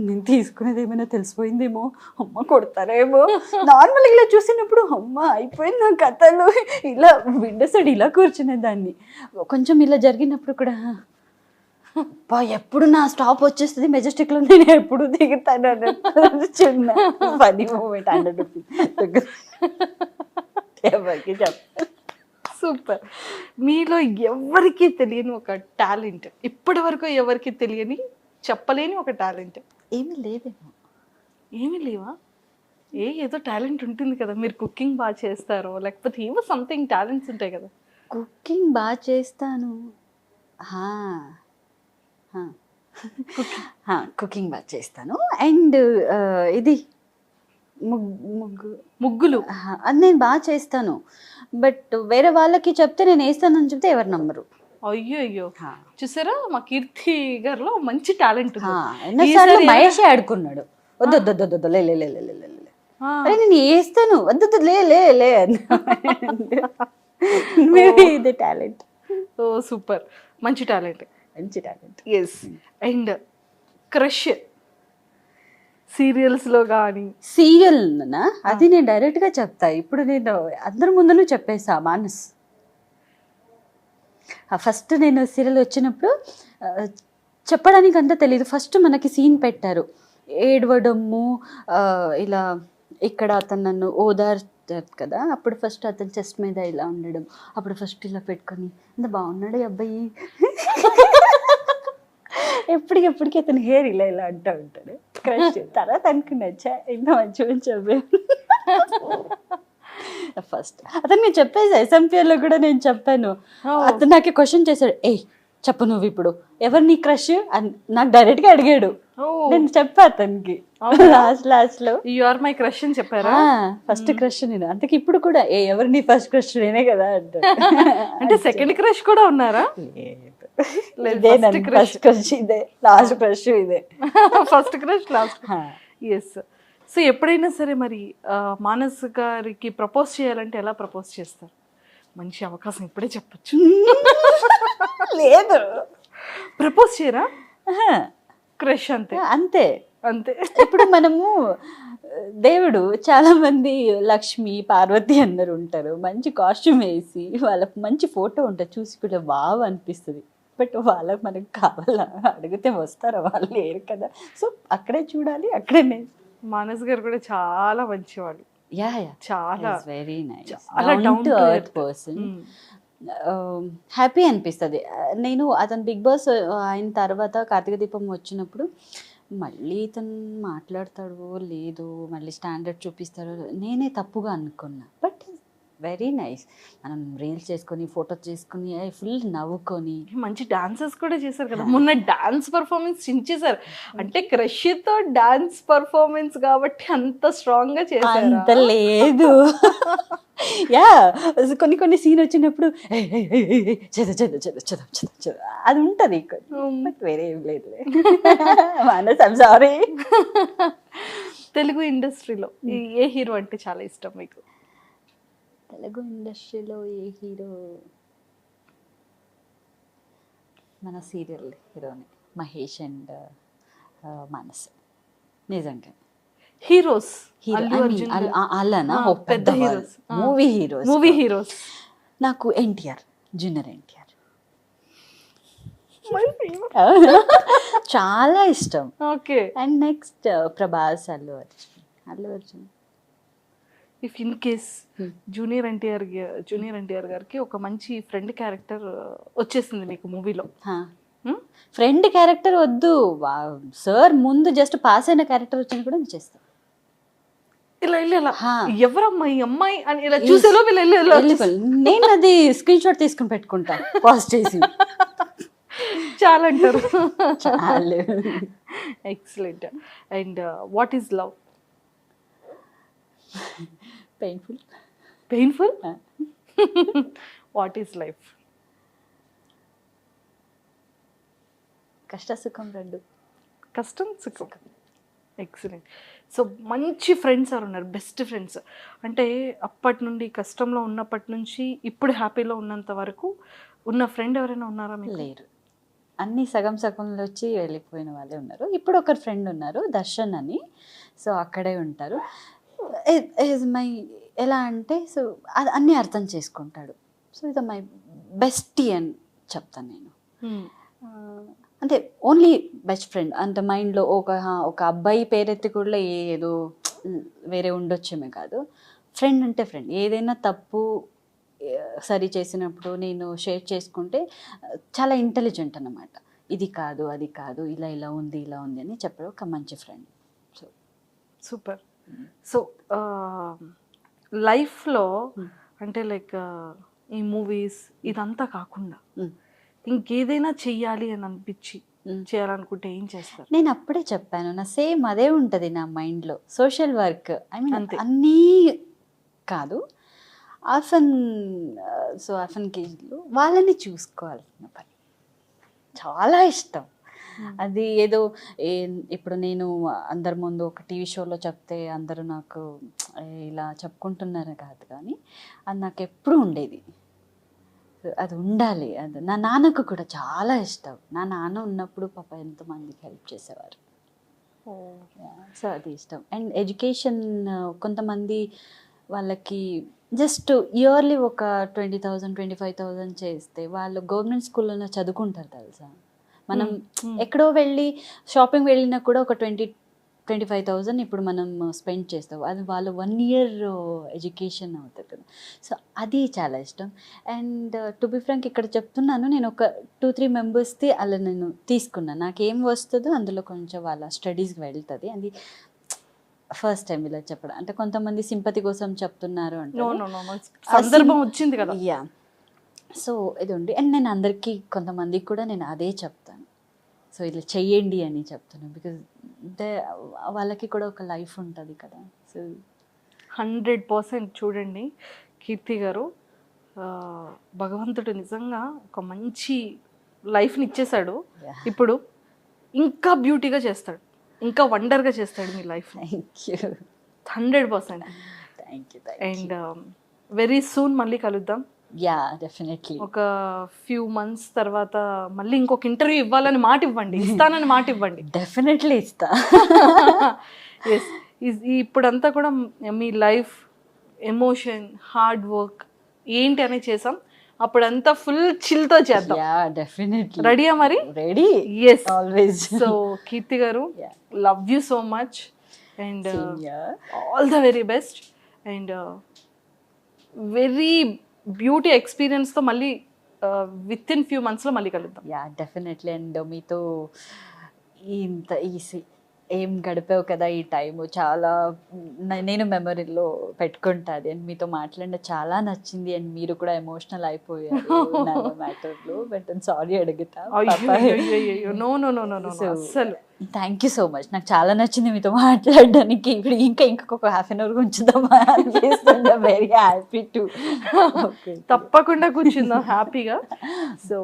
నేను తీసుకునేది ఏమైనా తెలిసిపోయిందేమో, అమ్మ కొడతారేమో, నార్మల్గా ఇలా చూసినప్పుడు అమ్మ అయిపోయింది నా కథలు, ఇలా విండో సైడ్ ఇలా కూర్చునేదాన్ని. కొంచెం ఇలా జరిగినప్పుడు కూడా ఎప్పుడు నా స్టాప్ వచ్చేస్తుంది మెజెస్టిక్లో, నేను ఎప్పుడు దిగుతాను చిన్న ఫనీ మూమెంట్. 100 రూపీస్ ఎవరికి చెప్పాలి. సూపర్. మీలో ఎవరికి తెలియని ఒక టాలెంట్, ఇప్పటి వరకు ఎవరికి తెలియని చెప్పలేని ఒక టాలెంట్ ఏమీ లేదేమో. ఏమీ లేవా? ఏదో టాలెంట్ ఉంటుంది కదా, మీరు కుకింగ్ బాగా చేస్తారో లేకపోతే ఏవో సంథింగ్ టాలెంట్స్ ఉంటాయి కదా. కుకింగ్ బాగా చేస్తాను, కుకింగ్ బాగా చేస్తాను. అండ్ ఇది ముగ్గులు అది నేను బాగా చేస్తాను. బట్ వేరే వాళ్ళకి చెప్తే నేను వేస్తానని చెప్తే ఎవరు నమ్మరు. అయ్యో చూసారా, మా కీర్తి గారిలో మంచి టాలెంట్ ఎన్నోసార్లు మహేష్ ఆడుకున్నాడు, వద్దు లే అరే నేను వేస్తాను, వద్దు లే ఇదే టాలెంట్. ఓ సూపర్, మంచి టాలెంట్. ఎస్. అండ్ క్రష్ సీరియల్స్లో కానీ? సీరియల్నా? అది నేను డైరెక్ట్గా చెప్తా. ఇప్పుడు నేను అందరి ముందును చెప్పేసా మానస్. ఫస్ట్ నేను సీరియల్ వచ్చినప్పుడు చెప్పడానికి అంతా తెలియదు. ఫస్ట్ మనకి సీన్ పెట్టారు, ఏడవడము, ఇలా ఇక్కడ అతను నన్ను ఓదార్చారు కదా, అప్పుడు ఫస్ట్ అతను చెస్ట్ మీద ఇలా ఉండడం, అప్పుడు ఫస్ట్ ఇలా పెట్టుకొని అంత బాగున్నాడు అబ్బాయి, ఎప్పటికి అతను హెయిర్ ఇలా అంటూ ఉంటాడు. క్రష్. తర్వాత అనుకున్నా ఇంకా మంచి చెప్పాను. ఫస్ట్ అతను నేను చెప్పేసి SMPలో కూడా నేను చెప్పాను. అతను నాకు క్వశ్చన్ చేశాడు, చెప్పు నువ్వు ఇప్పుడు ఎవరు నీ క్రష్ అని నాకు డైరెక్ట్ గా అడిగాడు. నేను చెప్పా అతనికి లాస్ట్ లో యు ఆర్ మై క్రష్ అని చెప్పారా? ఫస్ట్ క్రష్ నేను. అందుకే ఇప్పుడు కూడా ఎవరు నీ ఫస్ట్ క్రష్ నేనే కదా అంటాడు. అంటే సెకండ్ క్రష్ కూడా ఉన్నారా? ఇదే ఫస్ట్ క్రష్ ఇదే, లాస్ట్ క్రష్ ఇదే. First crush last. Yes. So ఎప్పుడైనా సరే మరి మానస్ గారికి ప్రపోజ్ చేయాలంటే ఎలా ప్రపోజ్ చేస్తారు? మంచి అవకాశం ఇప్పుడే చెప్పొచ్చు. లేదు, ప్రపోజ్ చేయరా? క్రష్ అంతే అంతే అంతే. ఇప్పుడు మనము దేవుడు చాలా మంది లక్ష్మి పార్వతి అందరు ఉంటారు, మంచి కాస్ట్యూమ్ వేసి వాళ్ళకి మంచి ఫోటో ఉంటుంది, చూసి కూడా వావ్ అనిపిస్తుంది. బట్ వాళ్ళకి మనకు కావాలా, అడిగితే వస్తారా? వాళ్ళు లేరు కదా. సో అక్కడే చూడాలి, అక్కడే. మానస్ గారు కూడా చాలా మంచివాడు. చాలా వెరీ నైస్, చాలా down to earth person. Happy అనిపిస్తుంది. నేను అతను బిగ్ బాస్ అయిన తర్వాత కార్తీక దీపం వచ్చినప్పుడు మళ్ళీ ఇతను మాట్లాడతాడో లేదో, మళ్ళీ స్టాండర్డ్ చూపిస్తాడో నేనే తప్పుగా అనుకున్నా. But very nice. మనం రీల్స్ చేసుకొని ఫోటో చేసుకుని ఫుల్ నవ్వుకొని మంచి డాన్సెస్ కూడా చేశారు కదా. మొన్న డాన్స్ పర్ఫార్మెన్స్ చించేశారు. అంటే క్రష్తో డాన్స్ పర్ఫార్మెన్స్ కాబట్టి అంత స్ట్రాంగ్ గా చేశారు. అంత లేదు. యా, కొన్ని సీన్ వచ్చినప్పుడు అది ఉంటది, బట్ వేరే ఏం లేదు. సారీ. తెలుగు ఇండస్ట్రీలో ఏ హీరో అంటే చాలా ఇష్టం మీకు? తెలుగు ఇండస్ట్రీలో ఏ హీరో? మన సీరియల్ హీరోని మహేష్ అండ్ మానస్. నిజంగా హీరోస్ అలానా? పెద్ద హీరోస్, మూవీ హీరోస్ నాకు ఎన్టీఆర్, జూనియర్ ఎన్టీఆర్ చాలా ఇష్టం. Okay. And next Prabhas, Allu Arjun. If in case junior NTR గారికి ఒక మంచి ఫ్రెండ్ క్యారెక్టర్ వచ్చేసింది మీకు మూవీలో, ఫ్రెండ్ క్యారెక్టర్ వద్దు సార్, ముందు జస్ట్ పాస్ అయిన క్యారెక్టర్ వచ్చిన కూడా నేను చేస్తాను. ఇలా ఎవరమ్మా ఈ అమ్మాయి అని ఇలా చూసేలో నేను అది స్క్రీన్ షాట్ తీసుకుని పెట్టుకుంటా, పాజ్ చేసి. చాలా అంటారు. చాలు. Excellent. And what is love? Painful. What is life? కష్ట సుఖం రెండు. కష్టం సుఖం. ఎక్సలెంట్. సో మంచి ఫ్రెండ్స్ ఎవరు ఉన్నారు? బెస్ట్ ఫ్రెండ్స్ అంటే అప్పటి నుండి కష్టంలో ఉన్నప్పటి నుంచి ఇప్పుడు హ్యాపీలో ఉన్నంత వరకు ఉన్న ఫ్రెండ్ ఎవరైనా ఉన్నారా మీకు? లేరు, అన్నీ సగం సగంలో వచ్చి వెళ్ళిపోయిన వాళ్ళే ఉన్నారు. ఇప్పుడు ఒకరు ఫ్రెండ్ ఉన్నారు, దర్శన్ అని. సో అక్కడే ఉంటారు. మై ఎలా అంటే, సో అది అన్నీ అర్థం చేసుకుంటాడు. సో ఇది మై బెస్టీ అని చెప్తాను నేను. అంటే ఓన్లీ బెస్ట్ ఫ్రెండ్. అంటే మైండ్లో ఒక అబ్బాయి పేరెత్తి కూడా ఏదో వేరే ఉండొచ్చేమే కాదు. ఫ్రెండ్ అంటే ఫ్రెండ్. ఏదైనా తప్పు సరి చేసినప్పుడు నేను షేర్ చేసుకుంటే చాలా ఇంటెలిజెంట్ అన్నమాట. ఇది కాదు, అది కాదు, ఇలా ఉంది అని చెప్పడం ఒక మంచి ఫ్రెండ్. So super. సో లైఫ్లో అంటే లైక్ ఈ మూవీస్ ఇదంతా కాకుండా ఇంకేదైనా చెయ్యాలి అని అనిపించి చేయాలనుకుంటే ఏం చేస్తారు? నేను అప్పుడే చెప్పాను, నా సేమ్ అదే ఉంటుంది నా మైండ్లో. సోషల్ వర్క్, ఐ మీన్ అన్నీ కాదు, ఆఫన్ కేజ్లో వాళ్ళని చూసుకోవాల్సిన పని చాలా ఇష్టం. అది ఏదో ఇప్పుడు నేను అందరి ముందు ఒక టీవీ షోలో చెప్తే అందరూ నాకు ఇలా చెప్పుకుంటున్నారు కాదు, కానీ అది నాకు ఎప్పుడూ ఉండేది. అది ఉండాలి. అది నా నాన్నకు కూడా చాలా ఇష్టం. నా నాన్న ఉన్నప్పుడు పాప ఎంతమందికి హెల్ప్ చేసేవారు. సో అది ఇష్టం. అండ్ ఎడ్యుకేషన్, కొంతమంది వాళ్ళకి జస్ట్ ఇయర్లీ ఒక 20,000 25,000 చేస్తే వాళ్ళు గవర్నమెంట్ స్కూల్లో చదువుకుంటారు తెలుసా. మనం ఎక్కడో వెళ్ళి షాపింగ్ వెళ్ళినా కూడా ఒక 20-25,000 ఇప్పుడు మనం స్పెండ్ చేస్తాం. అది వాళ్ళు 1 year ఎడ్యుకేషన్ అవుతుంది కదా. సో అది చాలా ఇష్టం. అండ్ టు బి ఫ్రాంక్ ఇక్కడ చెప్తున్నాను, నేను ఒక 2-3 మెంబర్స్ది అలా నేను తీసుకున్నాను. నాకేం వస్తుందో అందులో కొంచెం వాళ్ళ స్టడీస్కి వెళ్తుంది. అది ఫస్ట్ టైం ఇలా చెప్పడం. అంటే కొంతమంది సింపతి కోసం చెప్తున్నారు అంటే సందర్భం వచ్చింది కదా. యా, సో ఇది ఉండి అండ్ నేను అందరికీ కొంతమందికి కూడా నేను అదే చెప్తాను, సో ఇట్లా చెయ్యండి అని చెప్తాను, బికాజ్ వాళ్ళకి కూడా ఒక లైఫ్ ఉంటుంది కదా. సో 100% చూడండి కీర్తి గారు, భగవంతుడు నిజంగా ఒక మంచి లైఫ్ని ఇచ్చేశాడు. ఇప్పుడు ఇంకా బ్యూటీగా చేస్తాడు, ఇంకా వండర్గా చేస్తాడు మీ life. Thank you 100%. Thank you. And very soon మళ్ళీ కలుద్దాం. Yeah definitely. ఒక ఫ్యూ మంత్స్ తర్వాత మళ్ళీ ఇంకొక ఇంటర్వ్యూ ఇవ్వాలని మాట ఇవ్వండి, ఇస్తానని మాట ఇవ్వండి. డెఫినెట్లీ ఇస్తా. ఎస్, ఇప్పుడంతా కూడా మీ లైఫ్, ఎమోషన్, హార్డ్ వర్క్ ఏంటి అని చేసాం, అప్పుడంతా ఫుల్ చిల్తో చేద్దాం. Yeah definitely. రెడీయా మరి? Ready. Yes always. So Keerthi గారు, love you so much and Yeah. All the very best and very beauty ఎక్స్పీరియన్స్తో మళ్ళీ విత్ ఇన్ ఫ్యూ మంత్స్లో మళ్ళీ కలుద్దాం. Yeah definitely. అండ్ మీతో ఇంత ఏం గడిపావు కదా ఈ టైము, చాలా నేను మెమరీలో పెట్టుకుంటాది. అండ్ మీతో మాట్లాడిన చాలా నచ్చింది. అండ్ మీరు కూడా ఎమోషనల్ అయిపోయారు మ్యాటర్లో, బట్ నేను సారీ అడుగుతా. No no no no no అసలు థ్యాంక్ యూ సో మచ్. నాకు చాలా నచ్చింది మీతో మాట్లాడడానికి. ఇప్పుడు ఇంకొక హాఫ్ అన్ అవర్ ఉంచుదామా అనిపిస్తుంది. Very happy to. తప్పకుండా కూర్చుందాం హ్యాపీగా. So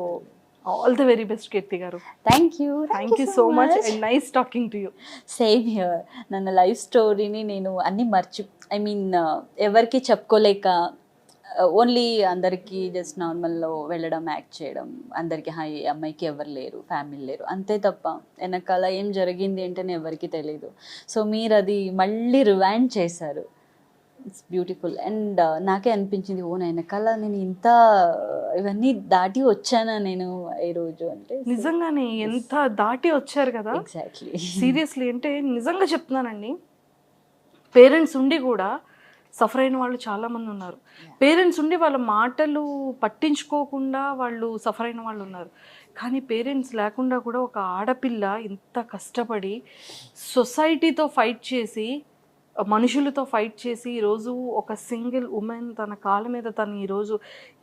all the very best Keerthi garu. Thank you. Thank you so much and nice talking to you. Same here. నన్ను లైఫ్ స్టోరీని నేను అన్నీ ఎవరికి చెప్పుకోలేక ఓన్లీ అందరికీ జస్ట్ నార్మల్లో వెళ్ళడం, యాక్ట్ చేయడం, అందరికీ హాయ్ అమ్మాయికి ఎవరు లేరు, ఫ్యామిలీ లేరు, అంతే తప్ప వెనకాల ఏం జరిగింది అంటే ఎవరికి తెలీదు. సో మీరు అది మళ్ళీ రివైండ్ చేశారు. It's beautiful. అండ్ నాకే అనిపించింది, ఓ వెనకాల నేను ఇంత ఇవన్నీ దాటి వచ్చానా నేను ఈ రోజు అంటే. నిజంగానే ఎంత దాటి వచ్చారు కదా. ఎగ్జాక్ట్లీ. సీరియస్లీ అంటే నిజంగా చెప్తున్నానండి, పేరెంట్స్ ఉండి కూడా సఫర్ అయిన వాళ్ళు చాలామంది ఉన్నారు. పేరెంట్స్ ఉండి వాళ్ళ మాటలు పట్టించుకోకుండా వాళ్ళు సఫర్ అయిన వాళ్ళు ఉన్నారు. కానీ పేరెంట్స్ లేకుండా కూడా ఒక ఆడపిల్ల ఇంత కష్టపడి సొసైటీతో ఫైట్ చేసి, మనుషులతో ఫైట్ చేసి ఈరోజు ఒక సింగిల్ ఉమెన్ తన కాళ్ళ మీద తను ఈరోజు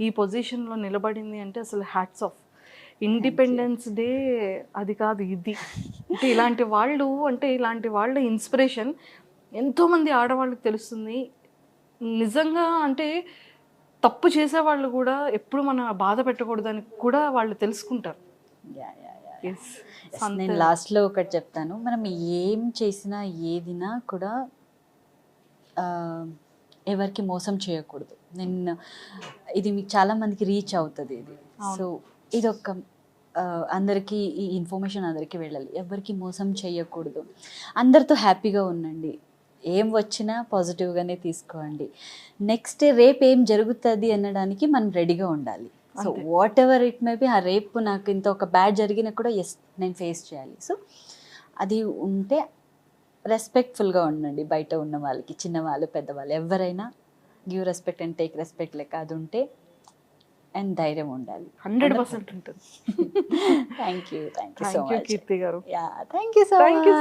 ఈ పొజిషన్లో నిలబడింది అంటే అసలు హ్యాట్స్ ఆఫ్. ఇండిపెండెన్స్ డే అది కాదు ఇది. అంటే ఇలాంటి వాళ్ళ ఇన్స్పిరేషన్ ఎంతోమంది ఆడవాళ్ళకి తెలుస్తుంది. నిజంగా అంటే తప్పు చేసేవాళ్ళు కూడా ఎప్పుడు మన బాధ పెట్టకూడదని కూడా వాళ్ళు తెలుసుకుంటారు. నేను లాస్ట్లో ఒకటి చెప్తాను, మనం ఏం చేసినా ఏదినా కూడా ఎవరికి మోసం చేయకూడదు. ఇది మీకు చాలామందికి రీచ్ అవుతుంది ఇది. సో ఇది ఒక అందరికీ ఈ ఇన్ఫర్మేషన్ అందరికీ వెళ్ళాలి. ఎవరికి మోసం చేయకూడదు. అందరితో హ్యాపీగా ఉండండి. ఏం వచ్చినా పాజిటివ్గానే తీసుకోండి. నెక్స్ట్ రేపు ఏం జరుగుతుంది అనడానికి మనం రెడీగా ఉండాలి. So what ever it may be, ఆ రేపు నాకు ఇంత ఒక బ్యాడ్ జరిగినా కూడా ఎస్ నేను ఫేస్ చేయాలి. సో అది ఉంటే రెస్పెక్ట్ఫుల్గా ఉండండి. బయట ఉన్న వాళ్ళకి, చిన్నవాళ్ళు పెద్దవాళ్ళు ఎవరైనా give respect and take respect లెక్క అది ఉంటే అండ్ ధైర్యం ఉండాలి. 100% ఉంటుంది. Thank you. Thank you so much Keerthi garu. Thank you so much.